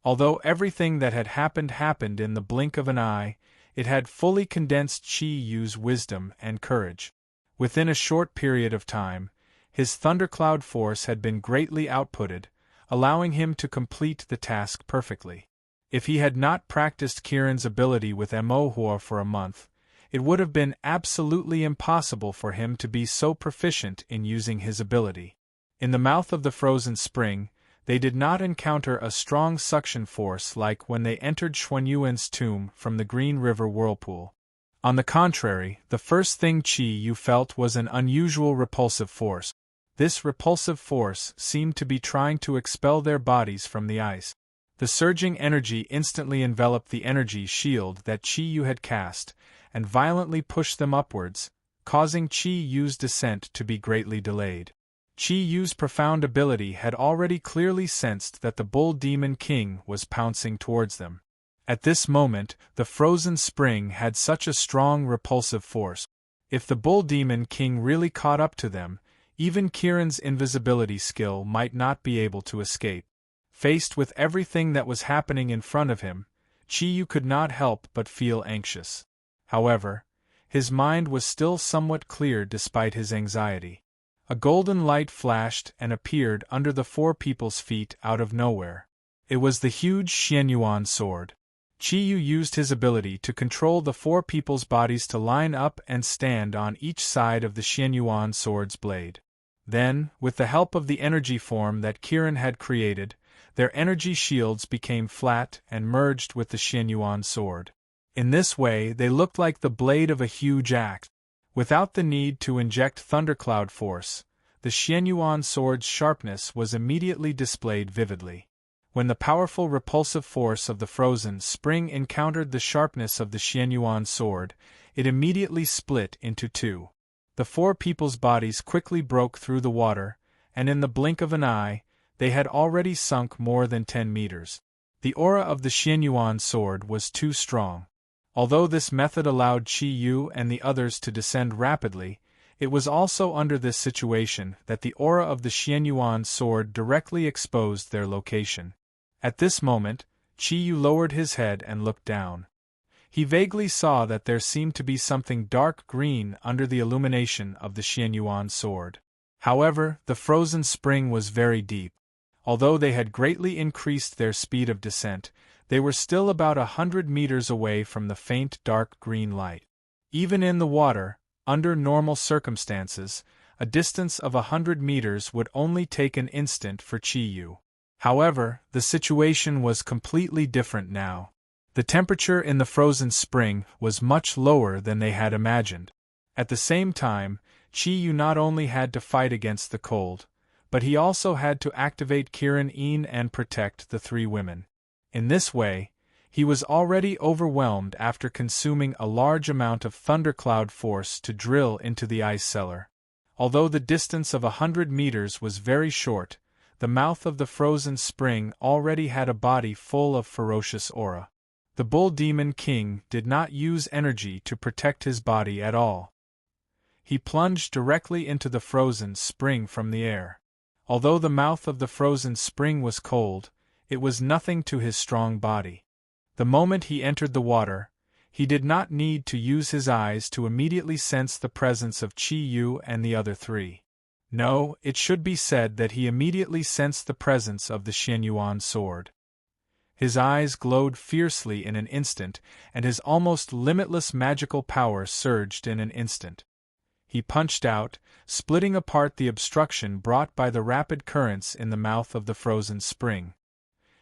Although everything that had happened in the blink of an eye, it had fully condensed Chi Yu's wisdom and courage. Within a short period of time, his thundercloud force had been greatly outputted, allowing him to complete the task perfectly. If he had not practiced Kirin's ability with Emohua for a month, it would have been absolutely impossible for him to be so proficient in using his ability. In the mouth of the frozen spring, they did not encounter a strong suction force like when they entered Xuanyuan's tomb from the Green River Whirlpool. On the contrary, the first thing Chi Yu felt was an unusual repulsive force. This repulsive force seemed to be trying to expel their bodies from the ice. The surging energy instantly enveloped the energy shield that Chi Yu had cast, and violently pushed them upwards, causing Chi Yu's descent to be greatly delayed. Chi Yu's profound ability had already clearly sensed that the Bull Demon King was pouncing towards them. At this moment, the frozen spring had such a strong repulsive force. If the Bull Demon King really caught up to them, even Kirin's invisibility skill might not be able to escape. Faced with everything that was happening in front of him, Chi Yu could not help but feel anxious. However, his mind was still somewhat clear despite his anxiety. A golden light flashed and appeared under the four people's feet out of nowhere. It was the huge Xianyuan sword. Chi Yu used his ability to control the four people's bodies to line up and stand on each side of the Xianyuan sword's blade. Then, with the help of the energy form that Kirin had created, their energy shields became flat and merged with the Xianyuan sword. In this way, they looked like the blade of a huge axe. Without the need to inject thundercloud force, the Xianyuan sword's sharpness was immediately displayed vividly. When the powerful repulsive force of the frozen spring encountered the sharpness of the Xianyuan sword, it immediately split into two. The four people's bodies quickly broke through the water, and in the blink of an eye, they had already sunk more than 10 meters. The aura of the Xianyuan sword was too strong. Although this method allowed Chi Yu and the others to descend rapidly, it was also under this situation that the aura of the Xianyuan sword directly exposed their location. At this moment, Chi Yu lowered his head and looked down. He vaguely saw that there seemed to be something dark green under the illumination of the Xianyuan sword. However, the frozen spring was very deep. Although they had greatly increased their speed of descent, they were still about 100 meters away from the faint dark green light. Even in the water, under normal circumstances, a distance of 100 meters would only take an instant for Chi Yu. However, the situation was completely different now. The temperature in the frozen spring was much lower than they had imagined. At the same time, Chi Yu not only had to fight against the cold, but he also had to activate Kirin In and protect the three women. In this way, he was already overwhelmed after consuming a large amount of thundercloud force to drill into the ice cellar. Although the distance of 100 meters was very short, the mouth of the frozen spring already had a body full of ferocious aura. The Bull Demon King did not use energy to protect his body at all. He plunged directly into the frozen spring from the air. Although the mouth of the frozen spring was cold, it was nothing to his strong body. The moment he entered the water, he did not need to use his eyes to immediately sense the presence of Chi Yu and the other three. No, it should be said that he immediately sensed the presence of the Xianyuan sword. His eyes glowed fiercely in an instant, and his almost limitless magical power surged in an instant. he punched out, splitting apart the obstruction brought by the rapid currents in the mouth of the frozen spring.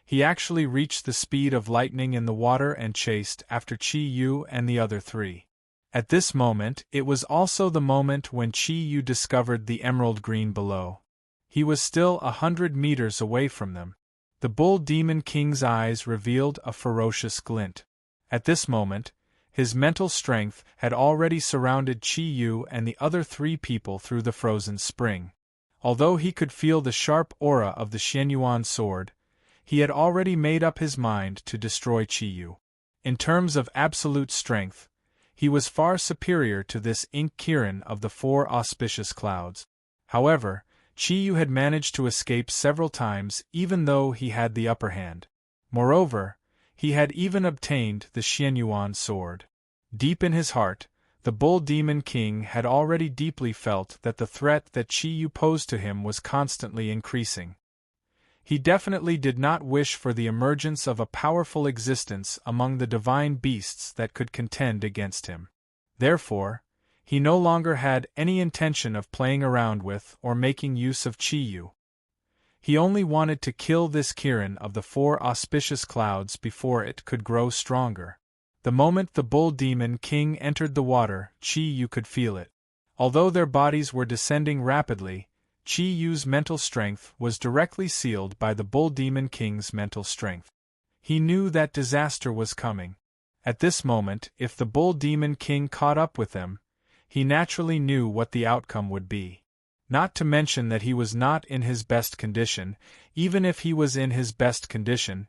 He actually reached the speed of lightning in the water and chased after Chi-Yu and the other three. At this moment, it was also the moment when Chi-Yu discovered the emerald green below. He was still 100 meters away from them. The Bull Demon King's eyes revealed a ferocious glint. At this moment, his mental strength had already surrounded Chi-Yu and the other three people through the frozen spring. Although he could feel the sharp aura of the Xianyuan sword, he had already made up his mind to destroy Chi-Yu. In terms of absolute strength, he was far superior to this ink Kirin of the four auspicious clouds. However, Chi-Yu had managed to escape several times even though he had the upper hand. Moreover, he had even obtained the Xianyuan sword. Deep in his heart, the Bull Demon King had already deeply felt that the threat that Chi-Yu posed to him was constantly increasing. He definitely did not wish for the emergence of a powerful existence among the divine beasts that could contend against him. Therefore, he no longer had any intention of playing around with or making use of Chi-Yu. He only wanted to kill this Kirin of the four auspicious clouds before it could grow stronger. The moment the Bull Demon King entered the water, Chi-Yu could feel it. Although their bodies were descending rapidly, Chi-Yu's mental strength was directly sealed by the Bull Demon King's mental strength. He knew that disaster was coming. At this moment, if the Bull Demon King caught up with them, he naturally knew what the outcome would be. Not to mention that he was not in his best condition. Even if he was in his best condition,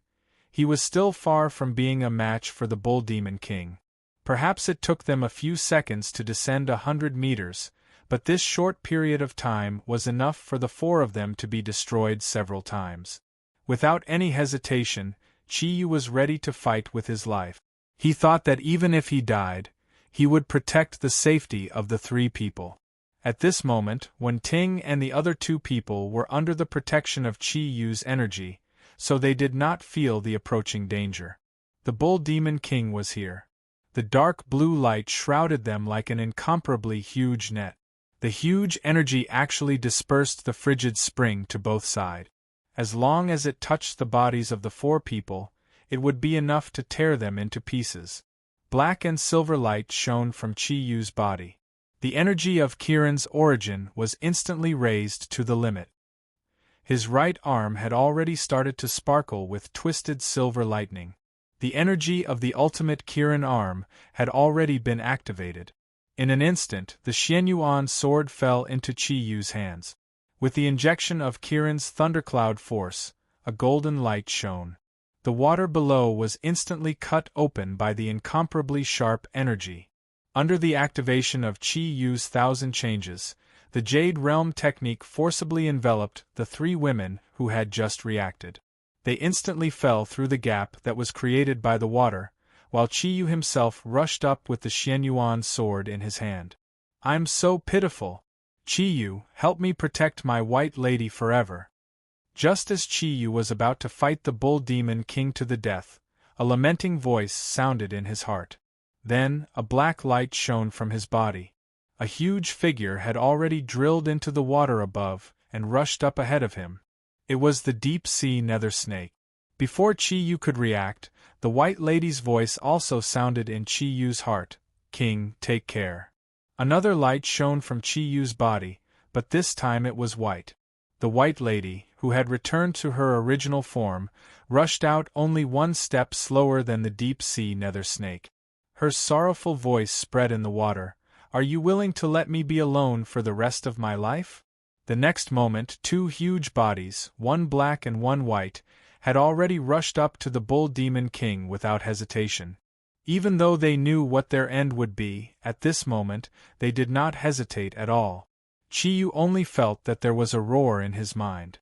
he was still far from being a match for the Bull Demon King. Perhaps it took them a few seconds to descend 100 meters, but this short period of time was enough for the four of them to be destroyed several times. Without any hesitation, Chi-Yu was ready to fight with his life. He thought that even if he died, he would protect the safety of the three people. At this moment, when Ting and the other two people were under the protection of Chi-Yu's energy, so they did not feel the approaching danger. The Bull Demon King was here. The dark blue light shrouded them like an incomparably huge net. The huge energy actually dispersed the frigid spring to both sides. As long as it touched the bodies of the four people, it would be enough to tear them into pieces. Black and silver light shone from Chi-Yu's body. The energy of Kirin's origin was instantly raised to the limit. His right arm had already started to sparkle with twisted silver lightning. The energy of the ultimate Kirin arm had already been activated. In an instant, the Xianyuan sword fell into Chi-Yu's hands. With the injection of Kirin's thundercloud force, a golden light shone. The water below was instantly cut open by the incomparably sharp energy. Under the activation of Chi-Yu's thousand changes, the Jade Realm technique forcibly enveloped the three women who had just reacted. They instantly fell through the gap that was created by the water, while Chi-Yu himself rushed up with the Xianyuan sword in his hand. "I'm so pitiful. Chi-Yu, help me protect my white lady forever." Just as Chi-Yu was about to fight the Bull Demon King to the death, a lamenting voice sounded in his heart. Then, a black light shone from his body. A huge figure had already drilled into the water above and rushed up ahead of him. It was the deep-sea nether snake. Before Chi-Yu could react, the White Lady's voice also sounded in Chi-Yu's heart. "King, take care." Another light shone from Chi-Yu's body, but this time it was white. The White Lady, who had returned to her original form, rushed out only one step slower than the deep-sea nether snake. Her sorrowful voice spread in the water. "Are you willing to let me be alone for the rest of my life?" The next moment, two huge bodies, one black and one white, had already rushed up to the Bull Demon King without hesitation. Even though they knew what their end would be, at this moment, they did not hesitate at all. Chi-Yu only felt that there was a roar in his mind.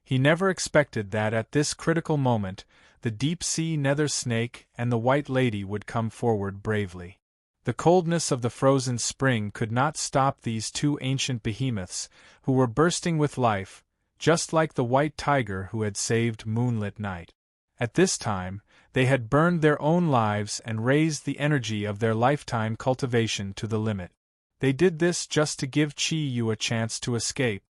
He never expected that at this critical moment, the deep-sea nether snake and the White Lady would come forward bravely. The coldness of the frozen spring could not stop these two ancient behemoths, who were bursting with life, just like the white tiger who had saved Moonlit Night. At this time, they had burned their own lives and raised the energy of their lifetime cultivation to the limit. They did this just to give Chi Yu a chance to escape.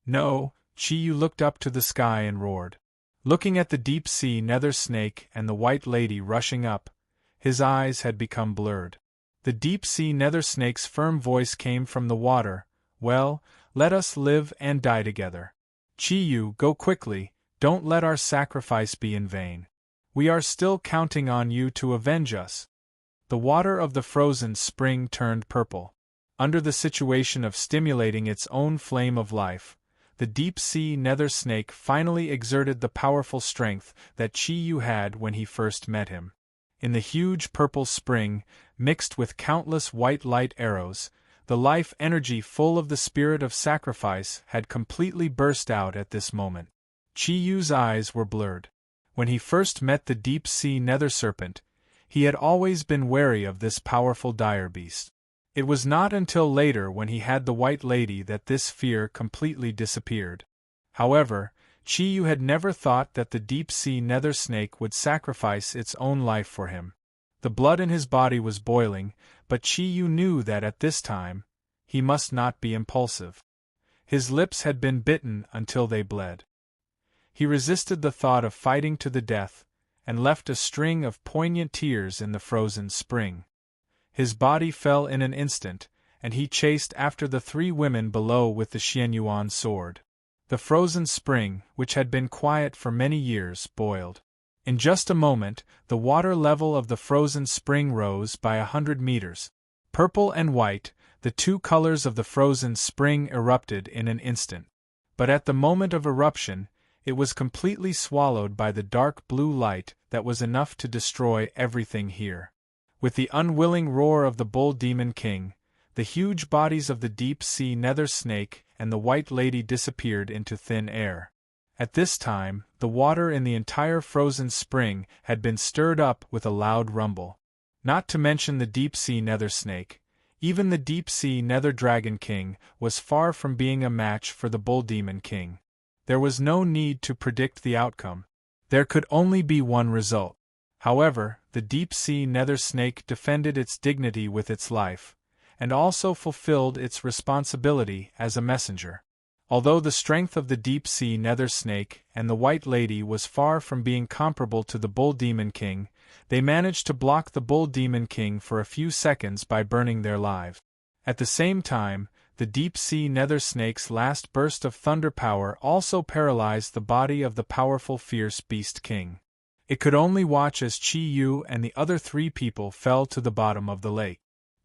No, Chi Yu looked up to the sky and roared. Looking at the deep-sea nether snake and the white lady rushing up, his eyes had become blurred. The deep-sea nether snake's firm voice came from the water. Well, let us live and die together. Chi Yu, go quickly, don't let our sacrifice be in vain. We are still counting on you to avenge us. The water of the frozen spring turned purple. Under the situation of stimulating its own flame of life, the deep-sea nether snake finally exerted the powerful strength that Chi Yu had when he first met him. In the huge purple spring, mixed with countless white light arrows, the life energy full of the spirit of sacrifice had completely burst out at this moment. Chi Yu's eyes were blurred. When he first met the deep-sea nether serpent, he had always been wary of this powerful dire beast. It was not until later when he had the white lady that this fear completely disappeared. However, Chi Yu had never thought that the deep-sea nether snake would sacrifice its own life for him. The blood in his body was boiling, but Chi Yu knew that at this time, he must not be impulsive. His lips had been bitten until they bled. He resisted the thought of fighting to the death, and left a string of poignant tears in the frozen spring. His body fell in an instant, and he chased after the three women below with the Xianyuan sword. The frozen spring, which had been quiet for many years, boiled. In just a moment, the water level of the frozen spring rose by 100 meters. Purple and white, the two colors of the frozen spring erupted in an instant. But at the moment of eruption, it was completely swallowed by the dark blue light that was enough to destroy everything here. With the unwilling roar of the bull demon king, the huge bodies of the deep-sea nether snake and the white lady disappeared into thin air. At this time, the water in the entire frozen spring had been stirred up with a loud rumble. Not to mention the deep-sea nether snake, even the deep-sea nether dragon king was far from being a match for the bull demon king. There was no need to predict the outcome. There could only be one result. However, the deep-sea nether snake defended its dignity with its life, and also fulfilled its responsibility as a messenger. Although the strength of the deep-sea nether snake and the white lady was far from being comparable to the bull demon king, they managed to block the bull demon king for a few seconds by burning their lives. At the same time, the deep-sea nether snake's last burst of thunder power also paralyzed the body of the powerful fierce beast king. It could only watch as Chi Yu and the other three people fell to the bottom of the lake.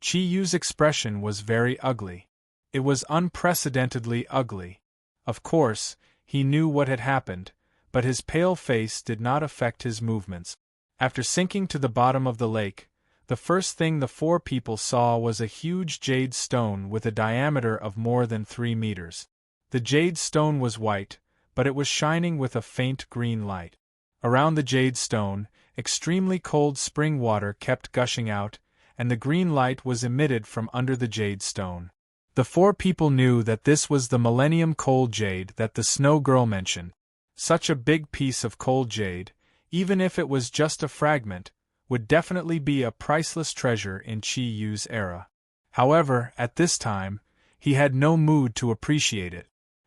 Chi Yu's expression was very ugly. It was unprecedentedly ugly. Of course, he knew what had happened, but his pale face did not affect his movements. After sinking to the bottom of the lake, the first thing the four people saw was a huge jade stone with a diameter of more than 3 meters. The jade stone was white, but it was shining with a faint green light. Around the jade stone, extremely cold spring water kept gushing out, and the green light was emitted from under the jade stone. The four people knew that this was the Millennium Cold Jade that the Snow Girl mentioned. Such a big piece of cold jade, even if it was just a fragment, would definitely be a priceless treasure in Chi Yu's era. However, at this time, he had no mood to appreciate it.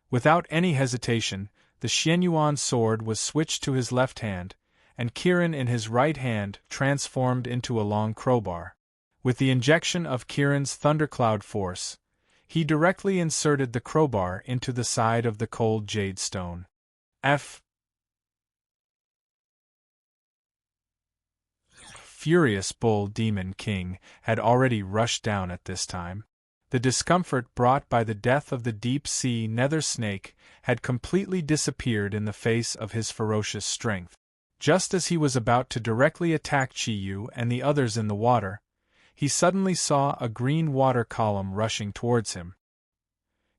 Without any hesitation, the Xianyuan sword was switched to his left hand, and Kirin in his right hand transformed into a long crowbar. With the injection of Kirin's thundercloud force, he directly inserted the crowbar into the side of the cold jade stone. Furious bull demon king had already rushed down at this time. The discomfort brought by the death of the deep-sea nether snake had completely disappeared in the face of his ferocious strength. Just as he was about to directly attack Chi Yu and the others in the water, he suddenly saw a green water column rushing towards him.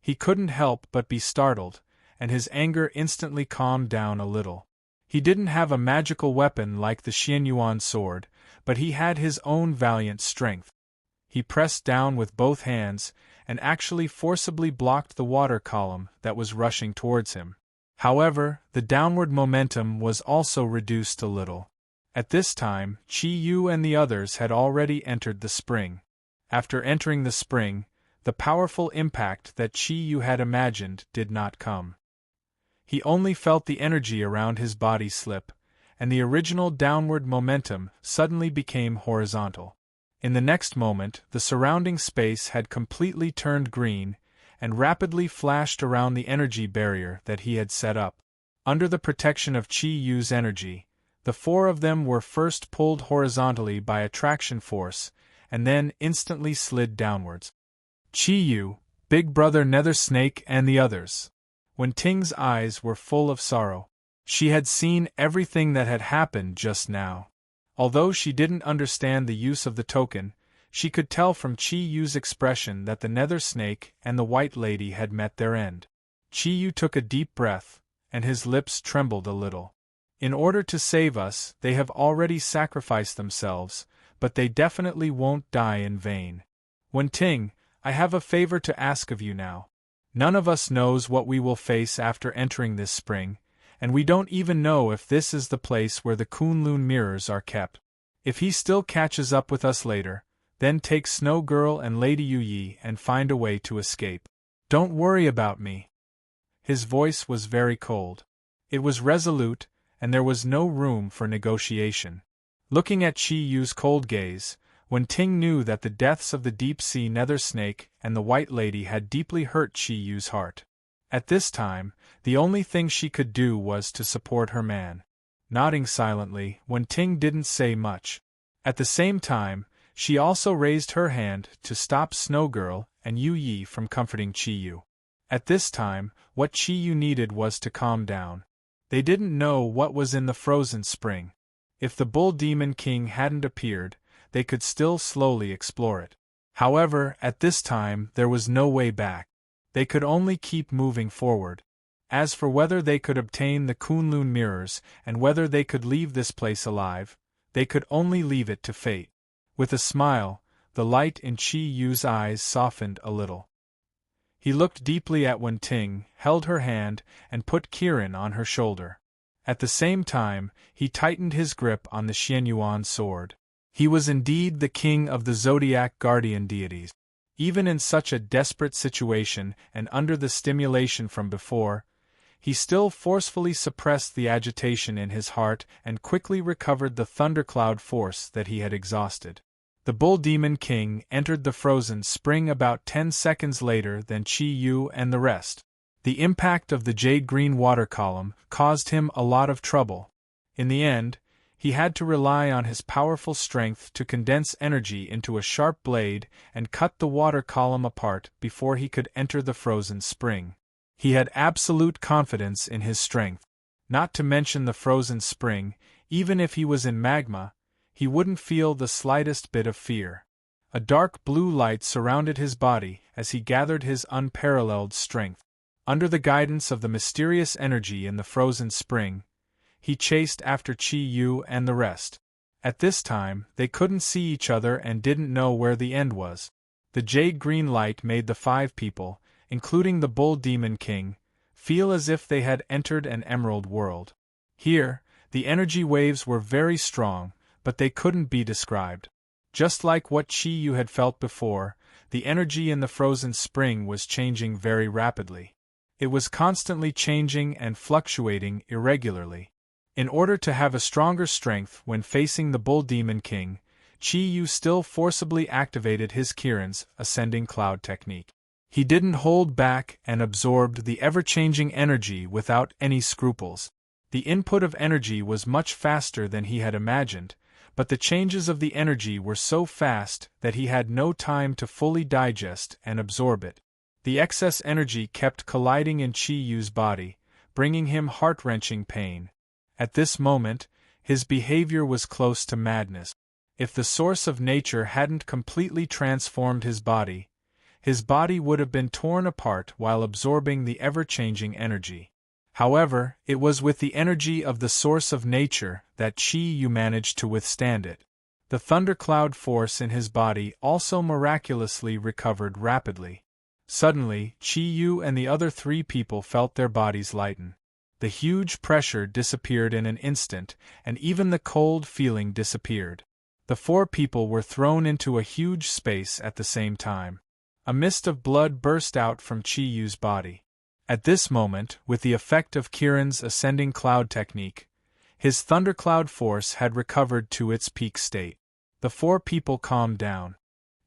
He couldn't help but be startled, and his anger instantly calmed down a little. He didn't have a magical weapon like the Xianyuan sword, but he had his own valiant strength. He pressed down with both hands, and actually forcibly blocked the water column that was rushing towards him. However, the downward momentum was also reduced a little. At this time, Chi Yu and the others had already entered the spring. After entering the spring, the powerful impact that Chi Yu had imagined did not come. He only felt the energy around his body slip, and the original downward momentum suddenly became horizontal. In the next moment, the surrounding space had completely turned green, and rapidly flashed around the energy barrier that he had set up. Under the protection of Chi Yu's energy, the four of them were first pulled horizontally by attraction force, and then instantly slid downwards. Chi Yu, Big Brother Nether Snake and the others. Wen Ting's eyes were full of sorrow. She had seen everything that had happened just now. Although she didn't understand the use of the token, she could tell from Chi Yu's expression that the Nether Snake and the White Lady had met their end. Chi Yu took a deep breath, and his lips trembled a little. In order to save us, they have already sacrificed themselves, but they definitely won't die in vain. Wen Ting, I have a favor to ask of you now. None of us knows what we will face after entering this spring, and we don't even know if this is the place where the Kunlun mirrors are kept. If he still catches up with us later, then take Snow Girl and Lady Yu Yi and find a way to escape. Don't worry about me. His voice was very cold. It was resolute, and there was no room for negotiation. Looking at Chi Yu's cold gaze, Wen Ting knew that the deaths of the deep-sea Nether Snake and the White Lady had deeply hurt Chi Yu's heart. At this time, the only thing she could do was to support her man. Nodding silently, Wen Ting didn't say much. At the same time, she also raised her hand to stop Snow Girl and Yu Yi from comforting Chi Yu. At this time, what Chi Yu needed was to calm down. They didn't know what was in the frozen spring. If the Bull Demon King hadn't appeared, they could still slowly explore it. However, at this time there was no way back. They could only keep moving forward. As for whether they could obtain the Kunlun mirrors and whether they could leave this place alive, they could only leave it to fate. With a smile, the light in Chi Yu's eyes softened a little. He looked deeply at Wen Ting, held her hand, and put Kirin on her shoulder. At the same time, he tightened his grip on the Xianyuan sword. He was indeed the king of the Zodiac guardian deities. Even in such a desperate situation and under the stimulation from before, he still forcefully suppressed the agitation in his heart and quickly recovered the thundercloud force that he had exhausted. The Bull Demon King entered the frozen spring about 10 seconds later than Chi Yu and the rest. The impact of the jade-green water column caused him a lot of trouble. In the end, he had to rely on his powerful strength to condense energy into a sharp blade and cut the water column apart before he could enter the frozen spring. He had absolute confidence in his strength. Not to mention the frozen spring, even if he was in magma, he wouldn't feel the slightest bit of fear. A dark blue light surrounded his body as he gathered his unparalleled strength. Under the guidance of the mysterious energy in the frozen spring, he chased after Chi Yu and the rest. At this time, they couldn't see each other and didn't know where the end was. The jade-green light made the 5 people, including the Bull Demon King, feel as if they had entered an emerald world. Here, the energy waves were very strong, but they couldn't be described. Just like what Chi Yu had felt before, the energy in the frozen spring was changing very rapidly. It was constantly changing and fluctuating irregularly. In order to have a stronger strength when facing the Bull Demon King, Chi Yu still forcibly activated his Kirin's ascending cloud technique. He didn't hold back and absorbed the ever-changing energy without any scruples. The input of energy was much faster than he had imagined, but the changes of the energy were so fast that he had no time to fully digest and absorb it. The excess energy kept colliding in Chi Yu's body, bringing him heart-wrenching pain. At this moment, his behavior was close to madness. If the source of nature hadn't completely transformed his body would have been torn apart while absorbing the ever-changing energy. However, it was with the energy of the source of nature that Chi Yu managed to withstand it. The thundercloud force in his body also miraculously recovered rapidly. Suddenly, Chi Yu and the other 3 people felt their bodies lighten. The huge pressure disappeared in an instant, and even the cold feeling disappeared. The 4 people were thrown into a huge space at the same time. A mist of blood burst out from Chi Yu's body. At this moment, with the effect of Kiran's ascending cloud technique, his thundercloud force had recovered to its peak state. The four people calmed down.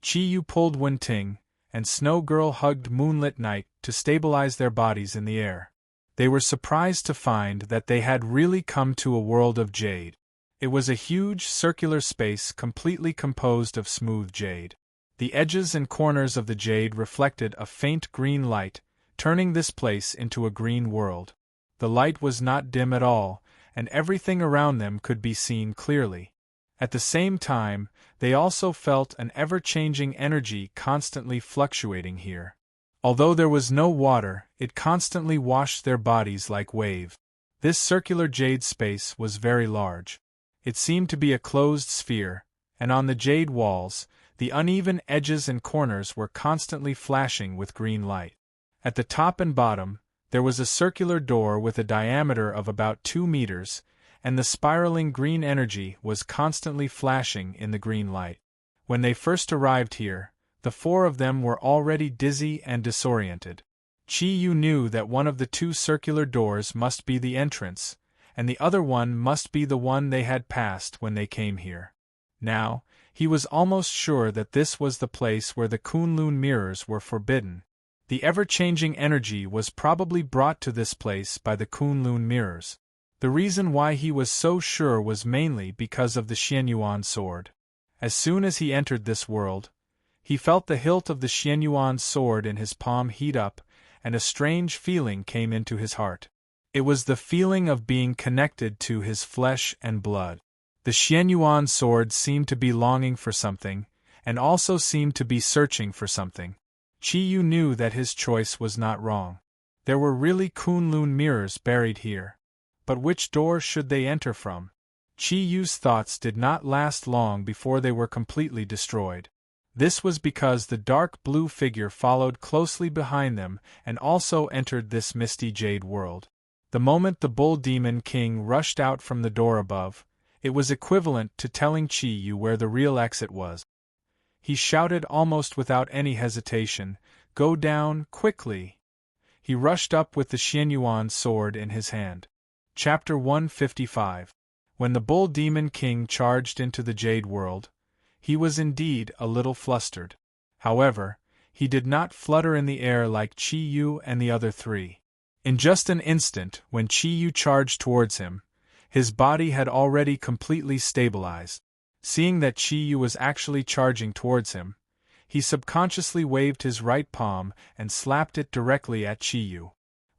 Chi Yu pulled Wenting, and Snow Girl hugged Moonlit Night to stabilize their bodies in the air. They were surprised to find that they had really come to a world of jade. It was a huge circular space completely composed of smooth jade. The edges and corners of the jade reflected a faint green light, turning this place into a green world. The light was not dim at all, and everything around them could be seen clearly. At the same time, they also felt an ever-changing energy constantly fluctuating here. Although there was no water, it constantly washed their bodies like wave. This circular jade space was very large. It seemed to be a closed sphere, and on the jade walls, the uneven edges and corners were constantly flashing with green light. At the top and bottom, there was a circular door with a diameter of about 2 meters, and the spiraling green energy was constantly flashing in the green light. When they first arrived here, the four of them were already dizzy and disoriented. Chi Yu knew that one of the 2 circular doors must be the entrance, and the other one must be the one they had passed when they came here. Now, he was almost sure that this was the place where the Kunlun mirrors were forbidden. The ever-changing energy was probably brought to this place by the Kunlun mirrors. The reason why he was so sure was mainly because of the Xianyuan sword. As soon as he entered this world, he felt the hilt of the Xianyuan sword in his palm heat up, and a strange feeling came into his heart. It was the feeling of being connected to his flesh and blood. The Xianyuan sword seemed to be longing for something, and also seemed to be searching for something. Chi Yu knew that his choice was not wrong. There were really Kunlun mirrors buried here. But which door should they enter from? Chi Yu's thoughts did not last long before they were completely destroyed. This was because the dark blue figure followed closely behind them and also entered this misty jade world. The moment the Bull Demon King rushed out from the door above, it was equivalent to telling Chi Yu where the real exit was. He shouted almost without any hesitation, "Go down, quickly!" He rushed up with the Xianyuan sword in his hand. Chapter 155. When the Bull Demon King charged into the Jade World, he was indeed a little flustered. However, he did not flutter in the air like Chi Yu and the other 3. In just an instant, when Chi Yu charged towards him, his body had already completely stabilized. Seeing that Chi Yu was actually charging towards him, he subconsciously waved his right palm and slapped it directly at Chi Yu.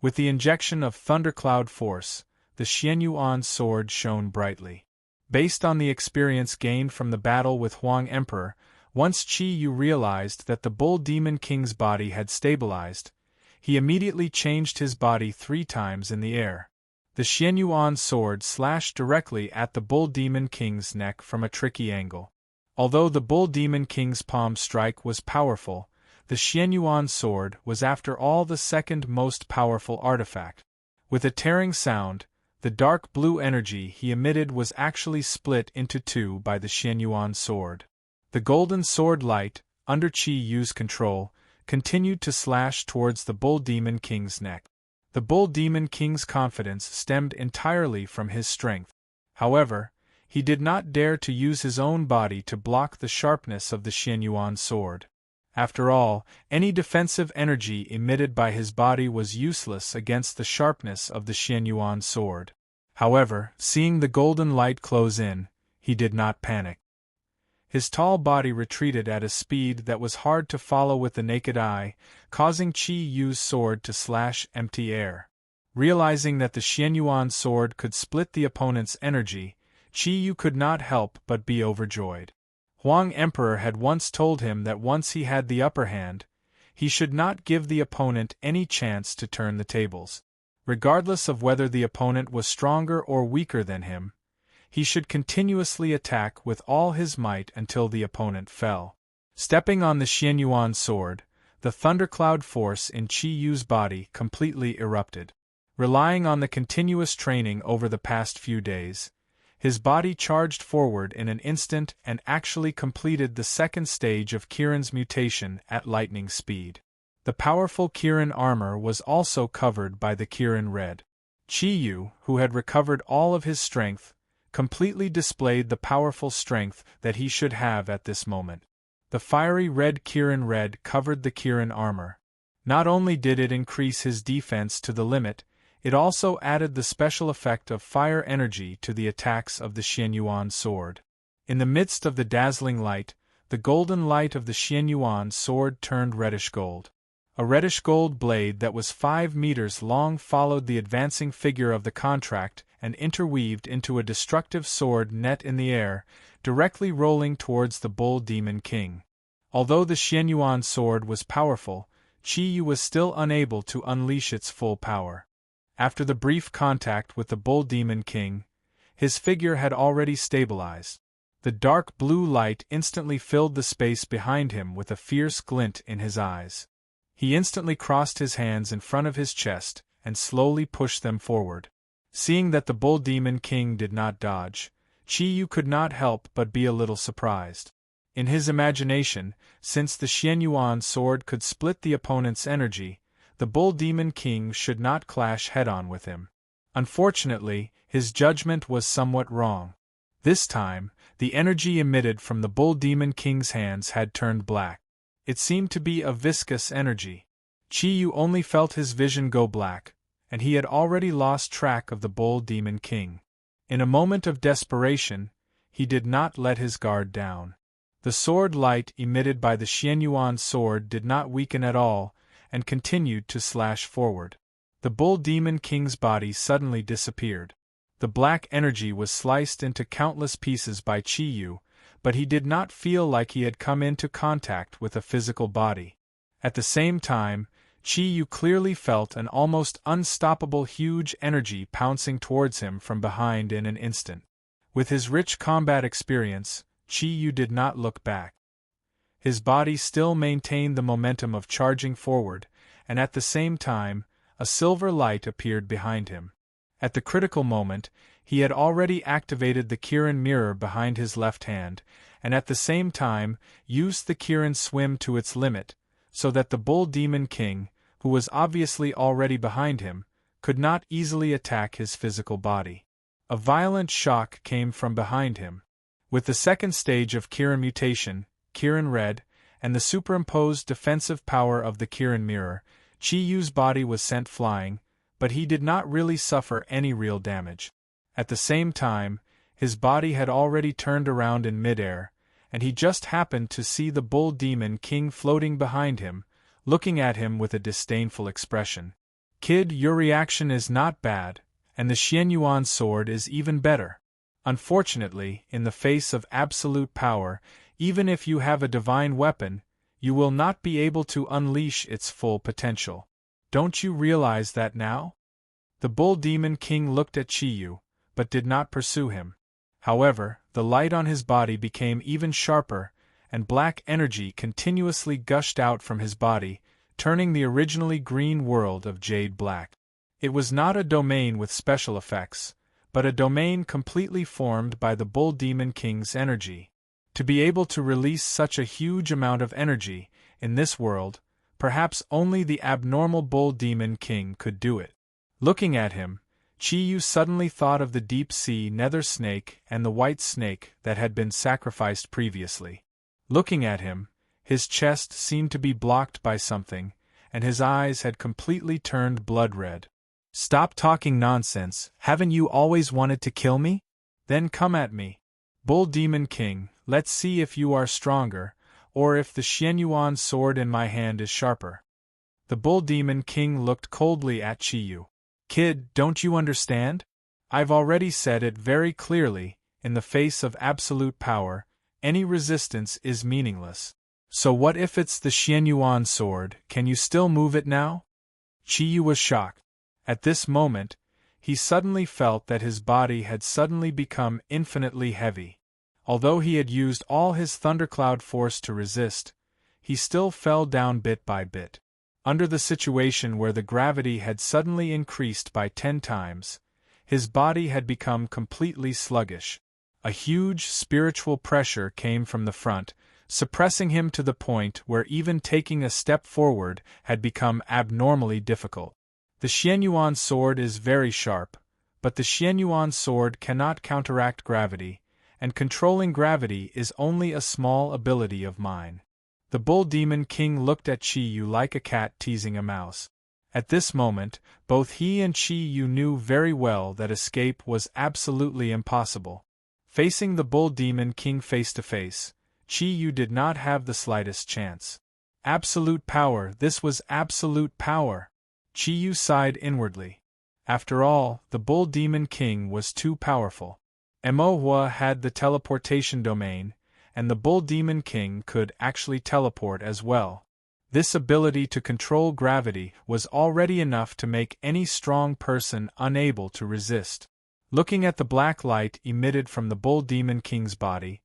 With the injection of thundercloud force, the Xianyuan sword shone brightly. Based on the experience gained from the battle with Huang Emperor, once Chi Yu realized that the Bull Demon King's body had stabilized, he immediately changed his body 3 times in the air. The Xianyuan sword slashed directly at the Bull Demon King's neck from a tricky angle. Although the Bull Demon King's palm strike was powerful, the Xianyuan sword was after all the second most powerful artifact. With a tearing sound, the dark blue energy he emitted was actually split into 2 by the Xianyuan sword. The golden sword light, under Chi Yu's control, continued to slash towards the Bull Demon King's neck. The Bull Demon King's confidence stemmed entirely from his strength. However, he did not dare to use his own body to block the sharpness of the Xianyuan sword. After all, any defensive energy emitted by his body was useless against the sharpness of the Xianyuan sword. However, seeing the golden light close in, he did not panic. His tall body retreated at a speed that was hard to follow with the naked eye, causing Chi Yu's sword to slash empty air. Realizing that the Xianyuan sword could split the opponent's energy, Chi Yu could not help but be overjoyed. Huang Emperor had once told him that once he had the upper hand, he should not give the opponent any chance to turn the tables. Regardless of whether the opponent was stronger or weaker than him, he should continuously attack with all his might until the opponent fell. Stepping on the Xianyuan sword, the thundercloud force in Chi Yu's body completely erupted. Relying on the continuous training over the past few days, His body charged forward in an instant and actually completed the second stage of Kirin's mutation at lightning speed. The powerful Kirin armor was also covered by the Kirin red. Chi-Yu, who had recovered all of his strength, completely displayed the powerful strength that he should have at this moment. The fiery red Kirin red covered the Kirin armor. Not only did it increase his defense to the limit, it also added the special effect of fire energy to the attacks of the Xianyuan sword. In the midst of the dazzling light, the golden light of the Xianyuan sword turned reddish gold. A reddish gold blade that was 5 meters long followed the advancing figure of the contract and interweaved into a destructive sword net in the air, directly rolling towards the Bull Demon King. Although the Xianyuan sword was powerful, Chi-Yu was still unable to unleash its full power. After the brief contact with the Bull Demon King, his figure had already stabilized. The dark blue light instantly filled the space behind him with a fierce glint in his eyes. He instantly crossed his hands in front of his chest and slowly pushed them forward. Seeing that the Bull Demon King did not dodge, Chi-Yu could not help but be a little surprised. In his imagination, since the Xianyuan sword could split the opponent's energy, the Bull Demon King should not clash head-on with him. Unfortunately, his judgment was somewhat wrong. This time, the energy emitted from the Bull Demon King's hands had turned black. It seemed to be a viscous energy. Chi-Yu only felt his vision go black, and he had already lost track of the Bull Demon King. In a moment of desperation, he did not let his guard down. The sword light emitted by the Xianyuan sword did not weaken at all, and continued to slash forward. The Bull Demon King's body suddenly disappeared. The black energy was sliced into countless pieces by Chi-Yu, but he did not feel like he had come into contact with a physical body. At the same time, Chi-Yu clearly felt an almost unstoppable huge energy pouncing towards him from behind in an instant. With his rich combat experience, Chi-Yu did not look back. His body still maintained the momentum of charging forward, and at the same time, a silver light appeared behind him. At the critical moment, he had already activated the Kirin mirror behind his left hand, and at the same time, used the Kirin swim to its limit, so that the Bull Demon King, who was obviously already behind him, could not easily attack his physical body. A violent shock came from behind him. With the second stage of Kirin mutation, Kirin Red, and the superimposed defensive power of the Kirin mirror, Chi-Yu's body was sent flying, but he did not really suffer any real damage. At the same time, his body had already turned around in midair, and he just happened to see the Bull Demon King floating behind him, looking at him with a disdainful expression. "Kid, your reaction is not bad, and the Xianyuan sword is even better. Unfortunately, in the face of absolute power, even if you have a divine weapon, you will not be able to unleash its full potential. Don't you realize that now?" The Bull Demon King looked at Chi-Yu, but did not pursue him. However, the light on his body became even sharper, and black energy continuously gushed out from his body, turning the originally green world of jade black. It was not a domain with special effects, but a domain completely formed by the Bull Demon King's energy. To be able to release such a huge amount of energy, in this world, perhaps only the abnormal Bull Demon King could do it. Looking at him, Chi-Yu suddenly thought of the deep-sea nether snake and the white snake that had been sacrificed previously. Looking at him, his chest seemed to be blocked by something, and his eyes had completely turned blood red. "Stop talking nonsense, haven't you always wanted to kill me? Then come at me. Bull Demon King, let's see if you are stronger, or if the Xianyuan sword in my hand is sharper." The Bull Demon King looked coldly at Chi-Yu. "Kid, don't you understand? I've already said it very clearly, in the face of absolute power, any resistance is meaningless. So what if it's the Xianyuan sword, can you still move it now?" Chi-Yu was shocked. At this moment, he suddenly felt that his body had suddenly become infinitely heavy. Although he had used all his thundercloud force to resist, he still fell down bit by bit. Under the situation where the gravity had suddenly increased by 10 times, His body had become completely sluggish. A huge spiritual pressure came from the front, suppressing him to the point where even taking a step forward had become abnormally difficult. The Xianyuan sword is very sharp, but the Xianyuan sword cannot counteract gravity, and controlling gravity is only a small ability of mine. The Bull Demon King looked at Qi Yu like a cat teasing a mouse. At this moment, both he and Qi Yu knew very well that escape was absolutely impossible. Facing the Bull Demon King face to face, Qi Yu did not have the slightest chance. Absolute power, this was absolute power. Qi Yu sighed inwardly. After all, the Bull Demon King was too powerful. Mo Hua had the teleportation domain, and the Bull Demon King could actually teleport as well. This ability to control gravity was already enough to make any strong person unable to resist. Looking at the black light emitted from the Bull Demon King's body,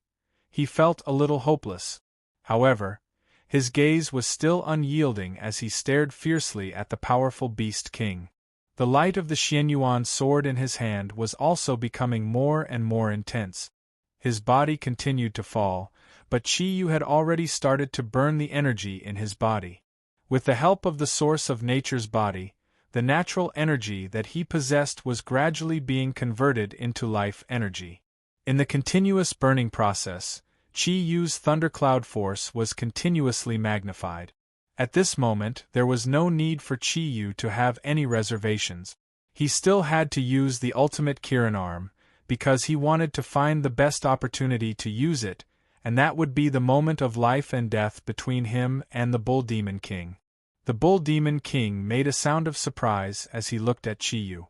he felt a little hopeless. However, his gaze was still unyielding as he stared fiercely at the powerful Beast King. The light of the Xianyuan sword in his hand was also becoming more and more intense. His body continued to fall, but Qi Yu had already started to burn the energy in his body. With the help of the source of nature's body, the natural energy that he possessed was gradually being converted into life energy. In the continuous burning process, Qi Yu's thundercloud force was continuously magnified. At this moment, there was no need for Qi Yu to have any reservations. He still had to use the ultimate Kirin arm, because he wanted to find the best opportunity to use it, and that would be the moment of life and death between him and the Bull Demon King. The Bull Demon King made a sound of surprise as he looked at Qi Yu.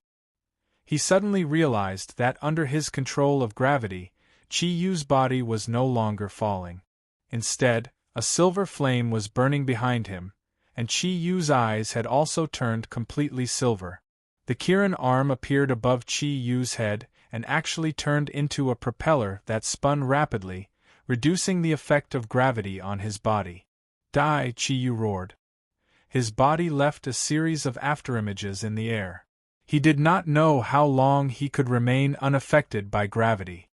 He suddenly realized that under his control of gravity, Qi Yu's body was no longer falling. Instead, a silver flame was burning behind him, and Qi Yu's eyes had also turned completely silver. The Kirin arm appeared above Qi Yu's head and actually turned into a propeller that spun rapidly, reducing the effect of gravity on his body. Die! Qi Yu roared. His body left a series of afterimages in the air. He did not know how long he could remain unaffected by gravity.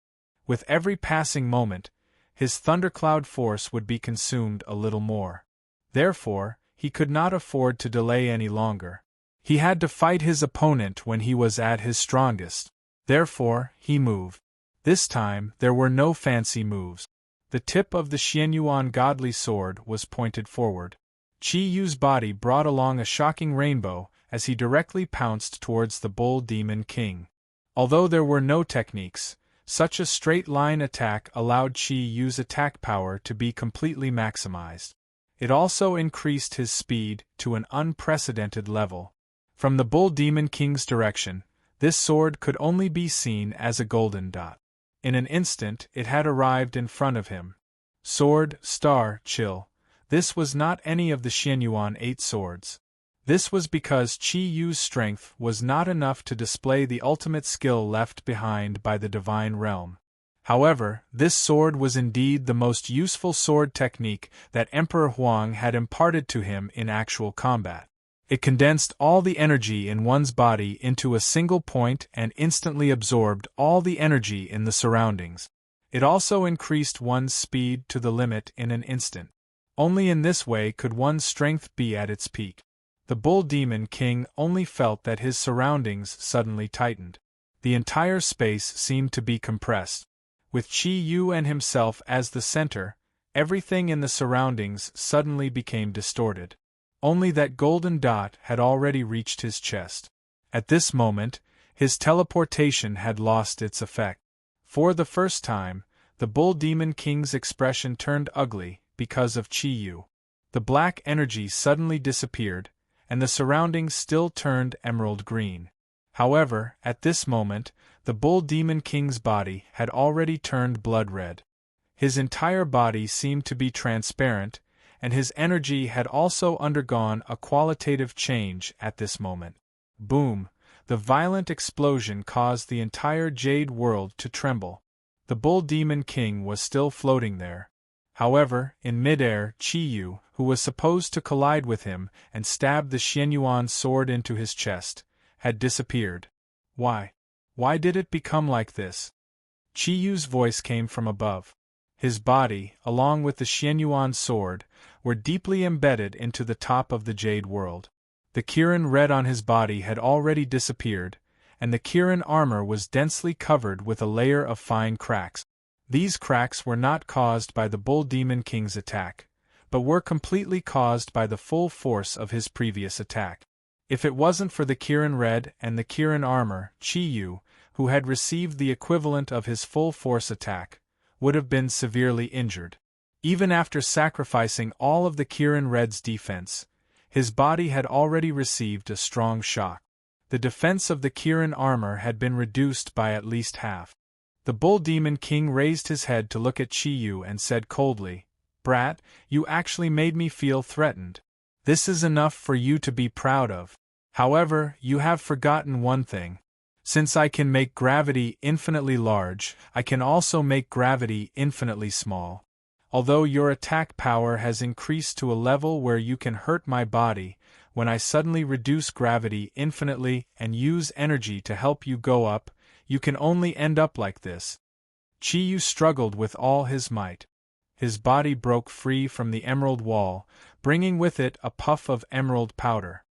With every passing moment, his thundercloud force would be consumed a little more. Therefore, he could not afford to delay any longer. He had to fight his opponent when he was at his strongest. Therefore, he moved. This time, there were no fancy moves. The tip of the Xianyuan godly sword was pointed forward. Qi Yu's body brought along a shocking rainbow as he directly pounced towards the Bull Demon King. Although there were no techniques, such a straight-line attack allowed Qi Yu's attack power to be completely maximized. It also increased his speed to an unprecedented level. From the Bull Demon King's direction, this sword could only be seen as a golden dot. In an instant it had arrived in front of him. Sword, star, chill. This was not any of the Xianyuan 8 swords. This was because Qi Yu's strength was not enough to display the ultimate skill left behind by the divine realm. However, this sword was indeed the most useful sword technique that Emperor Huang had imparted to him in actual combat. It condensed all the energy in one's body into a single point and instantly absorbed all the energy in the surroundings. It also increased one's speed to the limit in an instant. Only in this way could one's strength be at its peak. The Bull Demon King only felt that his surroundings suddenly tightened. The entire space seemed to be compressed. With Qi Yu and himself as the center, everything in the surroundings suddenly became distorted. Only that golden dot had already reached his chest. At this moment, his teleportation had lost its effect. For the first time, the Bull Demon King's expression turned ugly because of Qi Yu. The black energy suddenly disappeared, and the surroundings still turned emerald green. However, at this moment, the Bull Demon King's body had already turned blood red. His entire body seemed to be transparent, and his energy had also undergone a qualitative change at this moment. Boom! The violent explosion caused the entire jade world to tremble. The Bull Demon King was still floating there. However, in midair, Qi Yu, who was supposed to collide with him and stab the Xianyuan sword into his chest, had disappeared. Why? Why did it become like this? Chi-Yu's voice came from above. His body, along with the Xianyuan sword, were deeply embedded into the top of the Jade World. The Kirin red on his body had already disappeared, and the Kirin armor was densely covered with a layer of fine cracks. These cracks were not caused by the Bull Demon King's attack, but were completely caused by the full force of his previous attack. If it wasn't for the Kirin red and the Kirin armor, Chi-Yu, who had received the equivalent of his full force attack, would have been severely injured. Even after sacrificing all of the Kirin red's defense, his body had already received a strong shock. The defense of the Kirin armor had been reduced by at least half. The Bull Demon King raised his head to look at Chi-Yu and said coldly, "Brat, you actually made me feel threatened. This is enough for you to be proud of. However, you have forgotten one thing. Since I can make gravity infinitely large, I can also make gravity infinitely small. Although your attack power has increased to a level where you can hurt my body, when I suddenly reduce gravity infinitely and use energy to help you go up, you can only end up like this." Chi-Yu struggled with all his might. His body broke free from the emerald wall, bringing with it a puff of emerald powder.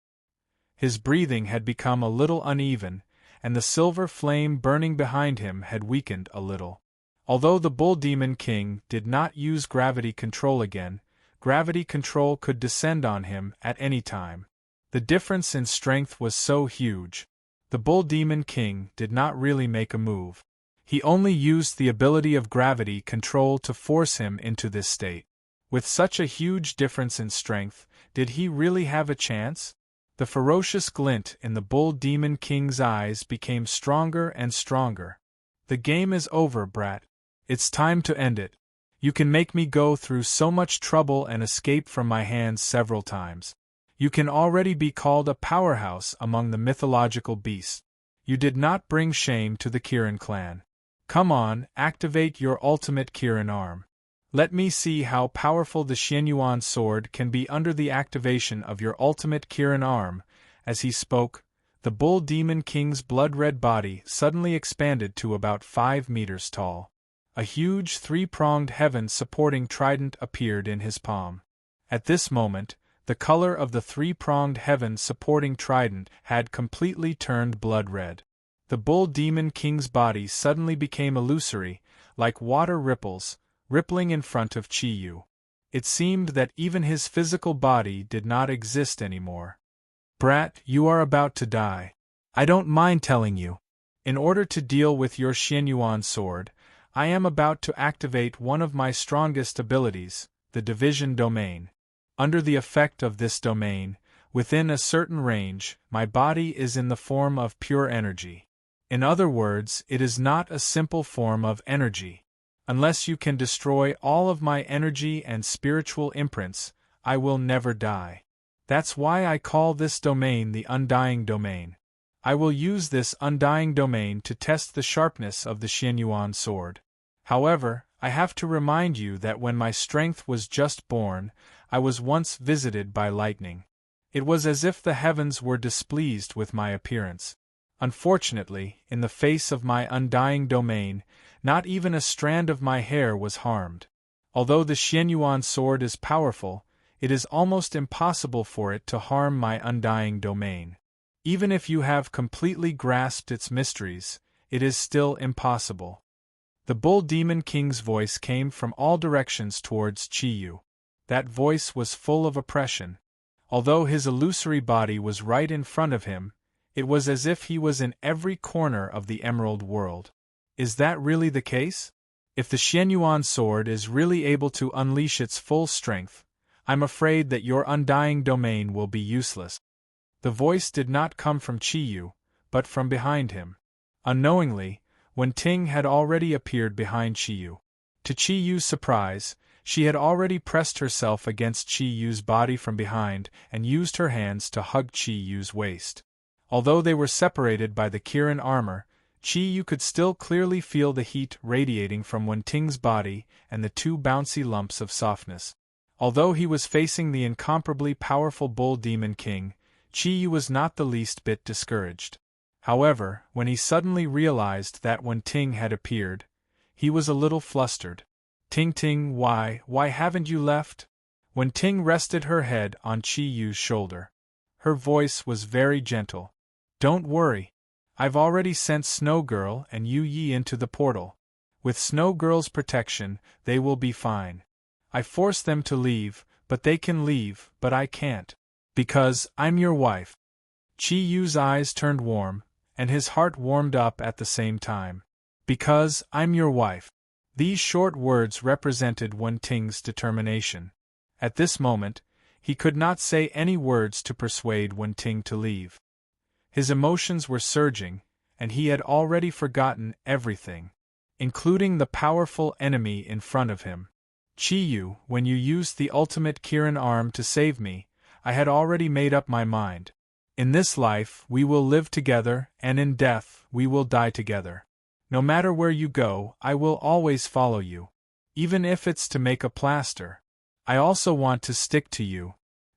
His breathing had become a little uneven, and the silver flame burning behind him had weakened a little. Although the Bull Demon King did not use gravity control again, gravity control could descend on him at any time. The difference in strength was so huge. The Bull Demon King did not really make a move. He only used the ability of gravity control to force him into this state. With such a huge difference in strength, did he really have a chance? The ferocious glint in the Bull Demon King's eyes became stronger and stronger. "The game is over, brat. It's time to end it. You can make me go through so much trouble and escape from my hands several times. You can already be called a powerhouse among the mythological beasts. You did not bring shame to the Kirin clan. Come on, activate your ultimate Kirin arm. Let me see how powerful the Xianyuan sword can be under the activation of your ultimate Kirin arm." As he spoke, the Bull Demon King's blood-red body suddenly expanded to about 5 meters tall. A huge three-pronged heaven-supporting trident appeared in his palm. At this moment, the color of the three-pronged heaven-supporting trident had completely turned blood-red. The Bull Demon King's body suddenly became illusory, like water ripples, rippling in front of Chi-Yu. It seemed that even his physical body did not exist anymore. "Brat, you are about to die. I don't mind telling you. In order to deal with your Xianyuan sword, I am about to activate one of my strongest abilities, the Division Domain. Under the effect of this domain, within a certain range, my body is in the form of pure energy. In other words, it is not a simple form of energy. Unless you can destroy all of my energy and spiritual imprints, I will never die. That's why I call this domain the Undying Domain. I will use this Undying Domain to test the sharpness of the Xianyuan sword. However, I have to remind you that when my strength was just born, I was once visited by lightning. It was as if the heavens were displeased with my appearance. Unfortunately, in the face of my Undying Domain, not even a strand of my hair was harmed. Although the Xianyuan sword is powerful, it is almost impossible for it to harm my Undying Domain. Even if you have completely grasped its mysteries, it is still impossible." The Bull Demon King's voice came from all directions towards Chi-Yu. That voice was full of oppression. Although his illusory body was right in front of him, it was as if he was in every corner of the Emerald World. Is that really the case? If the Xianyuan sword is really able to unleash its full strength, I'm afraid that your Undying Domain will be useless. The voice did not come from Chi-Yu, but from behind him. Unknowingly, Wen Ting had already appeared behind Chi-Yu. To Chi-Yu's surprise, she had already pressed herself against Chi-Yu's body from behind and used her hands to hug Chi-Yu's waist. Although they were separated by the Kirin armor, Chi-Yu could still clearly feel the heat radiating from Wen Ting's body and the two bouncy lumps of softness. Although he was facing the incomparably powerful Bull Demon King, Chi-Yu was not the least bit discouraged. However, when he suddenly realized that Wen Ting had appeared, he was a little flustered. Ting Ting, why haven't you left? Wen Ting rested her head on Qi Yu's shoulder. Her voice was very gentle. Don't worry. I've already sent Snow Girl and Yu Yi into the portal. With Snow Girl's protection, they will be fine. I forced them to leave, but they can leave, but I can't. Because I'm your wife. Qi Yu's eyes turned warm, and his heart warmed up at the same time. Because I'm your wife. These short words represented Wen Ting's determination. At this moment, he could not say any words to persuade Wen Ting to leave. His emotions were surging, and he had already forgotten everything, including the powerful enemy in front of him. Qi Yu, when you used the ultimate Kirin arm to save me, I had already made up my mind. In this life we will live together, and in death we will die together. No matter where you go, I will always follow you. Even if it's to make a plaster. I also want to stick to you.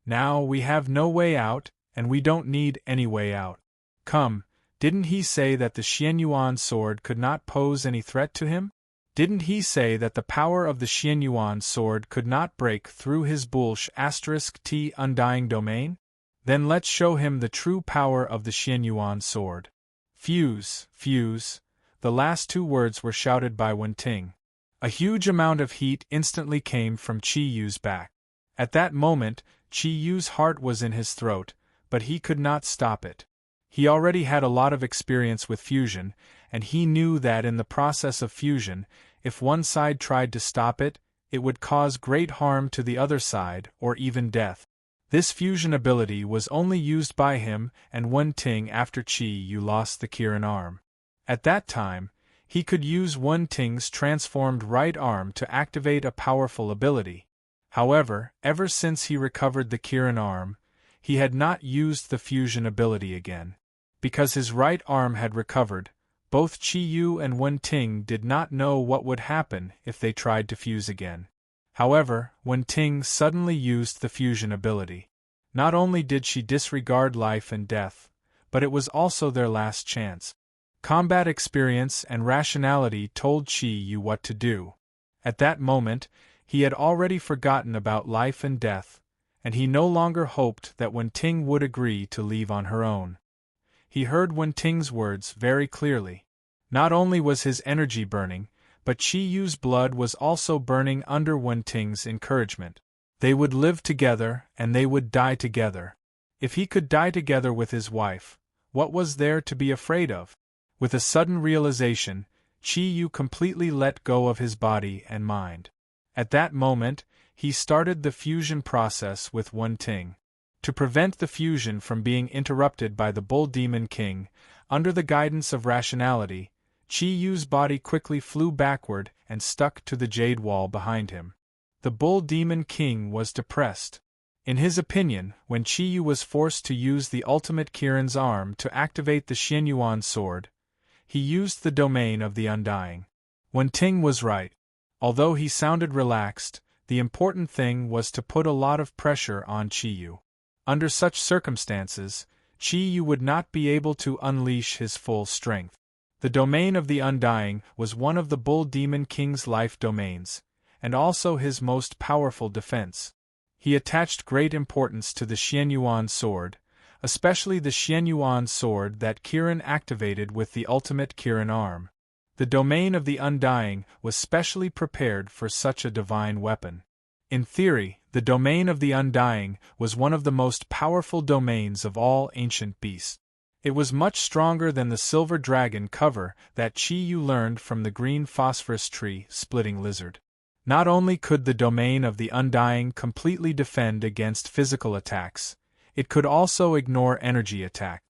Now we have no way out, and we don't need any way out. Come, didn't he say that the Xianyuan sword could not pose any threat to him? Didn't he say that the power of the Xianyuan sword could not break through his Bulsh *T undying domain? Then let's show him the true power of the Xianyuan sword. Fuse, fuse. The last two words were shouted by Wen Ting. A huge amount of heat instantly came from Qi Yu's back. At that moment, Qi Yu's heart was in his throat, but he could not stop it. He already had a lot of experience with fusion, and he knew that in the process of fusion, if one side tried to stop it, it would cause great harm to the other side, or even death. This fusion ability was only used by him and Wen Ting after Qi Yu lost the Kirin arm. At that time, he could use Wen Ting's transformed right arm to activate a powerful ability. However, ever since he recovered the Kirin arm, he had not used the fusion ability again. Because his right arm had recovered, both Qi Yu and Wen Ting did not know what would happen if they tried to fuse again. However, Wen Ting suddenly used the fusion ability. Not only did she disregard life and death, but it was also their last chance. Combat experience and rationality told Qi Yu what to do. At that moment, he had already forgotten about life and death, and he no longer hoped that Wen Ting would agree to leave on her own. He heard Wen Ting's words very clearly. Not only was his energy burning, but Qi Yu's blood was also burning under Wen Ting's encouragement. They would live together, and they would die together. If he could die together with his wife, what was there to be afraid of? With a sudden realization, Qi Yu completely let go of his body and mind. At that moment, he started the fusion process with Wen Ting. To prevent the fusion from being interrupted by the Bull Demon King, under the guidance of rationality, Qi Yu's body quickly flew backward and stuck to the jade wall behind him. The Bull Demon King was depressed. In his opinion, when Qi Yu was forced to use the ultimate Kirin's arm to activate the Xianyuan sword, he used the domain of the Undying. Wen Ting was right. Although he sounded relaxed, the important thing was to put a lot of pressure on Qi Yu. Under such circumstances, Qi Yu would not be able to unleash his full strength. The domain of the Undying was one of the Bull Demon King's life domains, and also his most powerful defense. He attached great importance to the Xianyuan sword, especially the Xianyuan sword that Kirin activated with the ultimate Kirin arm. The domain of the Undying was specially prepared for such a divine weapon. In theory, the domain of the Undying was one of the most powerful domains of all ancient beasts. It was much stronger than the silver dragon cover that Qi Yu learned from the green phosphorus tree splitting lizard. Not only could the domain of the Undying completely defend against physical attacks, it could also ignore energy attack.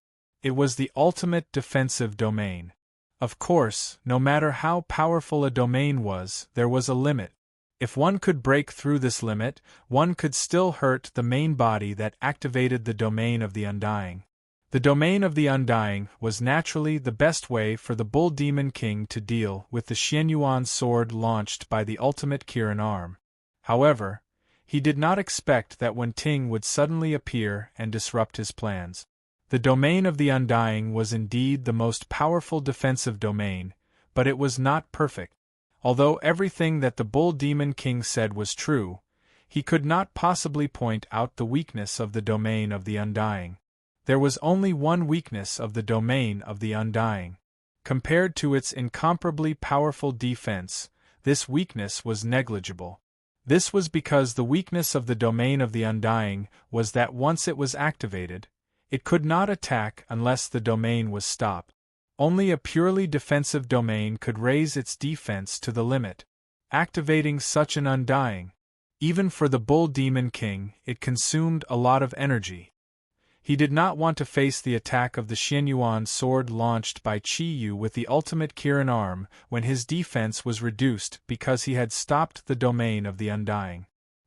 It was the ultimate defensive domain. Of course, no matter how powerful a domain was, there was a limit. If one could break through this limit, one could still hurt the main body that activated the domain of the Undying. The domain of the Undying was naturally the best way for the Bull Demon King to deal with the Xianyuan sword launched by the ultimate Kirin arm. However, he did not expect that Wen Ting would suddenly appear and disrupt his plans. The domain of the Undying was indeed the most powerful defensive domain, but it was not perfect. Although everything that the Bull Demon King said was true, he could not possibly point out the weakness of the domain of the Undying. There was only one weakness of the domain of the Undying. Compared to its incomparably powerful defense, this weakness was negligible. This was because the weakness of the domain of the Undying was that once it was activated, it could not attack unless the domain was stopped. Only a purely defensive domain could raise its defense to the limit. Activating such an Undying, even for the Bull Demon King, it consumed a lot of energy. He did not want to face the attack of the Xianyuan sword launched by Qi Yu with the ultimate Kirin arm when his defense was reduced because he had stopped the domain of the Undying.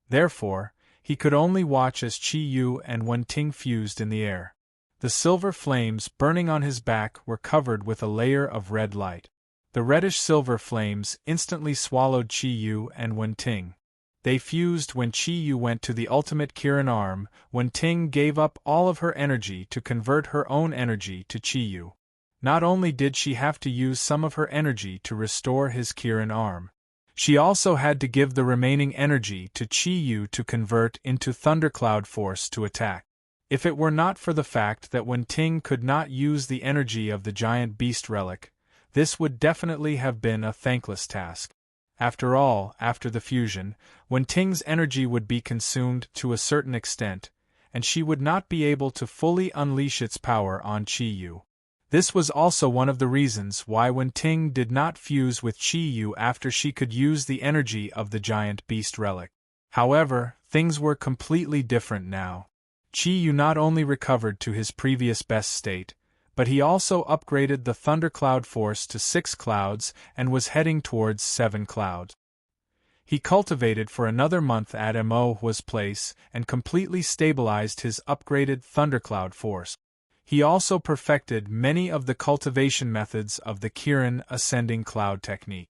Therefore, he could only watch as Qi Yu and Wen Ting fused in the air. The silver flames burning on his back were covered with a layer of red light. The reddish-silver flames instantly swallowed Qi Yu and Wen Ting. They fused when Qi Yu went to the ultimate Kirin arm. Wen Ting gave up all of her energy to convert her own energy to Qi Yu. Not only did she have to use some of her energy to restore his Kirin arm, she also had to give the remaining energy to Qi Yu to convert into thundercloud force to attack. If it were not for the fact that Wen Ting could not use the energy of the giant beast relic, this would definitely have been a thankless task. After all, after the fusion, Wen Ting's energy would be consumed to a certain extent, and she would not be able to fully unleash its power on Qi Yu. This was also one of the reasons why Wen Ting did not fuse with Qi Yu after she could use the energy of the giant beast relic. However, things were completely different now. Qi Yu not only recovered to his previous best state, but he also upgraded the thundercloud force to 6 clouds and was heading towards 7 clouds. He cultivated for another month at Mo Hua's place and completely stabilized his upgraded thundercloud force. He also perfected many of the cultivation methods of the Kirin ascending cloud technique.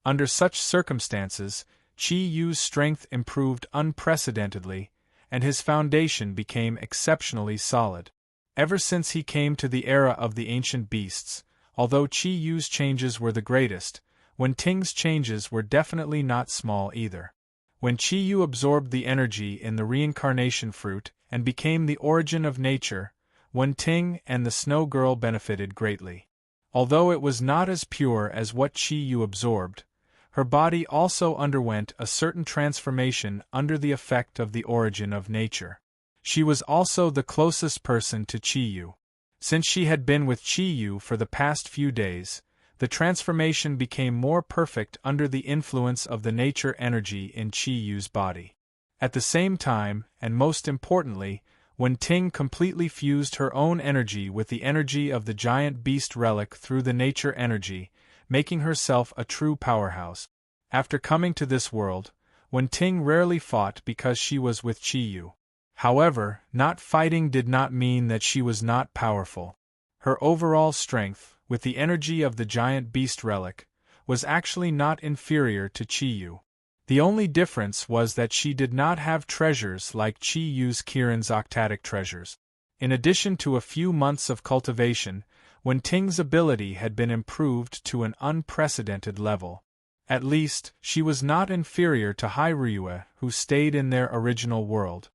Under such circumstances, Qi Yu's strength improved unprecedentedly, and his foundation became exceptionally solid. Ever since he came to the era of the ancient beasts, although Qi Yu's changes were the greatest, Wen Ting's changes were definitely not small either. When Qi Yu absorbed the energy in the reincarnation fruit and became the origin of nature, Wen Ting and the Snow Girl benefited greatly. Although it was not as pure as what Qi Yu absorbed, her body also underwent a certain transformation under the effect of the origin of nature. She was also the closest person to Qi Yu. Since she had been with Qi Yu for the past few days, the transformation became more perfect under the influence of the nature energy in Qi Yu's body. At the same time, and most importantly, Wen Ting completely fused her own energy with the energy of the giant beast relic through the nature energy, making herself a true powerhouse. After coming to this world, Wen Ting rarely fought because she was with Qi Yu. However, not fighting did not mean that she was not powerful. Her overall strength, with the energy of the giant beast relic, was actually not inferior to Qi Yu. The only difference was that she did not have treasures like Qi Yu's Kirin's octatic treasures. In addition to a few months of cultivation, Wen Ting's ability had been improved to an unprecedented level. At least, she was not inferior to Hai Ryue, who stayed in their original world.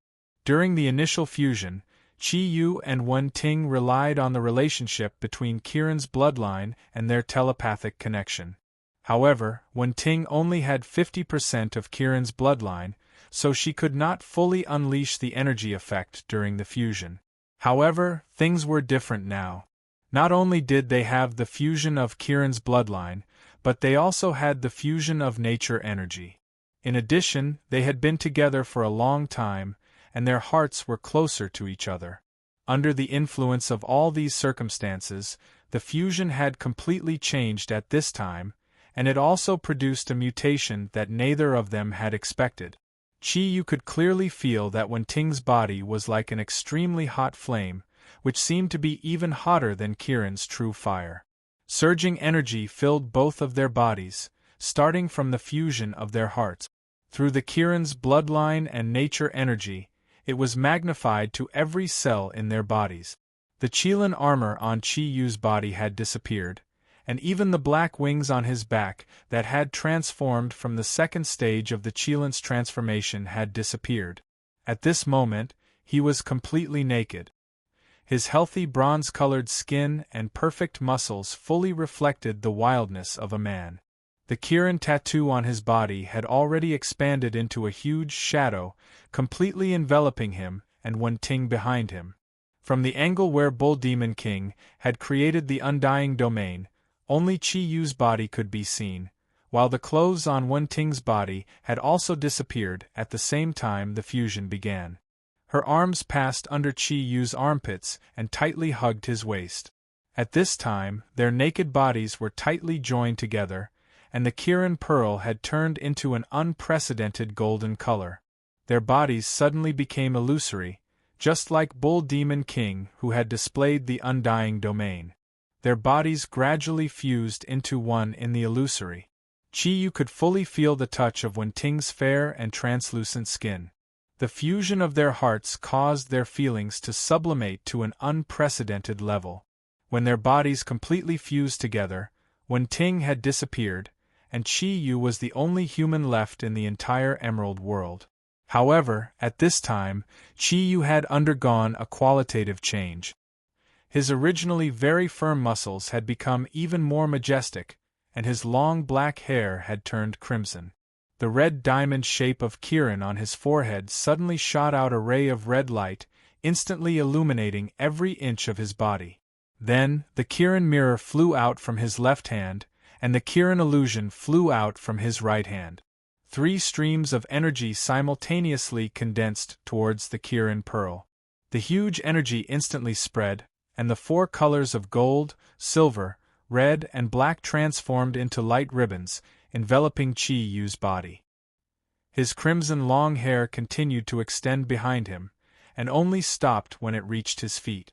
During the initial fusion, Qi Yu and Wen Ting relied on the relationship between Kirin's bloodline and their telepathic connection. However, Wen Ting only had 50% of Kirin's bloodline, so she could not fully unleash the energy effect during the fusion. However, things were different now. Not only did they have the fusion of Kirin's bloodline, but they also had the fusion of nature energy. In addition, they had been together for a long time, and their hearts were closer to each other. Under the influence of all these circumstances, the fusion had completely changed at this time, and it also produced a mutation that neither of them had expected. Qi Yu could clearly feel that Wen Ting's body was like an extremely hot flame, which seemed to be even hotter than Kirin's true fire. Surging energy filled both of their bodies, starting from the fusion of their hearts. Through the Kirin's bloodline and nature energy, it was magnified to every cell in their bodies. The Qilin armor on Qi Yu's body had disappeared, and even the black wings on his back that had transformed from the second stage of the Qilin's transformation had disappeared. At this moment, he was completely naked. His healthy bronze-colored skin and perfect muscles fully reflected the wildness of a man. The Kirin tattoo on his body had already expanded into a huge shadow, completely enveloping him and Wenting behind him. From the angle where Bull Demon King had created the undying domain, only Qi Yu's body could be seen, while the clothes on Wenting's body had also disappeared. At the same time the fusion began. Her arms passed under Qi Yu's armpits and tightly hugged his waist. At this time, their naked bodies were tightly joined together, and the Kirin pearl had turned into an unprecedented golden color. Their bodies suddenly became illusory, just like Bull Demon King who had displayed the undying domain. Their bodies gradually fused into one in the illusory. Qi Yu could fully feel the touch of Wenting's fair and translucent skin. The fusion of their hearts caused their feelings to sublimate to an unprecedented level. When their bodies completely fused together, Wenting had disappeared, and Qi Yu was the only human left in the entire Emerald world. However, at this time, Qi Yu had undergone a qualitative change. His originally very firm muscles had become even more majestic, and his long black hair had turned crimson. The red diamond shape of Kirin on his forehead suddenly shot out a ray of red light, instantly illuminating every inch of his body. Then, the Kirin mirror flew out from his left hand, and the Kirin illusion flew out from his right hand. 3 streams of energy simultaneously condensed towards the Kirin pearl. The huge energy instantly spread, and the 4 colors of gold, silver, red and black transformed into light ribbons, enveloping Qi Yu's body. His crimson long hair continued to extend behind him, and only stopped when it reached his feet.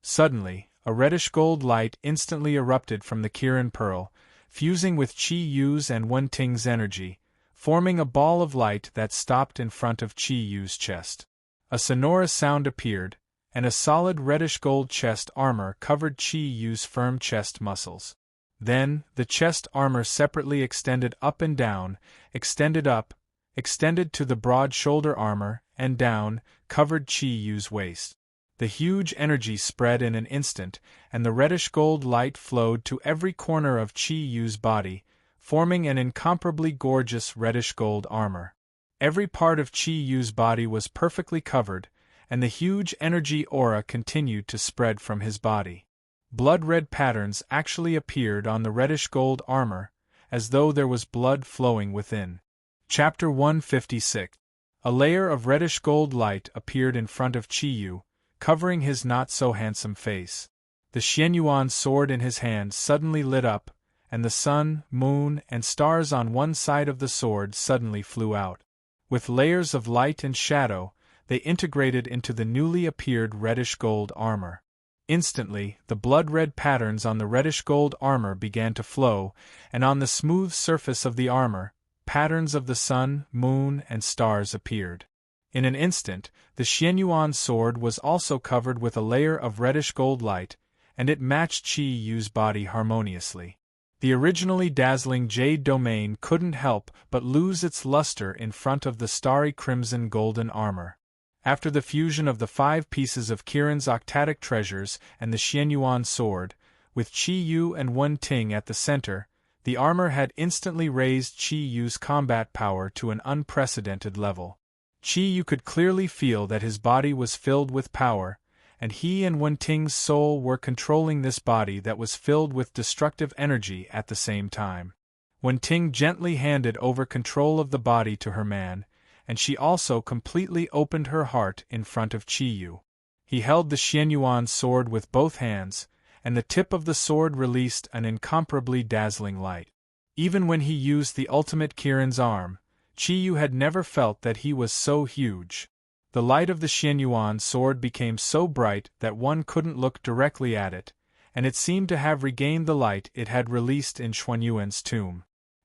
Suddenly, a reddish-gold light instantly erupted from the Kirin pearl, fusing with Qi Yu's and Wenting's energy, forming a ball of light that stopped in front of Qi Yu's chest. A sonorous sound appeared, and a solid reddish-gold chest armor covered Qi Yu's firm chest muscles. Then, the chest armor separately extended up and down, extended up, extended to the broad shoulder armor, and down, covered Qi Yu's waist. The huge energy spread in an instant, and the reddish-gold light flowed to every corner of Qi Yu's body, forming an incomparably gorgeous reddish-gold armor. Every part of Qi Yu's body was perfectly covered, and the huge energy aura continued to spread from his body. Blood-red patterns actually appeared on the reddish-gold armor, as though there was blood flowing within. Chapter 156. A layer of reddish-gold light appeared in front of Qi Yu, covering his not-so-handsome face. The Xianyuan sword in his hand suddenly lit up, and the sun, moon, and stars on one side of the sword suddenly flew out. With layers of light and shadow, they integrated into the newly appeared reddish-gold armor. Instantly, the blood-red patterns on the reddish-gold armor began to flow, and on the smooth surface of the armor, patterns of the sun, moon, and stars appeared. In an instant, the Xianyuan sword was also covered with a layer of reddish-gold light, and it matched Qi Yu's body harmoniously. The originally dazzling jade domain couldn't help but lose its luster in front of the starry crimson golden armor. After the fusion of the 5 pieces of Kirin's octatic treasures and the Xianyuan sword, with Qi Yu and Wenting at the center, the armor had instantly raised Qi Yu's combat power to an unprecedented level. Qi Yu could clearly feel that his body was filled with power, and he and Wenting's soul were controlling this body that was filled with destructive energy at the same time. Wenting gently handed over control of the body to her man, and she also completely opened her heart in front of Qi Yu. He held the Xianyuan sword with both hands, and the tip of the sword released an incomparably dazzling light. Even when he used the ultimate Kirin's arm, Qi Yu had never felt that he was so huge. The light of the Xianyuan sword became so bright that one couldn't look directly at it, and it seemed to have regained the light it had released in Xuanyuan's tomb.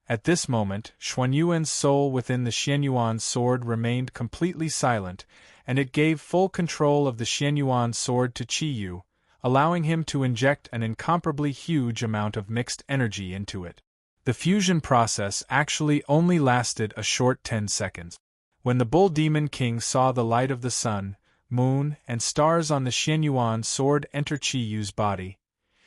At this moment, Xuanyuan's soul within the Xianyuan sword remained completely silent, and it gave full control of the Xianyuan sword to Qi Yu, allowing him to inject an incomparably huge amount of mixed energy into it. The fusion process actually only lasted a short 10 seconds. When the Bull Demon King saw the light of the sun, moon, and stars on the Xianyuan sword enter Qi Yu's body,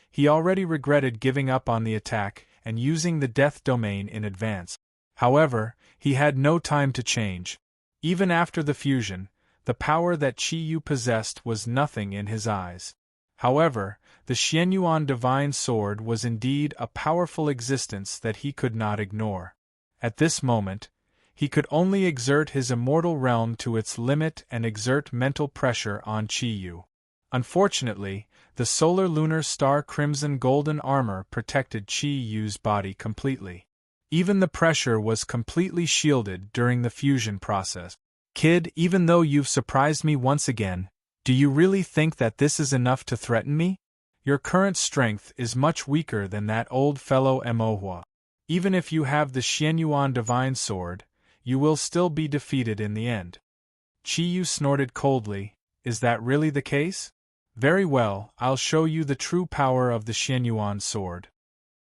he already regretted giving up on the attack and using the death domain in advance. However, he had no time to change. Even after the fusion, the power that Qi Yu possessed was nothing in his eyes. However, the Xianyuan divine sword was indeed a powerful existence that he could not ignore. At this moment, he could only exert his immortal realm to its limit and exert mental pressure on Qi Yu. Unfortunately, the solar lunar star crimson golden armor protected Qi Yu's body completely. Even the pressure was completely shielded during the fusion process. Kid, even though you've surprised me once again, do you really think that this is enough to threaten me? Your current strength is much weaker than that old fellow Emohua. Even if you have the Xianyuan divine sword, you will still be defeated in the end. Qi Yu snorted coldly. Is that really the case? Very well, I'll show you the true power of the Xianyuan sword.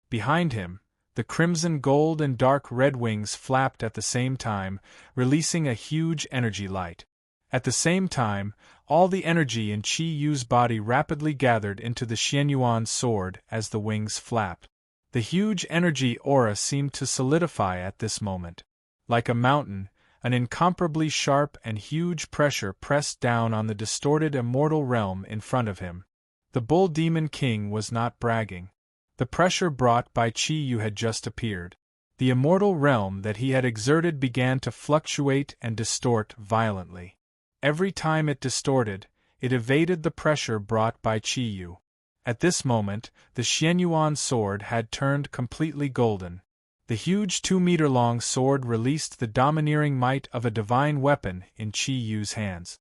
Behind him, the crimson gold and dark red wings flapped at the same time, releasing a huge energy light. At the same time, all the energy in Qi Yu's body rapidly gathered into the Xianyuan sword as the wings flapped. The huge energy aura seemed to solidify at this moment. Like a mountain, an incomparably sharp and huge pressure pressed down on the distorted immortal realm in front of him. The Bull Demon King was not bragging. The pressure brought by Qi Yu had just appeared. The immortal realm that he had exerted began to fluctuate and distort violently. Every time it distorted, it evaded the pressure brought by Qi Yu. At this moment, the Xianyuan sword had turned completely golden. The huge 2-meter-long sword released the domineering might of a divine weapon in Qi Yu's hands.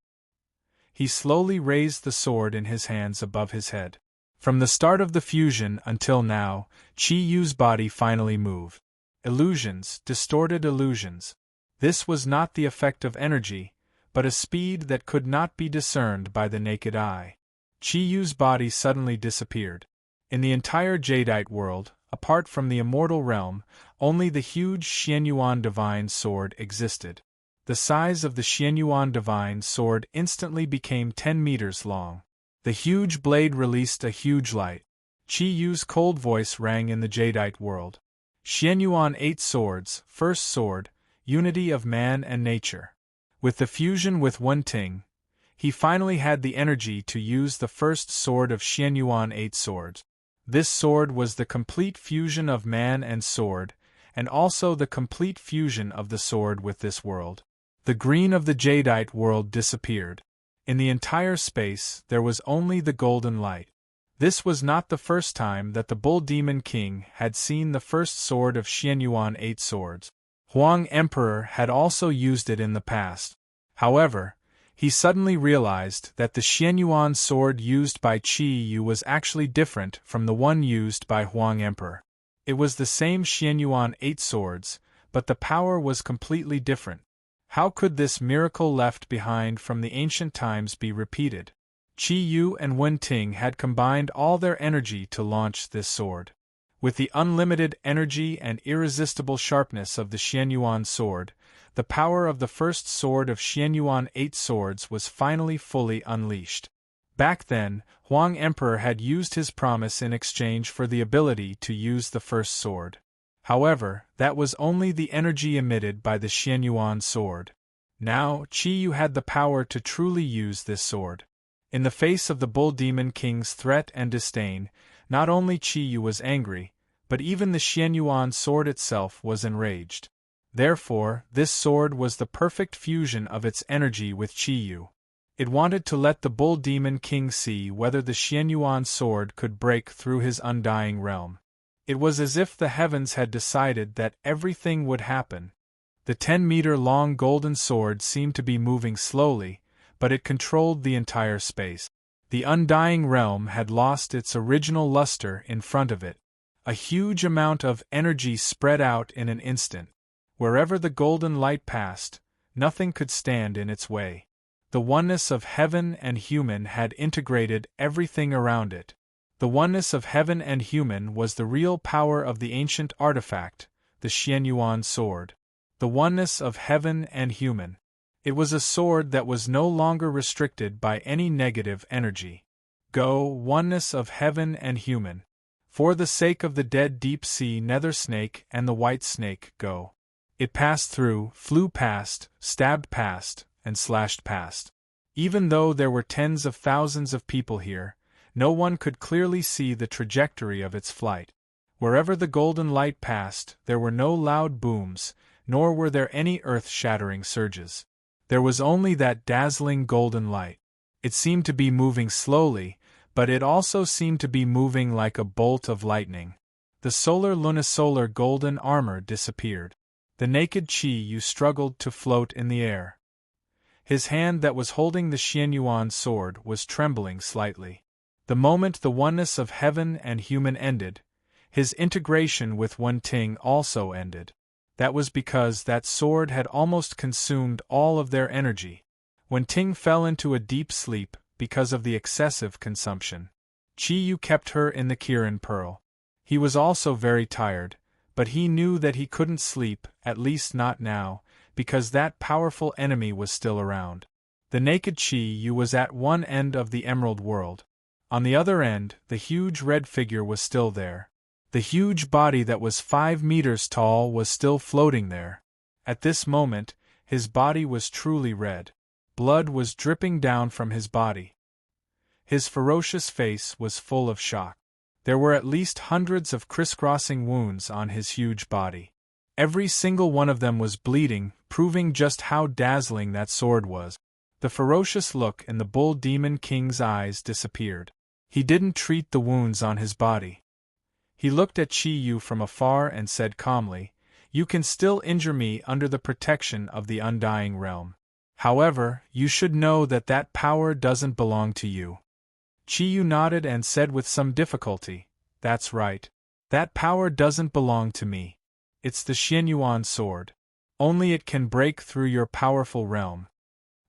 He slowly raised the sword in his hands above his head. From the start of the fusion until now, Qi Yu's body finally moved. Illusions, distorted illusions. This was not the effect of energy, but a speed that could not be discerned by the naked eye. Qi Yu's body suddenly disappeared. In the entire Jadeite world, apart from the immortal realm, only the huge Xianyuan divine sword existed. The size of the Xianyuan divine sword instantly became 10 meters long. The huge blade released a huge light. Qi Yu's cold voice rang in the Jadeite world. Xianyuan 8 swords, first sword, unity of man and nature. With the fusion with Wen Ting, he finally had the energy to use the first sword of Xianyuan 8 swords. This sword was the complete fusion of man and sword, and also the complete fusion of the sword with this world. The green of the Jadeite world disappeared. In the entire space, there was only the golden light. This was not the first time that the Bull Demon King had seen the first sword of Xianyuan 8 swords. Huang Emperor had also used it in the past. However, he suddenly realized that the Xianyuan sword used by Qi Yu was actually different from the one used by Huang Emperor. It was the same Xianyuan 8 swords, but the power was completely different. How could this miracle left behind from the ancient times be repeated? Qi Yu and Wen Ting had combined all their energy to launch this sword. With the unlimited energy and irresistible sharpness of the Xianyuan sword, the power of the first sword of Xianyuan 8 swords was finally fully unleashed. Back then, Huang Emperor had used his promise in exchange for the ability to use the first sword. However, that was only the energy emitted by the Xianyuan sword. Now, Qi Yu had the power to truly use this sword. In the face of the Bull Demon King's threat and disdain, not only Qi Yu was angry, but even the Xianyuan sword itself was enraged. Therefore, this sword was the perfect fusion of its energy with Qi Yu. It wanted to let the Bull Demon King see whether the Xianyuan sword could break through his undying realm. It was as if the heavens had decided that everything would happen. The 10-meter-long golden sword seemed to be moving slowly, but it controlled the entire space. The undying realm had lost its original luster in front of it. A huge amount of energy spread out in an instant. Wherever the golden light passed, nothing could stand in its way. The oneness of heaven and human had integrated everything around it. The oneness of heaven and human was the real power of the ancient artifact, the Xianyuan sword. The oneness of heaven and human. It was a sword that was no longer restricted by any negative energy. Go, oneness of heaven and human. For the sake of the dead deep sea nether snake and the white snake, go. It passed through, flew past, stabbed past, and slashed past. Even though there were tens of thousands of people here, no one could clearly see the trajectory of its flight. Wherever the golden light passed, there were no loud booms, nor were there any earth-shattering surges. There was only that dazzling golden light. It seemed to be moving slowly, but it also seemed to be moving like a bolt of lightning. The lunisolar golden armor disappeared. The naked Chi-Yu struggled to float in the air. His hand that was holding the Xianyuan sword was trembling slightly. The moment the oneness of heaven and human ended, his integration with Wenting also ended. That was because that sword had almost consumed all of their energy. Wenting fell into a deep sleep because of the excessive consumption. Chi-Yu kept her in the Kirin Pearl. He was also very tired, but he knew that he couldn't sleep, at least not now, because that powerful enemy was still around. The naked Chi-Yu was at one end of the Emerald World. On the other end, the huge red figure was still there. The huge body that was 5 meters tall was still floating there. At this moment, his body was truly red. Blood was dripping down from his body. His ferocious face was full of shock. There were at least hundreds of crisscrossing wounds on his huge body. Every single one of them was bleeding, proving just how dazzling that sword was. The ferocious look in the Bull Demon King's eyes disappeared. He didn't treat the wounds on his body. He looked at Chi-Yu from afar and said calmly, "You can still injure me under the protection of the Undying Realm. However, you should know that that power doesn't belong to you." Chi-Yu nodded and said with some difficulty, "That's right. That power doesn't belong to me. It's the Xianyuan sword. Only it can break through your powerful realm."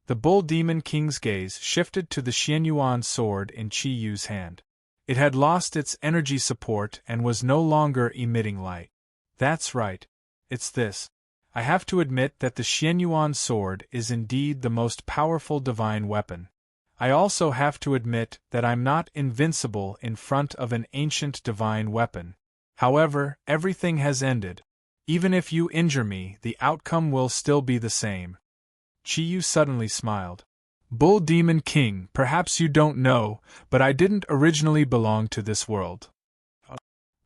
The Bull Demon King's gaze shifted to the Xianyuan sword in Chi-Yu's hand. It had lost its energy support and was no longer emitting light. "That's right. It's this. I have to admit that the Xianyuan sword is indeed the most powerful divine weapon. I also have to admit that I'm not invincible in front of an ancient divine weapon. However, everything has ended. Even if you injure me, the outcome will still be the same." Chi-Yu suddenly smiled. "Bull Demon King, perhaps you don't know, but I didn't originally belong to this world."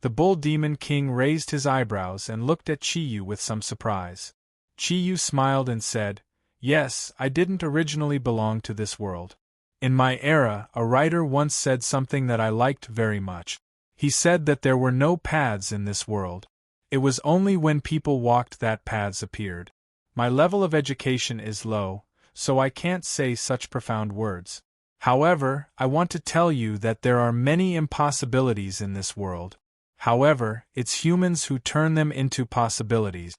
The Bull Demon King raised his eyebrows and looked at Chi-Yu with some surprise. Chi-Yu smiled and said, "Yes, I didn't originally belong to this world. In my era, a writer once said something that I liked very much. He said that there were no paths in this world. It was only when people walked that paths appeared. My level of education is low, so I can't say such profound words. However, I want to tell you that there are many impossibilities in this world. However, it's humans who turn them into possibilities."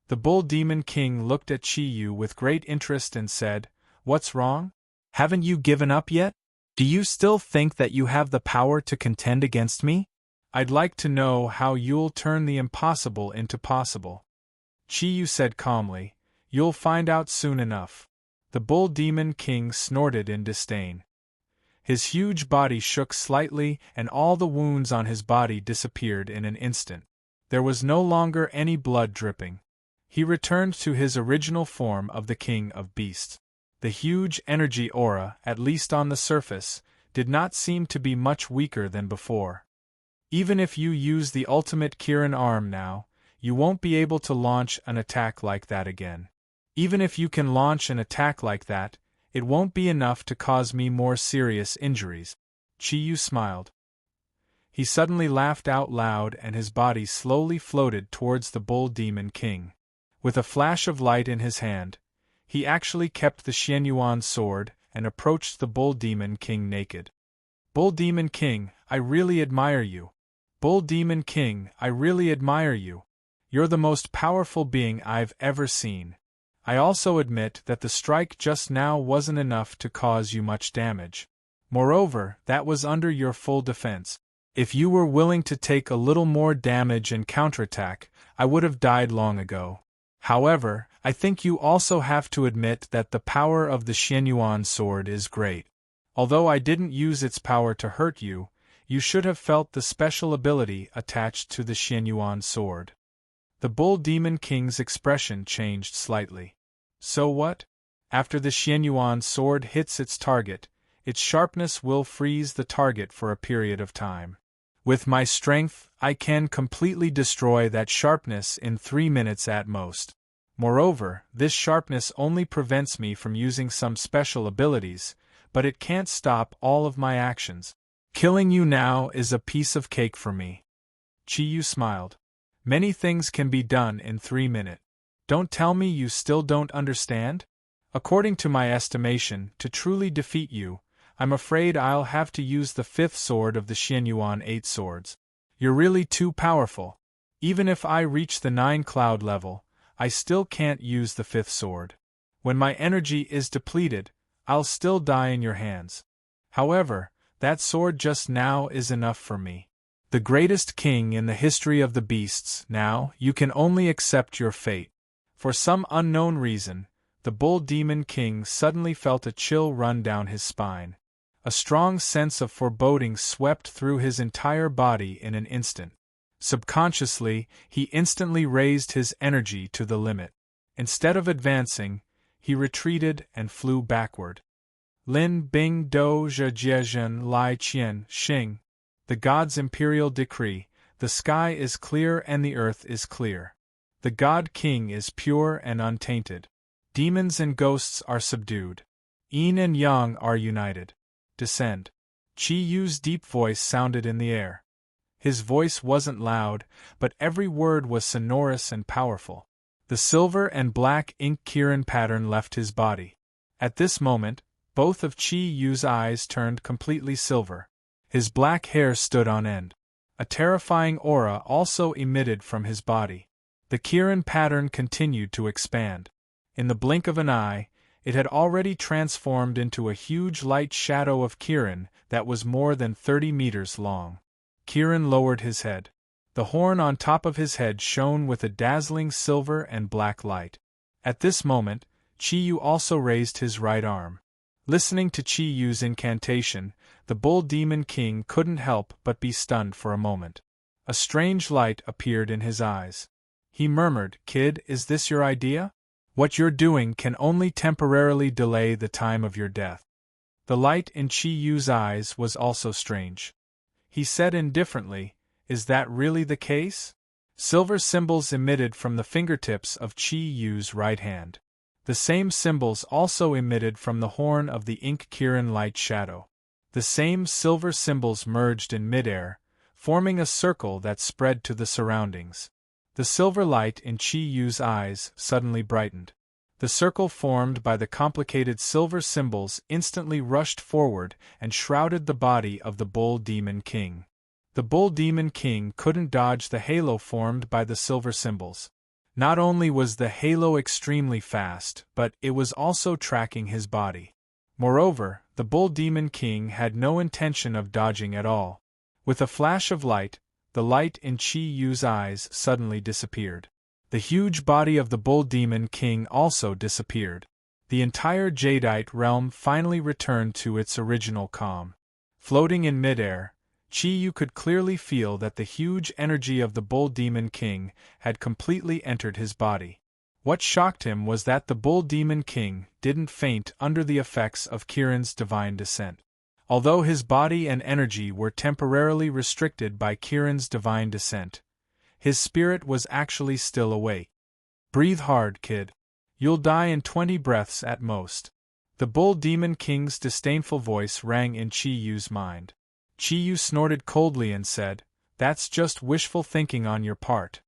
The Bull Demon King looked at Chi-Yu with great interest and said, "What's wrong? Haven't you given up yet? Do you still think that you have the power to contend against me? I'd like to know how you'll turn the impossible into possible." Chi-Yu said calmly, "You'll find out soon enough." The Bull Demon King snorted in disdain. His huge body shook slightly and all the wounds on his body disappeared in an instant. There was no longer any blood dripping. He returned to his original form of the King of Beasts. The huge energy aura, at least on the surface, did not seem to be much weaker than before. Even if you use the ultimate Kirin arm now, you won't be able to launch an attack like that again. Even if you can launch an attack like that, it won't be enough to cause me more serious injuries." Chi-Yu smiled. He suddenly laughed out loud and his body slowly floated towards the Bull Demon King. With a flash of light in his hand, he actually kept the Xianyuan sword and approached the Bull Demon King naked. "Bull Demon King, I really admire you. Bull Demon King, I really admire you. You're the most powerful being I've ever seen. I also admit that the strike just now wasn't enough to cause you much damage. Moreover, that was under your full defense. If you were willing to take a little more damage and counterattack, I would have died long ago. However, I think you also have to admit that the power of the Xianyuan sword is great. Although I didn't use its power to hurt you, you should have felt the special ability attached to the Xianyuan sword. The Bull Demon King's expression changed slightly. So what? After the Xianyuan sword hits its target, its sharpness will freeze the target for a period of time. With my strength, I can completely destroy that sharpness in 3 minutes at most. Moreover, this sharpness only prevents me from using some special abilities, but it can't stop all of my actions. Killing you now is a piece of cake for me. Chiyu smiled. Many things can be done in 3 minutes. Don't tell me you still don't understand? According to my estimation, to truly defeat you, I'm afraid I'll have to use the 5th sword of the Xianyuan 8 swords. You're really too powerful. Even if I reach the 9 cloud level, I still can't use the 5th sword. When my energy is depleted, I'll still die in your hands. However, that sword just now is enough for me. The greatest king in the history of the beasts, now, you can only accept your fate. For some unknown reason, the Bull Demon King suddenly felt a chill run down his spine. A strong sense of foreboding swept through his entire body in an instant. Subconsciously, he instantly raised his energy to the limit. Instead of advancing, he retreated and flew backward. Lin Bing Do Zhe Jiezhen Lai Qian Xing. The God's imperial decree, the sky is clear and the earth is clear. The God King is pure and untainted. Demons and ghosts are subdued. Yin and Yang are united. Descend. Qi Yu's deep voice sounded in the air. His voice wasn't loud, but every word was sonorous and powerful. The silver and black ink Kirin pattern left his body. At this moment, both of Qi Yu's eyes turned completely silver. His black hair stood on end. A terrifying aura also emitted from his body. The Kirin pattern continued to expand. In the blink of an eye, it had already transformed into a huge light shadow of Kirin that was more than 30 meters long. Kirin lowered his head. The horn on top of his head shone with a dazzling silver and black light. At this moment, Qi Yu also raised his right arm. Listening to Qi Yu's incantation, the Bull Demon King couldn't help but be stunned for a moment. A strange light appeared in his eyes. He murmured, "Kid, is this your idea? What you're doing can only temporarily delay the time of your death." The light in Qi Yu's eyes was also strange. He said indifferently, "Is that really the case?" Silver symbols emitted from the fingertips of Qi Yu's right hand. The same symbols also emitted from the horn of the ink Kirin light shadow. The same silver symbols merged in midair, forming a circle that spread to the surroundings. The silver light in Qi Yu's eyes suddenly brightened. The circle formed by the complicated silver symbols instantly rushed forward and shrouded the body of the Bull Demon King. The Bull Demon King couldn't dodge the halo formed by the silver symbols. Not only was the halo extremely fast, but it was also tracking his body. Moreover, the Bull Demon King had no intention of dodging at all. With a flash of light, the light in Qi Yu's eyes suddenly disappeared. The huge body of the Bull Demon King also disappeared. The entire Jadeite realm finally returned to its original calm. Floating in midair, Qi Yu could clearly feel that the huge energy of the Bull Demon King had completely entered his body. What shocked him was that the Bull Demon King didn't faint under the effects of Kirin's divine descent. Although his body and energy were temporarily restricted by Kirin's divine descent, his spirit was actually still awake. "Breathe hard, kid. You'll die in 20 breaths at most." The Bull Demon King's disdainful voice rang in Qi Yu's mind. Qi Yu snorted coldly and said, "That's just wishful thinking on your part.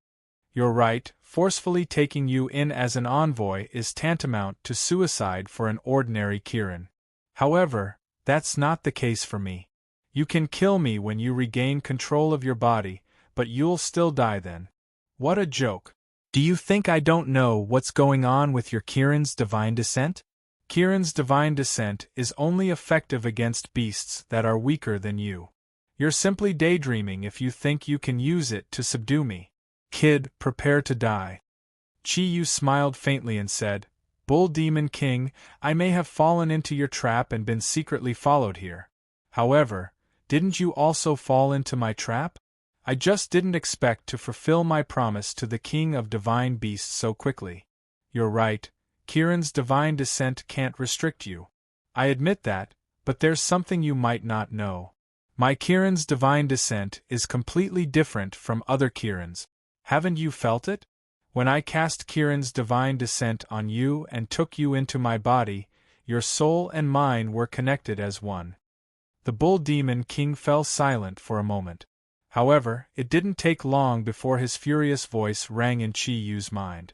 You're right, forcefully taking you in as an envoy is tantamount to suicide for an ordinary Kirin. However, that's not the case for me. You can kill me when you regain control of your body, but you'll still die then." What a joke! Do you think I don't know what's going on with your Kirin's divine descent? Kirin's divine descent is only effective against beasts that are weaker than you. You're simply daydreaming if you think you can use it to subdue me. Kid, prepare to die. Chi-Yu smiled faintly and said, Bull Demon King, I may have fallen into your trap and been secretly followed here. However, didn't you also fall into my trap? I just didn't expect to fulfill my promise to the King of Divine Beasts so quickly. You're right, Kirin's divine descent can't restrict you. I admit that, but there's something you might not know. My Kirin's divine descent is completely different from other Kirins. Haven't you felt it? When I cast Kirin's divine descent on you and took you into my body, your soul and mine were connected as one. The Bull Demon King fell silent for a moment. However, it didn't take long before his furious voice rang in Chi-Yu's mind.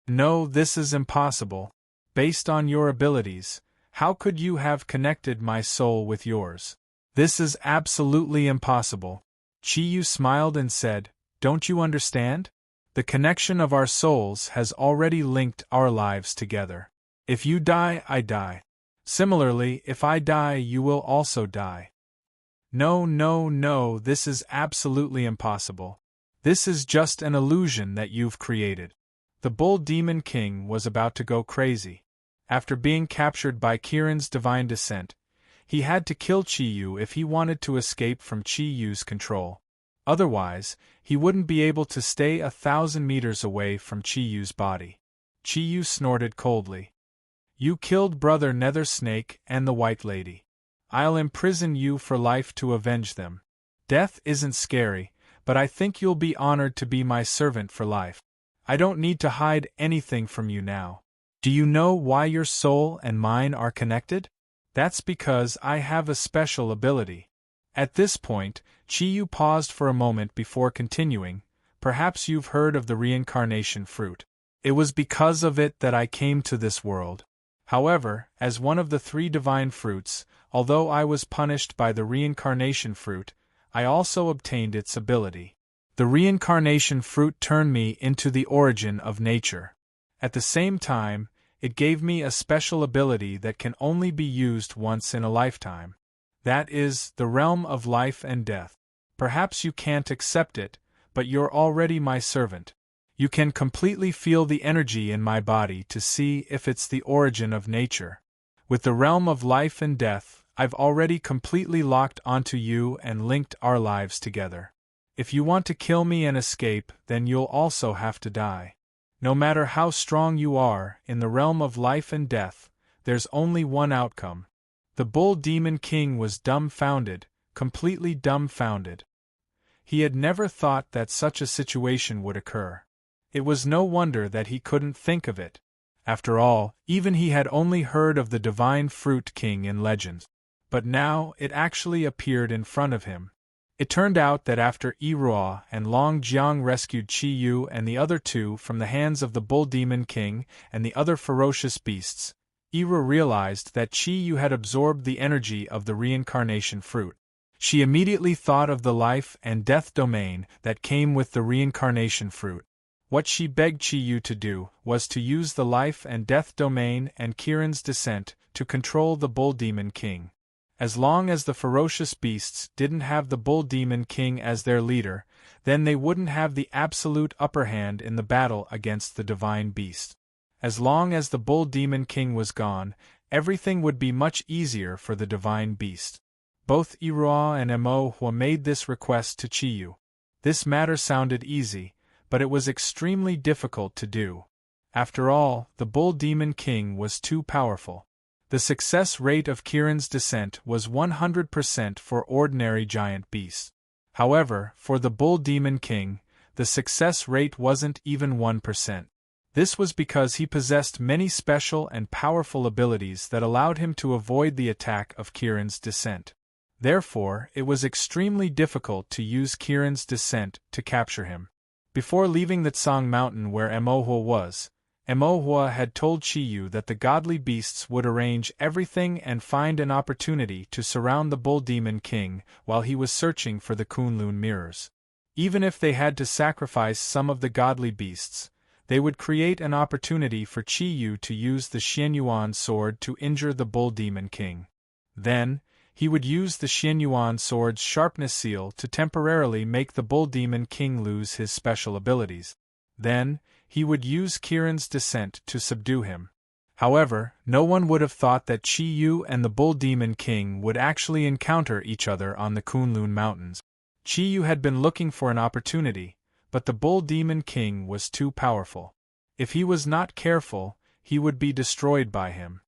No, this is impossible. Based on your abilities, how could you have connected my soul with yours? This is absolutely impossible. Chi-Yu smiled and said, Don't you understand? The connection of our souls has already linked our lives together. If you die, I die. Similarly, if I die, you will also die. No, this is absolutely impossible. This is just an illusion that you've created. The Bull Demon King was about to go crazy. After being captured by Kirin's divine descent, he had to kill Chi-Yu if he wanted to escape from Chi-Yu's control. Otherwise, he wouldn't be able to stay 1,000 meters away from Chi-Yu's body. Chi-Yu snorted coldly. You killed Brother Nether Snake and the White Lady. I'll imprison you for life to avenge them. Death isn't scary, but I think you'll be honored to be my servant for life. I don't need to hide anything from you now. Do you know why your soul and mine are connected? That's because I have a special ability. At this point, Chi-Yu paused for a moment before continuing. Perhaps you've heard of the reincarnation fruit. It was because of it that I came to this world. However, as one of the 3 divine fruits, although I was punished by the reincarnation fruit, I also obtained its ability. The reincarnation fruit turned me into the origin of nature. At the same time, it gave me a special ability that can only be used once in a lifetime. That is, the realm of life and death. Perhaps you can't accept it, but you're already my servant. You can completely feel the energy in my body to see if it's the origin of nature. With the realm of life and death, I've already completely locked onto you and linked our lives together. If you want to kill me and escape, then you'll also have to die. No matter how strong you are, in the realm of life and death, there's only one outcome. The Bull Demon King was dumbfounded, completely dumbfounded. He had never thought that such a situation would occur. It was no wonder that he couldn't think of it. After all, even he had only heard of the Divine Fruit King in legends. But now, it actually appeared in front of him. It turned out that after Iroha and Long Jiang rescued Chi-Yu and the other 2 from the hands of the Bull Demon King and the other ferocious beasts, Iroha realized that Chi-Yu had absorbed the energy of the reincarnation fruit. She immediately thought of the life and death domain that came with the reincarnation fruit. What she begged Chi-Yu to do was to use the life and death domain and Kirin's descent to control the Bull Demon King. As long as the ferocious beasts didn't have the Bull Demon King as their leader, then they wouldn't have the absolute upper hand in the battle against the divine beast. As long as the Bull Demon King was gone, everything would be much easier for the divine beast. Both Iroha and Emohua made this request to Chi-Yu. This matter sounded easy, but it was extremely difficult to do. After all, the Bull Demon King was too powerful. The success rate of Kirin's descent was 100% for ordinary giant beasts. However, for the Bull Demon King, the success rate wasn't even 1%. This was because he possessed many special and powerful abilities that allowed him to avoid the attack of Kirin's descent. Therefore, it was extremely difficult to use Kirin's descent to capture him. Before leaving the Tsang Mountain where Emohua was, Emohua had told Chi-Yu that the godly beasts would arrange everything and find an opportunity to surround the Bull Demon King while he was searching for the Kunlun mirrors. Even if they had to sacrifice some of the godly beasts, They would create an opportunity for Chi-Yu to use the Xianyuan sword to injure the Bull Demon King. Then, he would use the Xianyuan sword's sharpness seal to temporarily make the Bull Demon King lose his special abilities. Then, he would use Kirin's descent to subdue him. However, no one would have thought that Chi-Yu and the Bull Demon King would actually encounter each other on the Kunlun Mountains. Chi-Yu had been looking for an opportunity, but the Bull Demon King was too powerful. If he was not careful, he would be destroyed by him.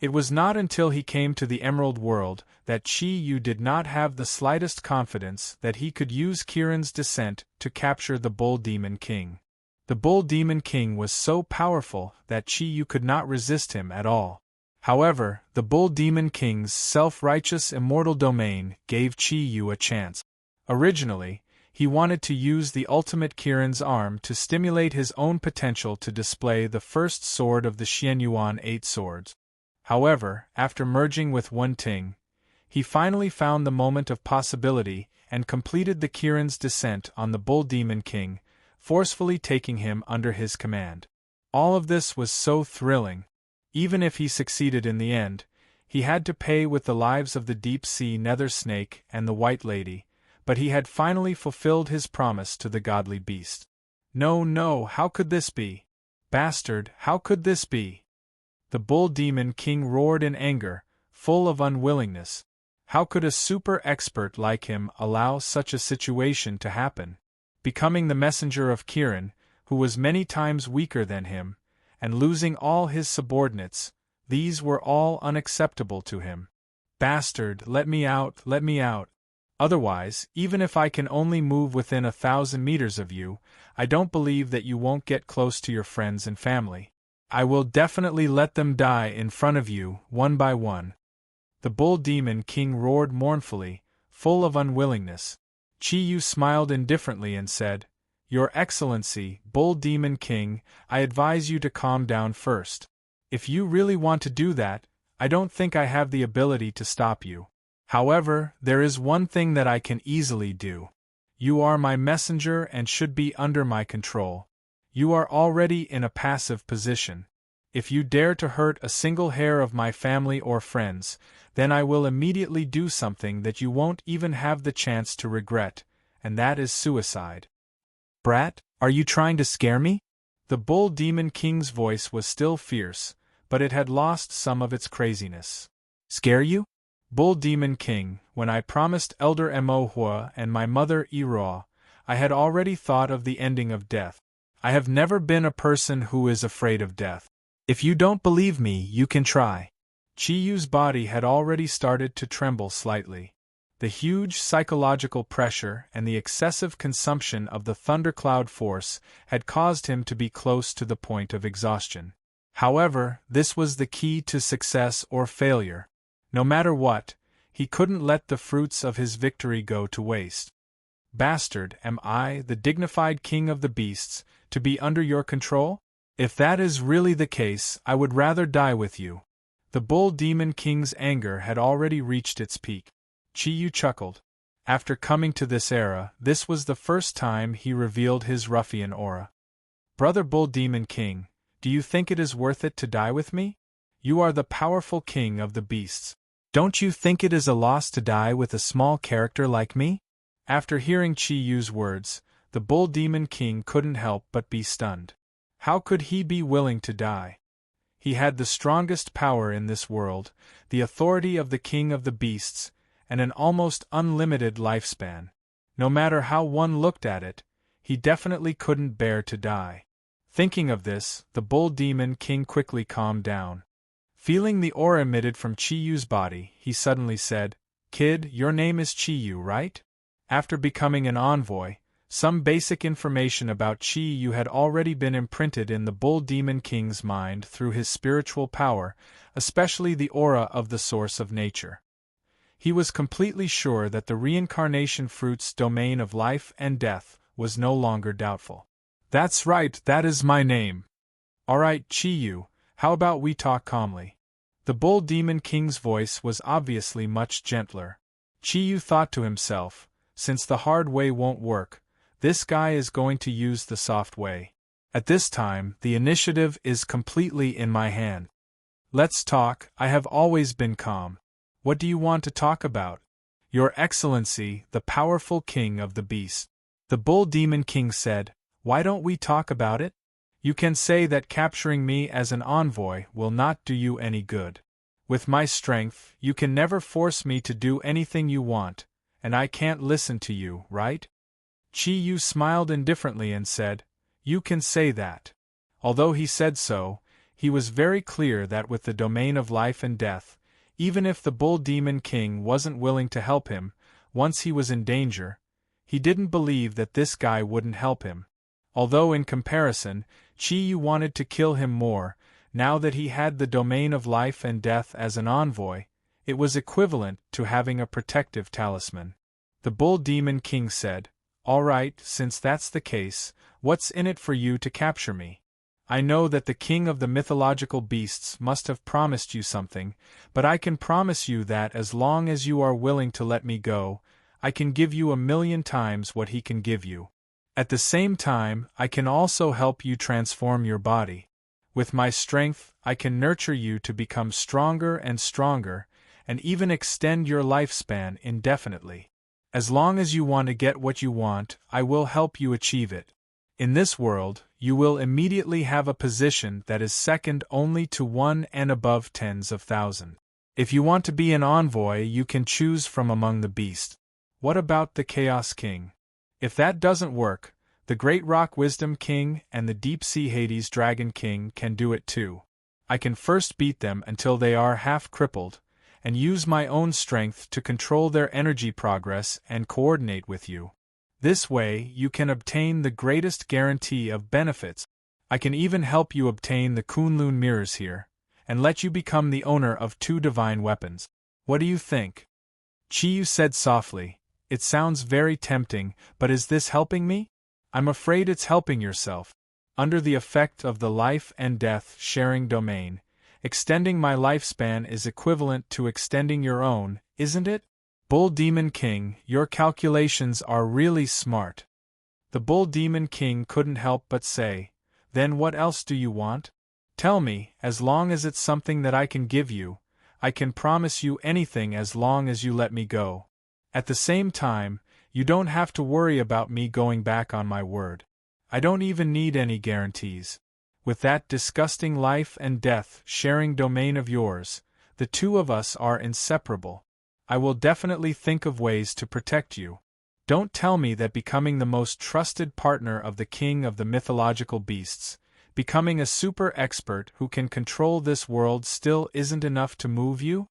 It was not until he came to the Emerald World that Chi-Yu did not have the slightest confidence that he could use Kirin's descent to capture the Bull Demon King. The Bull Demon King was so powerful that Chi-Yu could not resist him at all. However, the Bull Demon King's self-righteous immortal domain gave Chi-Yu a chance. Originally, he wanted to use the ultimate Kirin's arm to stimulate his own potential to display the first sword of the Xianyuan Eight Swords. However, after merging with Wen Ting, he finally found the moment of possibility and completed the Kirin's descent on the Bull Demon King, forcefully taking him under his command. All of this was so thrilling. Even if he succeeded in the end, he had to pay with the lives of the deep-sea nether snake and the White Lady, but he had finally fulfilled his promise to the godly beast. No, no, how could this be? Bastard, how could this be? The Bull Demon King roared in anger, full of unwillingness. How could a super expert like him allow such a situation to happen? Becoming the messenger of Kirin, who was many times weaker than him, and losing all his subordinates, these were all unacceptable to him. Bastard, let me out, let me out. Otherwise, even if I can only move within 1,000 meters of you, I don't believe that you won't get close to your friends and family. I will definitely let them die in front of you, one by one. The Bull Demon King roared mournfully, full of unwillingness. Chi-Yu smiled indifferently and said, "Your Excellency, Bull Demon King, I advise you to calm down first. If you really want to do that, I don't think I have the ability to stop you. However, there is one thing that I can easily do. You are my messenger and should be under my control. You are already in a passive position. If you dare to hurt a single hair of my family or friends, then I will immediately do something that you won't even have the chance to regret, and that is suicide." "Brat, are you trying to scare me?" The Bull Demon King's voice was still fierce, but it had lost some of its craziness. "Scare you? Bull Demon King, when I promised Elder Emohua and my mother Iroh, I had already thought of the ending of death. I have never been a person who is afraid of death. If you don't believe me, you can try." Chi-Yu's body had already started to tremble slightly. The huge psychological pressure and the excessive consumption of the thundercloud force had caused him to be close to the point of exhaustion. However, this was the key to success or failure. No matter what, he couldn't let the fruits of his victory go to waste. "Bastard, am I, the dignified king of the beasts, to be under your control? If that is really the case, I would rather die with you." The Bull Demon King's anger had already reached its peak. Chi-Yu chuckled. After coming to this era, this was the first time he revealed his ruffian aura. "Brother Bull Demon King, do you think it is worth it to die with me? You are the powerful king of the beasts. Don't you think it is a loss to die with a small character like me?" After hearing Chi-Yu's words, the Bull Demon King couldn't help but be stunned. How could he be willing to die? He had the strongest power in this world, the authority of the king of the beasts, and an almost unlimited lifespan. No matter how one looked at it, he definitely couldn't bear to die. Thinking of this, the Bull Demon King quickly calmed down. Feeling the aura emitted from Chi-Yu's body, he suddenly said, "Kid, your name is Chi-Yu, right?" After becoming an envoy, some basic information about Chi-Yu had already been imprinted in the Bull Demon King's mind through his spiritual power, especially the aura of the source of nature. He was completely sure that the reincarnation fruit's domain of life and death was no longer doubtful. "That's right, that is my name." "Alright, Chi-Yu, how about we talk calmly?" The Bull Demon King's voice was obviously much gentler. Chi-Yu thought to himself, since the hard way won't work, this guy is going to use the soft way. At this time, the initiative is completely in my hand. Let's talk. I have always been calm. What do you want to talk about? Your Excellency, the powerful king of the beasts. The Bull Demon King said, "Why don't we talk about it? You can say that capturing me as an envoy will not do you any good. With my strength, you can never force me to do anything you want, and I can't listen to you, right?" Chi Yu smiled indifferently and said, "You can say that." Although he said so, he was very clear that with the domain of life and death, even if the Bull Demon King wasn't willing to help him, once he was in danger, he didn't believe that this guy wouldn't help him. Although in comparison, Chi Yu wanted to kill him more, now that he had the domain of life and death as an envoy, it was equivalent to having a protective talisman. The Bull Demon King said, "All right, since that's the case, what's in it for you to capture me? I know that the king of the mythological beasts must have promised you something, but I can promise you that as long as you are willing to let me go, I can give you 1,000,000 times what he can give you. At the same time, I can also help you transform your body. With my strength, I can nurture you to become stronger and stronger, and even extend your lifespan indefinitely. As long as you want to get what you want, I will help you achieve it. In this world, you will immediately have a position that is second only to one and above tens of thousands. If you want to be an envoy, you can choose from among the beasts. What about the Chaos King? If that doesn't work, the Great Rock Wisdom King and the Deep Sea Hades Dragon King can do it too. I can first beat them until they are half crippled, and use my own strength to control their energy progress and coordinate with you. This way, you can obtain the greatest guarantee of benefits. I can even help you obtain the Kunlun mirrors here, and let you become the owner of 2 divine weapons. What do you think?" Chi Yu said softly, "It sounds very tempting, but is this helping me? I'm afraid it's helping yourself. Under the effect of the life and death sharing domain, extending my lifespan is equivalent to extending your own, isn't it? Bull Demon King, your calculations are really smart." The Bull Demon King couldn't help but say, "Then what else do you want? Tell me, as long as it's something that I can give you, I can promise you anything as long as you let me go. At the same time, you don't have to worry about me going back on my word. I don't even need any guarantees. With that disgusting life and death sharing domain of yours, the 2 of us are inseparable. I will definitely think of ways to protect you. Don't tell me that becoming the most trusted partner of the king of the mythological beasts, becoming a super expert who can control this world still isn't enough to move you?"